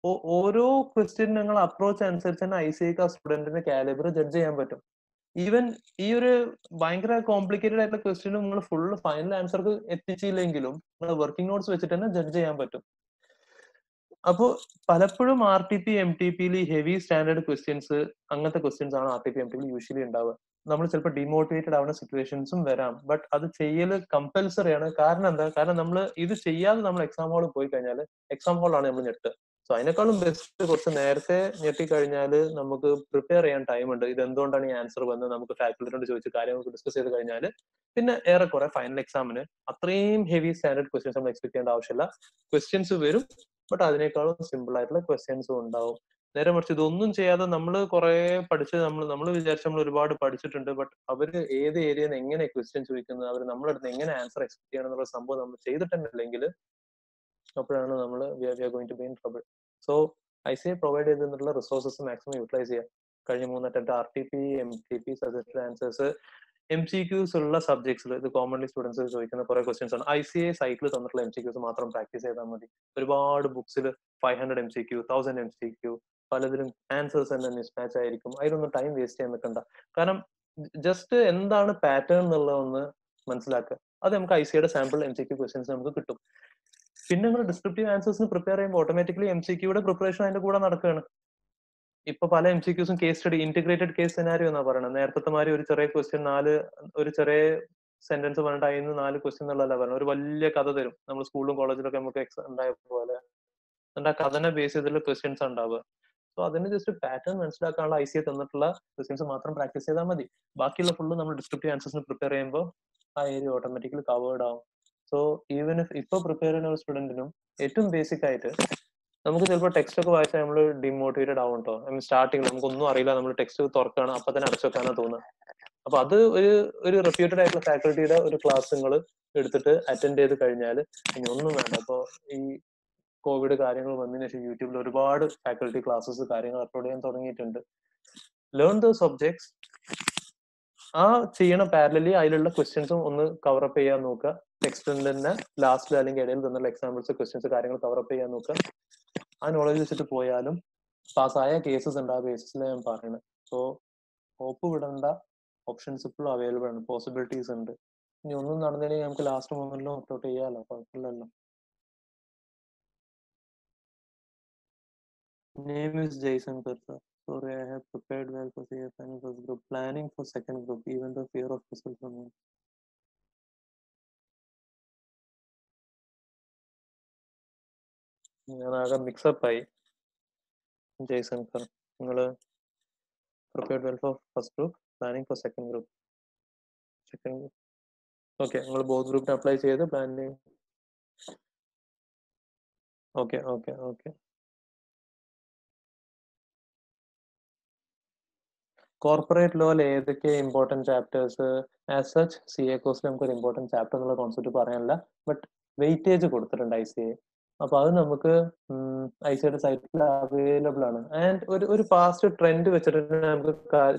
ഓരോ ക്വസ്റ്റ്യൻ നിങ്ങൾ അപ്രോച്ച് അനുസരിച്ച് തന്നെ ICAക്ക് ആ സ്റ്റുഡന്റിന്റെ കാലിബർ ജഡ്ജ് ചെയ്യാൻ പറ്റും. ഈവൻ ഈ ഒരു ഭയങ്കര കോംപ്ലിക്കേറ്റഡ് ആയിട്ടുള്ള ക്വസ്റ്റ്യൻ നിങ്ങൾ ഫുൾ ഫൈനൽ ആൻസർക്ക് എത്തിച്ചില്ലെങ്കിലും നിങ്ങൾ വർക്കിംഗ് നോട്ട്സ് വെച്ചിട്ട് തന്നെ ജഡ്ജ് ചെയ്യാൻ പറ്റും. അപ്പോ പലപ്പോഴും RTP MTPയിൽ ഹെവി സ്റ്റാൻഡേർഡ് ക്വസ്റ്റ്യൻസ്, അങ്ങനത്തെ ക്വസ്റ്റ്യൻസ് ആണ് RTP MTPയിൽ യൂഷ്വലി ഉണ്ടാവുക. നമ്മൾ ചിലപ്പോൾ ഡിമോട്ടിവേറ്റഡ് ആവുന്ന സിറ്റുവേഷൻസും വരാം. ബട്ട് അത് ചെയ്യൽ കമ്പൽസറി ആണ്. കാരണം എന്താ? കാരണം നമ്മൾ ഇത് ചെയ്യാതെ നമ്മൾ എക്സാം ഹാളിൽ പോയി കഴിഞ്ഞാൽ എക്സാം ഹാളിലാണ് നമ്മൾ ഞെട്ടുക. സോ അതിനേക്കാളും ബെസ്റ്റ് കുറച്ച് നേരത്തെ ഞെട്ടിക്കഴിഞ്ഞാൽ നമുക്ക് പ്രിപ്പയർ ചെയ്യാൻ ടൈം ഉണ്ട്. ഇത് എന്തുകൊണ്ടാണ് ഈ ആൻസർ വന്നത് നമുക്ക് ഫാക്കൽറ്റിയോട് ചോദിച്ച് കാര്യങ്ങൾക്ക് ഡിസ്കസ് ചെയ്ത് കഴിഞ്ഞാൽ പിന്നെ ഏറെക്കുറെ ഫൈനൽ എക്സാമിന് അത്രയും ഹെവി സ്റ്റാൻഡേർഡ് ക്വസ്റ്റ്യൻസ് നമ്മൾ എക്സ്പെക്ട് ചെയ്യേണ്ട ആവശ്യമില്ല. ക്വസ്റ്റ്യൻസ് വരും, ബട്ട് അതിനേക്കാളും സിമ്പിൾ ആയിട്ടുള്ള ക്വസ്റ്റ്യൻസും ഉണ്ടാവും. നേരെ മറിച്ച് ഇതൊന്നും ചെയ്യാതെ നമ്മൾ കുറെ പഠിച്ച് നമ്മൾ വിചാരിച്ച് നമ്മൾ ഒരുപാട് പഠിച്ചിട്ടുണ്ട്, ബട്ട് അവര് ഏത് ഏരിയയിൽ നിന്ന് എങ്ങനെ ക്വസ്റ്റ്യൻ ചോദിക്കുന്നത്, അവർ നമ്മുടെ അടുത്ത് എങ്ങനെ ആൻസർ എക്സ്പെക്ട് ചെയ്യണം എന്നുള്ള സംഭവം നമ്മൾ ചെയ്തിട്ടുണ്ടെങ്കിൽ അപ്പോഴാണ് നമ്മൾ we are going to be in trouble. So ICA provide ചെയ്തിട്ടുള്ള റിസോഴ്സസ് മാക്സിമം യൂട്ടിലൈസ് ചെയ്യുക. കഴിഞ്ഞ 3 attempt RTP MTP suggested answers MCQs ഉള്ള സബ്ജക്ട്സിൽ ഇത് കോമൺലി സ്റ്റുഡൻസ് ചോദിക്കുന്ന കുറെ ക്വസ്റ്റ്യൻസ് ആണ്. ICA സൈറ്റിൽ തന്നിട്ടുള്ള MCQs മാത്രം പ്രാക്ടീസ് ചെയ്താൽ മതി. ഒരുപാട് ബുക്സിൽ 500 MCQ 1000 MCQ പലതിലും ആൻസേഴ്സ് തന്നെ മിസ്മാച്ച് ആയിരിക്കും. അതിലൊന്നും ടൈം വേസ്റ്റ് ചെയ്യാൻ നിൽക്കണ്ട. കാരണം ജസ്റ്റ് എന്താണ് പാറ്റേൺ എന്നുള്ളതൊന്ന് മനസ്സിലാക്കുക. അത് നമുക്ക് ICAയുടെ സാമ്പിൾ MCQ ക്വസ്റ്റ്യൻസ് നമുക്ക് കിട്ടും. പിന്നെ നമ്മൾ ഡിസ്ക്രിപ്റ്റീവ് ആൻസേഴ്സിന് പ്രിപ്പയർ ചെയ്യുമ്പോൾ ഓട്ടോമാറ്റിക്കലി MCQയുടെ പ്രിപ്പറേഷൻ അതിന്റെ കൂടെ നടക്കുകയാണ്. ഇപ്പൊ പല MCQസും case study integrated case scenario എന്നാ പറയുന്നത്. നേരത്തെ മാതിരി ഒരു ചെറിയ ക്വസ്റ്റ്യൻ ഒരു ചെറിയ സെന്റൻസ് പറഞ്ഞിട്ട് അതിന് 4 ക്വസ്റ്റ്യൻ എന്നുള്ളതല്ല പറയുന്നത്. ഒരു വലിയ കഥ തരും. നമ്മൾ സ്കൂളിലും കോളേജിലൊക്കെ നമുക്ക് എക്സാം ഉണ്ടായ പോലെ എന്നിട്ട് ആ കഥനെ ബേസ് ചെയ്തിട്ടുള്ള ക്വസ്റ്റ്യൻസ് ഉണ്ടാവുക. സോ അതിന് ജസ്റ്റ് പാറ്റേൺ മനസ്സിലാക്കാനുള്ള ICA തന്നിട്ടുള്ള ക്വസ്റ്റ്യൻസ് മാത്രം പ്രാക്ടീസ് ചെയ്താൽ മതി. ബാക്കിയുള്ള ഫുള്ള് നമ്മൾ ഡിസ്ക്രിപ്റ്റീവ് ആൻസേഴ്സിന് പ്രിപ്പയർ ചെയ്യുമ്പോൾ ആ ഏരിയ ഓട്ടോമാറ്റിക്കലി കവേർഡ് ആവും. സോ ഈവൻ ഇപ്പൊ പ്രിപ്പയർ ചെയ്യുന്ന ഒരു സ്റ്റുഡന്റിനും ഏറ്റവും ബേസിക് ആയിട്ട് നമുക്ക് ചിലപ്പോൾ ടെക്സ്റ്റ് ഒക്കെ വായിച്ചാൽ നമ്മൾ ഡിമോട്ടിവേറ്റഡ് ആവും കേട്ടോ. സ്റ്റാർട്ടിങ് നമുക്കൊന്നും അറിയില്ല, നമ്മൾ ടെക്സ്റ്റ് തുറക്കുകയാണ് അപ്പൊ തന്നെ അടച്ചു വെക്കാനാ തോന്നുന്നത്. അപ്പൊ അത് ഒരു റെപ്യൂട്ടഡ് ആയിട്ടുള്ള ഫാക്കൽറ്റിയുടെ ഒരു ക്ലാസ് നിങ്ങൾ എടുത്തിട്ട് അറ്റൻഡ് ചെയ്ത് കഴിഞ്ഞാൽ ഇനി ഒന്നും വേണ്ട. അപ്പൊ ഈ കോവിഡ് കാര്യങ്ങൾ വന്നതിന് ശേഷം യൂട്യൂബിൽ ഒരുപാട് ഫാക്കൽറ്റി ക്ലാസ്സസ് കാര്യങ്ങൾ അപ്ലോഡ് ചെയ്യാൻ തുടങ്ങിയിട്ടുണ്ട്. Learn the subjects. ആ ചെയ്യണ പാരലലി അതിലുള്ള ക്വസ്റ്റ്യൻസും ഒന്ന് കവറപ്പ് ചെയ്യാൻ നോക്കുക. ടെക്സ്റ്റിൽ തന്നെ ലാസ്റ്റിൽ അല്ലെങ്കിൽ ഇടയിൽ തന്നുള്ള എക്സാമ്പിൾസ് ക്വസ്റ്റ്യൻസ് കാര്യങ്ങൾ കവറപ്പ് ചെയ്യാൻ നോക്കുക. ആ നോളജ് വെച്ചിട്ട് പോയാലും പാസ്സായ കേസസ് ഉണ്ട്. ആ ബേസിസിൽ ഞാൻ പറയുന്നത്. സോ ഹോപ്പ് വിടേണ്ട, ഓപ്ഷൻസ് ഇപ്പോഴും അവൈലബിൾ ആണ്, പോസിബിലിറ്റീസ് ഉണ്ട്. ഇനി ഒന്നും നടന്നില്ലെങ്കിൽ നമുക്ക് ലാസ്റ്റ് മൊമെന്റിലും അപ്ലോഡ് ചെയ്യാമല്ലോ, കുഴപ്പമില്ലല്ലോ. Name is Jason Persa. Sorry, I have prepared well for CF and first group. Planning for second group, even though fear of results remains. ഞാൻ ആകെ മിക്സപ്പ് ആയി. ജയ്സൺ സർ, നിങ്ങൾ prepared well for first group, planning for second group. Okay, നിങ്ങൾ both ഗ്രൂപ്പിന് apply ചെയ്ത് planning. Okay. Corporate ലോയിൽ ഏതൊക്കെ important chapters? As such CA കോഴ്സിൽ നമുക്ക് ഒരു ഇമ്പോർട്ടൻറ്റ് ചാപ്റ്റർ എന്നുള്ള കോൺസെപ്റ്റ് പറയാനില്ല, ബട്ട് വെയിറ്റേജ് കൊടുത്തിട്ടുണ്ട് ICA. അപ്പൊ അത് നമുക്ക് ICAയുടെ സൈറ്റിൽ അവൈലബിൾ ആണ്. ആൻഡ് ഒരു പാസ്റ്റ് ട്രെൻഡ് വെച്ചിട്ട് നമുക്ക്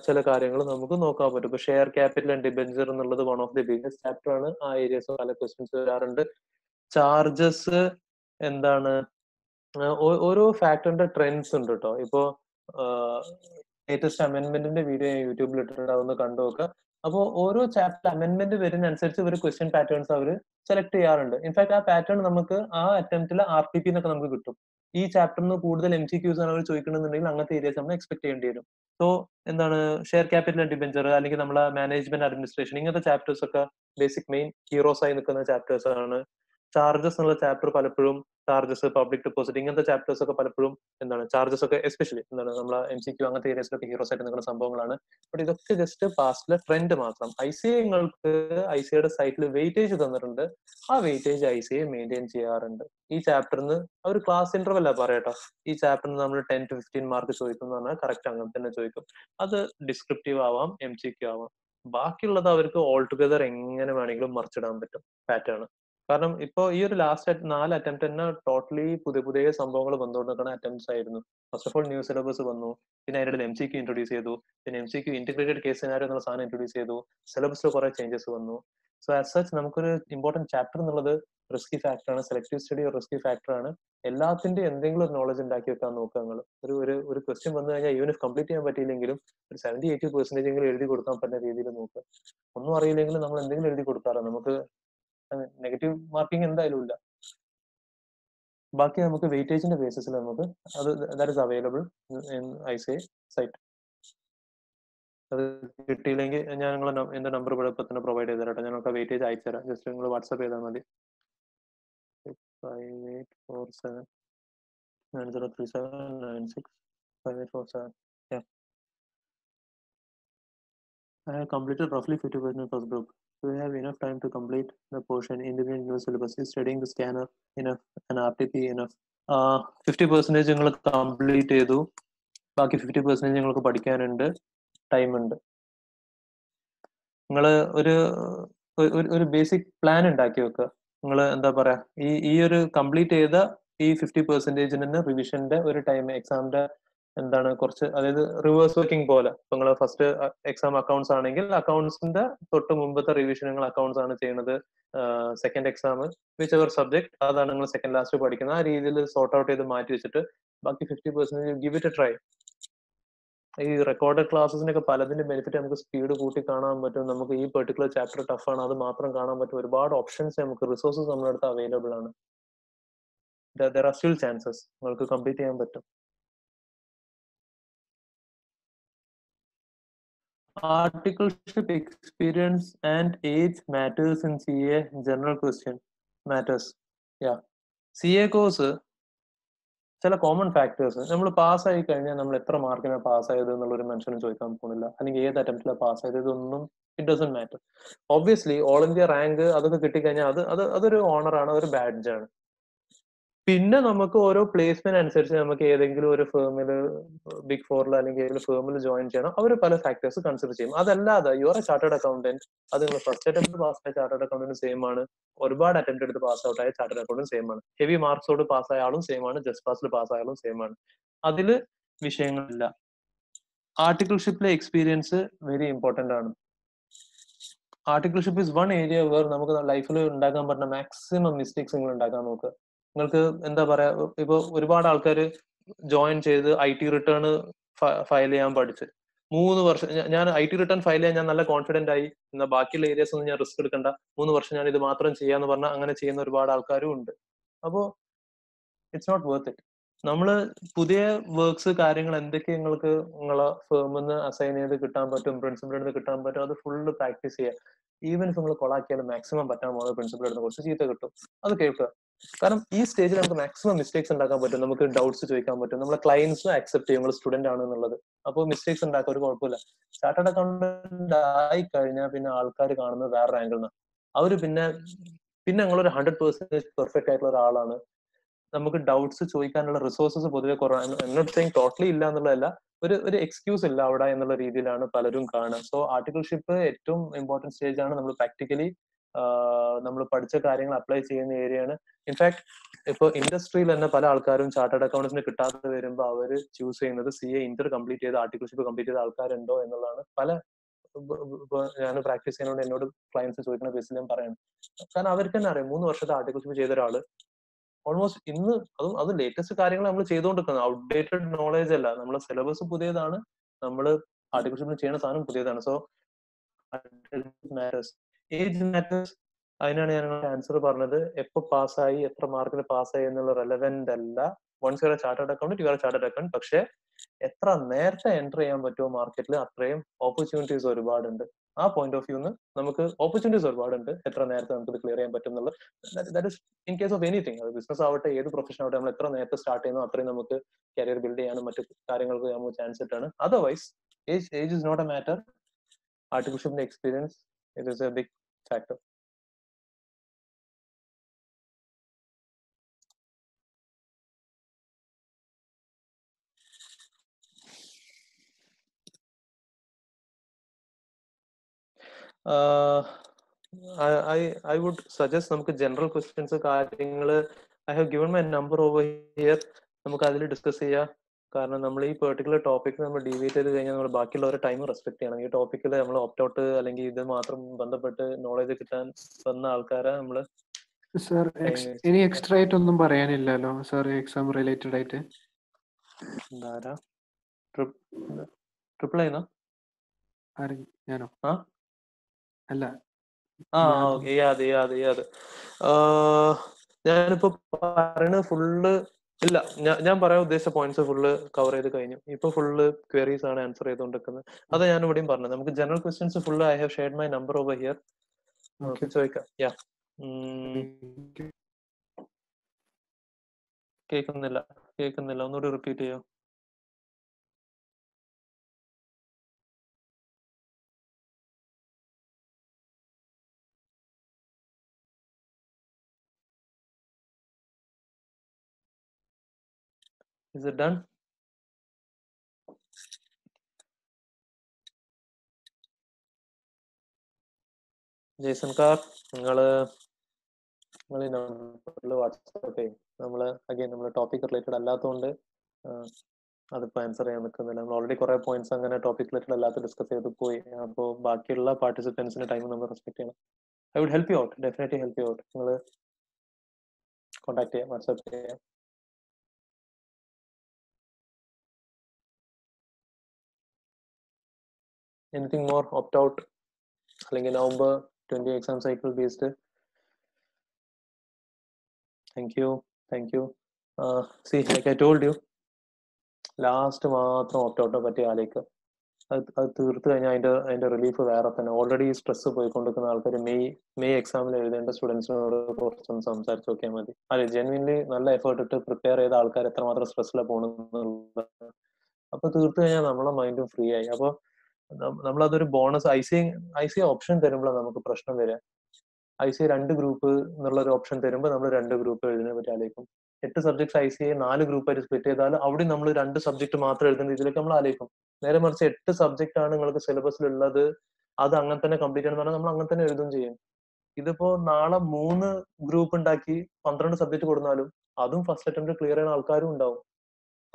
ചില കാര്യങ്ങൾ നമുക്ക് നോക്കാൻ പറ്റും. ഇപ്പൊ ഷെയർ ക്യാപിറ്റൽ ആൻഡ് ഡിബെഞ്ചർ എന്നുള്ളത് one of the biggest chapter ആണ്. ആ ഏരിയസ് പല ക്വസ്റ്റ്യൻസ് വരാറുണ്ട്. ചാർജസ് എന്താണ്, ഓരോ ഫാക്ടറിന്റെ ട്രെൻഡ്സ് ഉണ്ട് കേട്ടോ. ഇപ്പോ ലേറ്റസ്റ്റ് അമെന്റ്മെന്റിന്റെ വീഡിയോ ഞാൻ യൂട്യൂബിൽ ഇട്ടിട്ടുണ്ട്, അതൊന്ന് കണ്ടു നോക്കുക. അപ്പോൾ ഓരോ ചാപ്റ്റർ അമെന്റ്മെന്റ് വരുന്ന അനുസരിച്ച് ഒരു ക്വസ്റ്റ്യൻ പാറ്റേൺസ് അവർ സെലക്ട് ചെയ്യാറുണ്ട്. ഇൻഫാക്ട് ആ പാറ്റേൺ നമുക്ക് ആ അറ്റംപ്റ്റിൽ RTP എന്നൊക്കെ നമുക്ക് കിട്ടും. ഈ ചാപ്റ്ററിന് കൂടുതൽ MCQs ആണ് അവർ ചോദിക്കണമെന്നുണ്ടെങ്കിൽ അങ്ങനത്തെ ഏരിയസ് നമ്മൾ എക്സ്പെക്ട് ചെയ്യേണ്ടി വരും. സോ എന്താണ്, ഷെയർ ക്യാപിറ്റൽ ഡിബെഞ്ചർ അല്ലെങ്കിൽ നമ്മളെ മാനേജ്മെന്റ് അഡ്മിനിസ്ട്രേഷൻ, ഇങ്ങനത്തെ ചാപ്റ്റേഴ്സ് ഒക്കെ ബേസിക് മെയിൻ ഹീറോസ് ആയി നിൽക്കുന്ന ചാപ്റ്റേഴ്സ് ആണ്. ചാർജസ് എന്നുള്ള ചാപ്റ്റർ പലപ്പോഴും ചാർജസ്, പബ്ലിക് ഡെപ്പോസിറ്റ്, ഇങ്ങനത്തെ ചാപ്റ്റേഴ്സ് ഒക്കെ പലപ്പോഴും എന്താണ് ചാർജസ് ഒക്കെ എസ്പെഷ്യലി എന്താണ് നമ്മളെ MCQ അങ്ങനത്തെ ഏരിയസിലൊക്കെ ഹീറോസ് ആയിട്ട് നിൽക്കുന്ന സംഭവങ്ങളാണ്. ബട്ട് ഇതൊക്കെ ജസ്റ്റ് പാസ്റ്റിലെ ട്രെൻഡ് മാത്രം. ICAയുടെ സൈറ്റിൽ വെയിറ്റേജ് തന്നിട്ടുണ്ട്. ആ വെയിറ്റേജ് ICA മെയിൻറ്റെയിൻ ചെയ്യാറുണ്ട്. ഈ ചാപ്റ്ററിന് അവർ ക്ലാസ് ഇന്റർവെല്ല പറയട്ടോ, ഈ ചാപ്റ്ററിന് നമ്മൾ 10 to 15 മാർക്ക് ചോദിക്കും എന്ന് പറഞ്ഞാൽ കറക്റ്റ് അങ്ങനെ തന്നെ ചോദിക്കും. അത് ഡിസ്ക്രിപ്റ്റീവ് ആവാം, MCQ ആവാം. ബാക്കിയുള്ളത് അവർക്ക് ഓൾ ടുഗദർ എങ്ങനെ വേണമെങ്കിലും മറിച്ചിടാൻ പറ്റും പാറ്റേൺ. കാരണം ഇപ്പൊ ഈ ഒരു ലാസ്റ്റ് 4 അറ്റംപ്റ്റ് തന്നെ ടോട്ടലി പുതിയ സംഭവങ്ങൾ വന്നുകൊണ്ടിരിക്കുന്ന അറ്റംപ്റ്റ്സ് ആയിരുന്നു. First of all new syllabus വന്നു, പിന്നെ അതിന്റെ MCQ ഇൻട്രൊഡ്യൂസ് ചെയ്തു, പിന്നെ MCQ ഇന്റഗ്രേറ്റഡ് കേസ് സിനാരിയോ എന്നുള്ള സാധനം ഇൻട്രൊഡ്യൂസ് ചെയ്തു, സിലബസിൽ കുറെ ചേഞ്ചസ് വന്നു. സോ ആസ് സച്ച് നമുക്കൊരു ഇമ്പോർട്ടന്റ് ചാപ്റ്റർ എന്നുള്ളത് റിസ്കി ഫാക്ടർ ആണ്. സെലക്ടീവ് സ്റ്റഡി ഒരു റിസ്കി ഫാക്ടർ ആണ്. എല്ലാത്തിന്റെ എന്തെങ്കിലും ഒരു നോളജ് ഉണ്ടാക്കി വെക്കാൻ നോക്കുക. നിങ്ങൾ ഒരു ക്വസ്റ്റ്യൻ വന്നു കഴിഞ്ഞാൽ ഈവൻ കംപ്ലീറ്റ് ചെയ്യാൻ പറ്റിയില്ലെങ്കിലും ഒരു 70-80% എങ്കിലും എഴുതി കൊടുക്കാൻ പറ്റുന്ന രീതിയിൽ നോക്കുക. ഒന്നും അറിയില്ലെങ്കിൽ നമ്മൾ എന്തെങ്കിലും എഴുതി കൊടുക്കാറോ, നമുക്ക് നെഗറ്റീവ് മാർക്കിംഗ് എന്തായാലും ഇല്ല. ബാക്കി നമുക്ക് വെയിറ്റേജിന്റെ ബേസിസിൽ നമുക്ക് അത് ദാറ്റ് ഇസ് അവൈലബിൾ ഇൻ ഐസേ സൈറ്റ്. അത് കിട്ടിയില്ലെങ്കിൽ ഞാൻ നിങ്ങളെ എന്റെ നമ്പർ ഇവിടെ ഇപ്പൊ തന്നെ പ്രൊവൈഡ് ചെയ്ത് തരാം. ഞാൻ നമുക്ക് വെയിറ്റേജ് അയച്ചു തരാം. ജസ്റ്റ് നിങ്ങൾ വാട്സ്ആപ്പ് ചെയ്താൽ മതി. 5847 903796 5847. Yeah. I have completed roughly 50% first group. So we have enough time to complete the portion. Independent new syllabus is studying the scanner enough and RTP enough. 50% നിങ്ങൾ കംപ്ലീറ്റ് ചെയ്തു. ബാക്കി 50% നിങ്ങൾക്ക് പഠിക്കാനുണ്ട്, ടൈം ഉണ്ട്. നിങ്ങൾ ഒരു ബേസിക് പ്ലാൻ ഉണ്ടാക്കി വെക്കുക. നിങ്ങൾ എന്താ പറയാ, ഈ ഒരു കംപ്ലീറ്റ് ചെയ്ത ഈ 50% റിവിഷന്റെ ഒരു ടൈം, എക്സാമിന്റെ എന്താണ് കുറച്ച്, അതായത് റിവേഴ്സ് വർക്കിംഗ് പോലെ. ഇപ്പൊ നിങ്ങൾ ഫസ്റ്റ് എക്സാം അക്കൗണ്ട്സ് ആണെങ്കിൽ അക്കൗണ്ട്സിന്റെ തൊട്ട് മുമ്പത്തെ റിവിഷൻ നിങ്ങൾ അക്കൗണ്ട്സ് ആണ് ചെയ്യുന്നത്. Second exam which ever subject അതാണ് നിങ്ങൾ സെക്കൻഡ് ലാസ്റ്റ് പഠിക്കുന്നത്. ആ രീതിയിൽ സോർട്ട് ഔട്ട് ചെയ്ത് മാറ്റി വെച്ചിട്ട് ബാക്കി 50% ഗിവ് ഇറ്റ് എ ട്രൈ. ഈ റെക്കോർഡഡ് ക്ലാസ്സിനൊക്കെ പലതിന്റെ ബെനിഫിറ്റ് നമുക്ക് സ്പീഡ് കൂട്ടി കാണാൻ പറ്റും. നമുക്ക് ഈ പെർട്ടിക്കുലർ ചാപ്റ്റർ ടഫാണ്, അത് മാത്രം കാണാൻ പറ്റും. ഒരുപാട് ഓപ്ഷൻസ് നമുക്ക്, റിസോഴ്സസ് നമ്മുടെ അടുത്ത് അവൈലബിൾ ആണ്. ദർ ആർ സ്റ്റിൽ ചാൻസസ് നിങ്ങൾക്ക് കംപ്ലീറ്റ് ചെയ്യാൻ പറ്റും. Articleship experience and age matters in CA. General question matters. Yeah. CA course ചില കോമൺ ഫാക്ടേഴ്സ്, നമ്മൾ പാസ്സായി കഴിഞ്ഞാൽ നമ്മൾ എത്ര മാർക്കിനാ പാസ്സായത് എന്നുള്ളൊരു മെൻഷനും ചോദിക്കാൻ പോകുന്നില്ല, അല്ലെങ്കിൽ ഏത് അറ്റംപ്റ്റിലാണ് പാസ്സായത്, ഇതൊന്നും it doesn't matter. Obviously all India rank അതൊക്കെ കിട്ടിക്കഴിഞ്ഞാൽ അതൊരു ഓണറാണ്, അതൊരു ബാഡ്ജാണ്. പിന്നെ നമുക്ക് ഓരോ പ്ലേസ്മെന്റ് അനുസരിച്ച് നമുക്ക് ഏതെങ്കിലും ഒരു ഫേമിൽ, ബിഗ് ഫോറിൽ അല്ലെങ്കിൽ ഏതെങ്കിലും ഫേമിൽ ജോയിൻ ചെയ്യണം. അവർ പല ഫാക്ടേഴ്സ് കൺസിഡർ ചെയ്യും. അതല്ലാതെ യുവർ എ ചാർട്ടേഡ് അക്കൗണ്ടന്റ്, അത് നിങ്ങൾ ഫസ്റ്റ് അറ്റംപ്റ്റ് പാസ്സായ ചാർട്ടേഡ് അക്കൗണ്ടന്റ് സെയിം ആണ്, ഒരുപാട് അറ്റംപ്റ്റ് എടുത്ത് പാസ് ഔട്ട് ആയ ചാർട്ടേഡ് അക്കൗണ്ടന്റ് സെയിം ആണ്, ഹെവി മാർക്സോട് പാസ്സായ ആളും സെയിം ആണ്, ജസ്റ്റ് പാസിൽ പാസ്സായാലും സെയിം ആണ്. അതില് വിഷയങ്ങളില്ല. ആർട്ടിക്കിൾഷിപ്പിലെ എക്സ്പീരിയൻസ് വെരി ഇമ്പോർട്ടന്റ് ആണ്. ആർട്ടിക്കിൾഷിപ്പ് ഇസ് വൺ ഏരിയ വേർ നമുക്ക് ലൈഫിൽ ഉണ്ടാക്കാൻ പറ്റുന്ന മാക്സിമം മിസ്റ്റേക്സ് നിങ്ങൾ ഉണ്ടാക്കാൻ നോക്കുക. നിങ്ങൾക്ക് എന്താ പറയാ, ഇപ്പൊ ഒരുപാട് ആൾക്കാർ ജോയിൻ ചെയ്ത് IT റിട്ടേൺ ഫയൽ ചെയ്യാൻ പഠിച്ച് 3 വർഷം, ഞാൻ IT റിട്ടേൺ ഫയൽ ചെയ്യാൻ ഞാൻ നല്ല കോൺഫിഡന്റ് ആയി, എന്നാൽ ബാക്കിയുള്ള ഏരിയസ് ഒന്നും ഞാൻ റിസ്ക് എടുക്കണ്ട, 3 വർഷം ഞാൻ ഇത് മാത്രം ചെയ്യാന്ന് പറഞ്ഞാൽ അങ്ങനെ ചെയ്യുന്ന ഒരുപാട് ആൾക്കാരും ഉണ്ട്. അപ്പോ ഇറ്റ്സ് നോട്ട് വർത്ത് ഇറ്റ്. നമ്മള് പുതിയ വർക്ക്സ് കാര്യങ്ങൾ എന്തൊക്കെ നിങ്ങൾക്ക് നിങ്ങളെ ഫേമിൽ നിന്ന് അസൈൻ ചെയ്ത് കിട്ടാൻ പറ്റും, പ്രിൻസിപ്പലിൽ നിന്ന് കിട്ടാൻ പറ്റും, അത് ഫുള്ള് പ്രാക്ടീസ് ചെയ്യുക. ഈവൻ ഇഫ് നിങ്ങൾ കൊളാക്കിയാലും മാക്സിമം പറ്റാൻ പോകുന്നത് പ്രിൻസിപ്പലിൽ നിന്ന് കുറച്ച് ചീത്ത കിട്ടും, അത് കേൾക്കുക. കാരണം ഈ സ്റ്റേജിൽ നമുക്ക് മാക്സിമം മിസ്റ്റേക്സ് ഉണ്ടാക്കാൻ പറ്റും, നമുക്ക് ഡൗട്ട്സ് ചോദിക്കാൻ പറ്റും, നമ്മളെ ക്ലയൻസ് അക്സെപ്റ്റ് ചെയ്യും നമ്മൾ സ്റ്റുഡന്റ് ആണ് എന്നുള്ളത്. അപ്പോൾ മിസ്റ്റേക്സ് ഉണ്ടാക്കാൻ ഒരു കുഴപ്പമില്ല. ചാർട്ടേഡ് അക്കൗണ്ടന്റ് ആയി കഴിഞ്ഞാൽ പിന്നെ ആൾക്കാർ കാണുന്നത് വേറെ ആംഗിൾ ആണ്. അവര് പിന്നെ നിങ്ങളൊരു 100% പെർഫെക്റ്റ് ആയിട്ടുള്ള ഒരാളാണ്, നമുക്ക് ഡൗട്ട്സ് ചോദിക്കാനുള്ള റിസോഴ്സസ് പൊതുവെ കുറവാണ്. എന്നോട് സെയിങ് ടോട്ടലി ഇല്ല എന്നുള്ളതല്ല, ഒരു എക്സ്ക്യൂസ് ഇല്ല അവിടെ എന്നുള്ള രീതിയിലാണ് പലരും കാണുക. സോ ആർട്ടിക്കിൾഷിപ്പ് ഏറ്റവും ഇമ്പോർട്ടന്റ് സ്റ്റേജ് ആണ്. നമ്മൾ പ്രാക്ടിക്കലി നമ്മൾ പഠിച്ച കാര്യങ്ങൾ അപ്ലൈ ചെയ്യുന്ന ഏരിയയാണ്. ഇൻഫാക്ട് ഇപ്പൊ ഇൻഡസ്ട്രിയിൽ തന്നെ പല ആൾക്കാരും ചാർട്ടേഡ് അക്കൗണ്ട്സിന് കിട്ടാതെ വരുമ്പോൾ അവർ ചൂസ് ചെയ്യുന്നത് CA ഇന്റർ കംപ്ലീറ്റ് ചെയ്ത് ആർട്ടിക്കിൾഷിപ്പ് കംപ്ലീറ്റ് ചെയ്ത ആൾക്കാരുണ്ടോ എന്നുള്ളതാണ്. ഞാൻ പ്രാക്ടീസ് ചെയ്യുന്നതുകൊണ്ട് എന്നോട് ക്ലയൻസ് ചോദിക്കുന്ന ബേസിൽ ഞാൻ പറയുന്നത്. കാരണം അവർക്ക് തന്നെ അറിയാം 3 വർഷത്തെ ആർട്ടിക്കിൾഷിപ്പ് ചെയ്ത ഒരാള് ഓൾമോസ്റ്റ് ഇന്ന് അത് ലേറ്റസ്റ്റ് കാര്യങ്ങൾ നമ്മൾ ചെയ്തുകൊണ്ടിരിക്കുന്നത്, ഔട്ട്ഡേറ്റഡ് നോളേജ് അല്ല. നമ്മളെ സിലബസ് പുതിയതാണ്, നമ്മൾ ആർട്ടിക്കിൾഷിപ്പിൽ ചെയ്യുന്ന സാധനം പുതിയതാണ്. So age matters. അതിനാണ് ഞാൻ ആൻസർ പറഞ്ഞത്. എപ്പോ പാസ്സായി, എത്ര മാർക്കിന് പാസ്സായി എന്നുള്ള റെലവെന്റ് അല്ല. Once your chartered account, your chartered account. പക്ഷെ എത്ര നേരത്തെ എൻ്റർ ചെയ്യാൻ പറ്റുമോ മാർക്കറ്റിൽ, അത്രയും ഓപ്പർച്യൂണിറ്റീസ് ഒരുപാടുണ്ട്. ആ പോയിന്റ് ഓഫ് വ്യൂന്ന് നമുക്ക് ഓപ്പർച്യൂണിറ്റീസ് ഒരുപാടുണ്ട്, എത്ര നേരത്തെ നമുക്ക് ഇത് ക്ലിയർ ചെയ്യാൻ പറ്റും എന്നുള്ളത്. That is in case of anything. അത് ബിസിനസ് ആവട്ടെ, ഏത് പ്രൊഫഷൻ ആവട്ടെ, നമ്മൾ എത്ര നേരത്തെ സ്റ്റാർട്ട് ചെയ്യുന്നോ അത്രയും നമുക്ക് കരിയർ ബിൽഡ് ചെയ്യാനും മറ്റു കാര്യങ്ങൾക്ക് നമുക്ക് ചാൻസ് കിട്ടാണ്. Otherwise age is not a matter. Artificial experience it is a big factor. I would suggest നമുക്ക് ജനറൽ ക്വസ്റ്റ്യൻസ് കാര്യങ്ങള് I have given my number over here. നമുക്ക് അതിൽ ഡിസ്കസ് ചെയ്യാം. കാരണം നമ്മൾ ഈ പെർട്ടിക്കുലർ ടോപ്പിക് നമ്മൾ ഡീവിയേറ്റ് ചെയ്ത് കഴിഞ്ഞാൽ നമ്മൾ ബാക്കിയുള്ളവരുടെ ടൈം റെസ്പെക്ട് ചെയ്യണം. ഈ ടോപ്പിക്കിൽ നമ്മൾ ഓപ്റ്റ് ഔട്ട് അല്ലെങ്കിൽ ഇത് മാത്രം ബന്ധപ്പെട്ട് നോളജ് കിട്ടാൻ വന്ന ആൾക്കാരെ നമ്മൾ സാർ ഇനി എക്സ്ട്രാ ആയിട്ട് ഒന്നും പറയാനില്ലല്ലോ സാർ എക്സാം റിലേറ്റഡ് ആയിട്ട്? ട്രിപ്പിൾ ആയിരുന്നോ? ഞാനോ? ആ അല്ല, ഞാനിപ്പോ പറയണത് ഫുള്ള് ഇല്ല. ഞാൻ പറയാൻ ഉദ്ദേശിച്ച പോയിന്റ്സ് ഫുള്ള് കവർ ചെയ്ത് കഴിഞ്ഞു. ഇപ്പൊ ഫുള്ള് ക്വയറീസ് ആണ് ആൻസർ ചെയ്തുകൊണ്ടിരിക്കുന്നത്. അത് ഞാൻ ഇവിടെയും പറഞ്ഞത്. നമുക്ക് general questions full I have shared my number over here. നമുക്ക് ചോദിക്കാം. കേൾക്കുന്നില്ല ഒന്നുകൂടി റിപ്പീറ്റ് ചെയ്യോ? Is it done? Jason car, നിങ്ങള് നമ്പറിൽ വാട്സാപ്പ് ചെയ്യും. നമ്മള് ടോപ്പിക് റിലേറ്റഡ് അല്ലാത്തതുകൊണ്ട് അതിപ്പോ ആൻസർ ചെയ്യാൻ നിൽക്കുന്നില്ല. നമ്മൾ ഓൾറെഡി കുറെ പോയിന്റ്സ് അങ്ങനെ ടോപ്പിക് റിലേറ്റഡ് അല്ലാത്ത ഡിസ്കസ് ചെയ്ത് പോയി. അപ്പോൾ ബാക്കിയുള്ള പാർട്ടിസിപ്പൻസിന്റെ ടൈം നമ്മൾ റെസ്പെക്ട് ചെയ്യണം. I would help you out, definitely help you out. നിങ്ങൾ കോൺടാക്ട് ചെയ്യാം, വാട്സാപ്പ് ചെയ്യാം. എനിത്തിങ് മോർ ഓപ്റ്റ് ഔട്ട് അല്ലെങ്കിൽ November 20 exam cycle based? Thank you. See, like I told you, last മാത്രം ഓപ്റ്റ് ഔട്ടിനെ പറ്റി ആലോചിക്കുക. അത് തീർത്ത് കഴിഞ്ഞാൽ അതിന്റെ റിലീഫ് വേറെ തന്നെ. ഓൾറെഡി സ്ട്രെസ് പോയിക്കൊണ്ടിരിക്കുന്ന ആൾക്കാർ മെയ് എക്സാമിൽ എഴുതേണ്ട സ്റ്റുഡൻസിനോട് കുറച്ചൊന്ന് സംസാരിച്ച് നോക്കിയാൽ മതി. അതെ, ജെന്വിൻലി നല്ല എഫേർട്ട് ഇട്ട് പ്രിപ്പയർ ചെയ്ത ആൾക്കാർ എത്രമാത്രം സ്ട്രെസ്സിലാണ് പോകണമെന്നുള്ളത്. അപ്പൊ തീർത്ത് കഴിഞ്ഞാൽ നമ്മളെ മൈൻഡും ഫ്രീ ആയി. അപ്പൊ നമ്മളതൊരു ബോണസ് ഐ സി ഓപ്ഷൻ തരുമ്പോഴാണ് നമുക്ക് പ്രശ്നം വരിക. IC 2 ഗ്രൂപ്പ് എന്നുള്ള ഒരു ഓപ്ഷൻ തരുമ്പോൾ നമ്മൾ 2 ഗ്രൂപ്പ് എഴുതിനെ പറ്റി ആലോചിക്കും. 8 സബ്ജക്ട്സ് ICA 4 ഗ്രൂപ്പായിട്ട് സ്പ്ലിറ്റ് ചെയ്താൽ അവിടെ നമ്മൾ 2 സബ്ജക്ട് മാത്രം എഴുതുന്ന ഇതിലേക്ക് നമ്മൾ ആലോചിക്കും. നേരെ മറിച്ച് 8 സബ്ജക്ട് ആണ് നിങ്ങൾക്ക് സിലബസിലുള്ളത്, അത് അങ്ങനെ തന്നെ കംപ്ലീറ്റ് ചെയ്യണം പറഞ്ഞാൽ നമ്മൾ അങ്ങനെ തന്നെ എഴുതും ചെയ്യും. ഇതിപ്പോ നാളെ 3 ഗ്രൂപ്പ് ഉണ്ടാക്കി 12 സബ്ജക്ട് കൊടുത്താലും അതും ഫസ്റ്റ് അറ്റംപ്റ്റ് ക്ലിയർ ചെയ്യുന്ന ആൾക്കാരും ഉണ്ടാവും.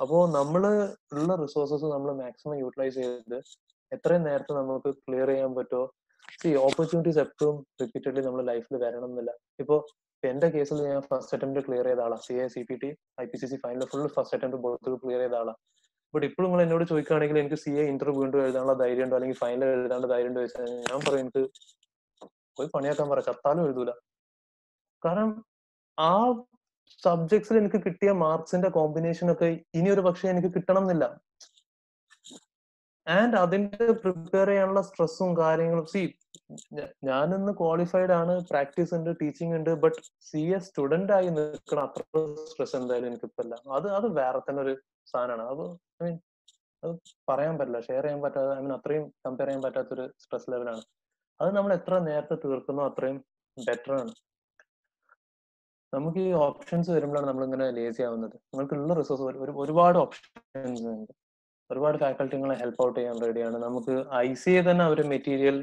അപ്പോൾ നമ്മള് ഉള്ള റിസോഴ്സസ് നമ്മൾ മാക്സിമം യൂട്ടിലൈസ് ചെയ്ത് എത്രയും നേരത്തെ നമുക്ക് ക്ലിയർ ചെയ്യാൻ പറ്റുമോ. ഓപ്പർച്യൂണിറ്റീസ് എപ്പോഴും റിപ്പീറ്റഡ്ലി നമ്മുടെ ലൈഫിൽ വരണം എന്നില്ല. ഇപ്പൊ എന്റെ കേസിൽ ഞാൻ ഫസ്റ്റ് അറ്റംപ്റ്റ് ക്ലിയർ ചെയ്ത ആളാണ്. CA CPT IPCC final full first attempt both clear ചെയ്ത ആളാണ്. ബട്ട് ഇപ്പോഴും നിങ്ങൾ എന്നോട് ചോദിക്കുകയാണെങ്കിൽ എനിക്ക് CA ഇന്റർവ്യൂ വീണ്ടും എഴുതാനുള്ള ധൈര്യം ഉണ്ടോ അല്ലെങ്കിൽ ഫൈനൽ എഴുതാനുള്ള ധൈര്യം ഉണ്ടോ ചോദിച്ചാൽ ഞാൻ പറയും എനിക്ക് പോയി പണിയാക്കാൻ പറ, ചത്താലും എഴുതൂല. കാരണം ആ സബ്ജക്ട്സിൽ എനിക്ക് കിട്ടിയ മാർക്സിന്റെ കോമ്പിനേഷൻ ഒക്കെ ഇനി ഒരു പക്ഷെ എനിക്ക് കിട്ടണം എന്നില്ല. ആൻഡ് അതിന്റെ പ്രിപ്പയർ ചെയ്യാനുള്ള സ്ട്രെസ്സും കാര്യങ്ങളും. ഞാനിന്ന് ക്വാളിഫൈഡ് ആണ്, പ്രാക്ടീസ് ഉണ്ട്, ടീച്ചിങ് ഉണ്ട്. ബട്ട് CA സ്റ്റുഡന്റ് ആയി നിൽക്കണം അത്ര സ്ട്രെസ് എന്തായാലും എനിക്കിപ്പല്ല. അത് വേറെ തന്നെ ഒരു സാധനമാണ്. അത് പറയാൻ പറ്റില്ല, ഷെയർ ചെയ്യാൻ പറ്റാതെ, അത്രയും കമ്പയർ ചെയ്യാൻ പറ്റാത്തൊരു സ്ട്രെസ് ലെവലാണ്. അത് നമ്മൾ എത്ര നേരത്തെ തീർക്കുന്നോ അത്രയും ബെറ്റർ ആണ്. നമുക്ക് ഈ ഓപ്ഷൻസ് വരുമ്പോഴാണ് നമ്മളിങ്ങനെ ലേസി ആവുന്നത്. നിങ്ങൾക്കുള്ള റിസോഴ്സ് ഒരുപാട് ഓപ്ഷൻസ് ഉണ്ട്. ഒരുപാട് ഫാക്കൽറ്റി നിങ്ങളെ ഹെൽപ്പ് ഔട്ട് ചെയ്യാൻ റെഡിയാണ്. നമുക്ക് ICA തന്നെ അവർ മെറ്റീരിയൽ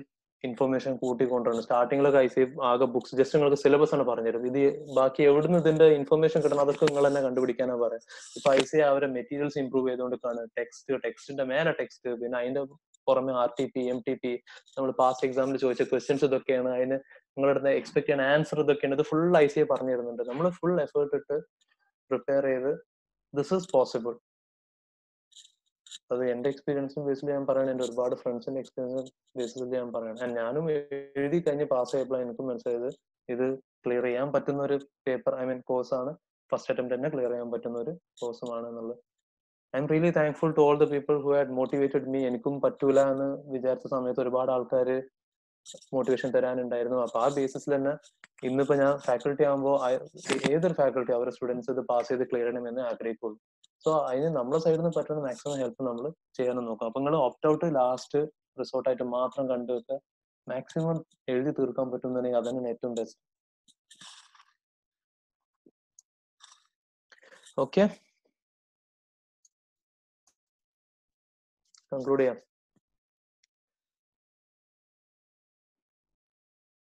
ഇൻഫർമേഷൻ കൂട്ടിക്കൊണ്ടുവരണം. സ്റ്റാർട്ടിങ്ങിലൊക്കെ ICA ആകെ ബുക്സ് ജസ്റ്റ് നിങ്ങൾക്ക് സിലബസ് ആണ് പറഞ്ഞുതരും. ഇത് ബാക്കി എവിടുന്ന് ഇതിന്റെ ഇൻഫർമേഷൻ കിട്ടണം അതൊക്കെ നിങ്ങൾ തന്നെ കണ്ടുപിടിക്കാനാ പറയാം. ഇപ്പൊ ICA അവരെ മെറ്റീരിയൽസ് ഇംപ്രൂവ് ചെയ്തുകൊണ്ടിരിക്കുകയാണ്. ടെക്സ്റ്റിന്റെ മേലെ ടെക്സ്റ്റ്, പിന്നെ അതിന്റെ പുറമെ RTP MTP, നമ്മൾ പാസ്റ്റ് എക്സാമിൽ ചോദിച്ച ക്വസ്റ്റ്യൻസ് ഇതൊക്കെയാണ്, അതിന് നിങ്ങളുടെ എക്സ്പെക്ട് ചെയ്യുന്ന ആൻസർ ഇതൊക്കെയാണ്. ഇത് ഫുൾ ICA പറഞ്ഞു തരുന്നുണ്ട്. നമ്മൾ ഫുൾ എഫേർട്ട് ഇട്ട് പ്രിപ്പയർ ചെയ്ത് ദിസ് ഈസ് പോസിബിൾ. അത് എന്റെ എക്സ്പീരിയൻസും ബേസിൽ ഞാൻ പറയണം, എന്റെ ഒരുപാട് ഫ്രണ്ട്സിന്റെ എക്സ്പീരിയൻസും ബേസിൽ ഞാൻ പറയണം. ഞാനും എഴുതി കഴിഞ്ഞ് പാസ് ആയപ്പോഴാണ് എനിക്കും മനസ്സിലായത് ഇത് ക്ലിയർ ചെയ്യാൻ പറ്റുന്ന ഒരു പേപ്പർ കോഴ്സാണ്. ഫസ്റ്റ് അറ്റംപ്റ്റ് തന്നെ ക്ലിയർ ചെയ്യാൻ പറ്റുന്ന ഒരു കോഴ്സുമാണ് എന്നുള്ളത്. I am really thankful to all the people who had motivated me. എനിക്കും പറ്റൂല എന്ന് വിചാരിച്ച സമയത്ത് ഒരുപാട് ആൾക്കാർ മോട്ടിവേഷൻ തരാനുണ്ടായിരുന്നു. അപ്പൊ ആ ബേസിസിൽ തന്നെ ഇന്നിപ്പോ ഞാൻ ഫാക്കൽറ്റി ആകുമ്പോൾ ഏതൊരു ഫാക്കൽറ്റി അവരുടെ സ്റ്റുഡൻസ് ഇത് പാസ് ചെയ്ത് ക്ലിയർ ചെയ്യണമെന്ന് ആഗ്രഹിക്കുള്ളൂ. സോ അതിന് നമ്മളെ സൈഡിൽ നിന്ന് പറ്റുന്ന മാക്സിമം ഹെൽപ്പ് നമ്മൾ ചെയ്യാനും നോക്കാം. അപ്പൊ നിങ്ങൾ ഓപ്റ്റ് ഔട്ട് ലാസ്റ്റ് റിസോർട്ടായിട്ട് മാത്രം കണ്ടുവെക്കുക. മാക്സിമം എഴുതി തീർക്കാൻ പറ്റുന്നുണ്ടെങ്കിൽ അതന്നെ ഏറ്റവും ബെസ്റ്റ്. ഓക്കെ, കൺക്ലൂഡ് ചെയ്യാം.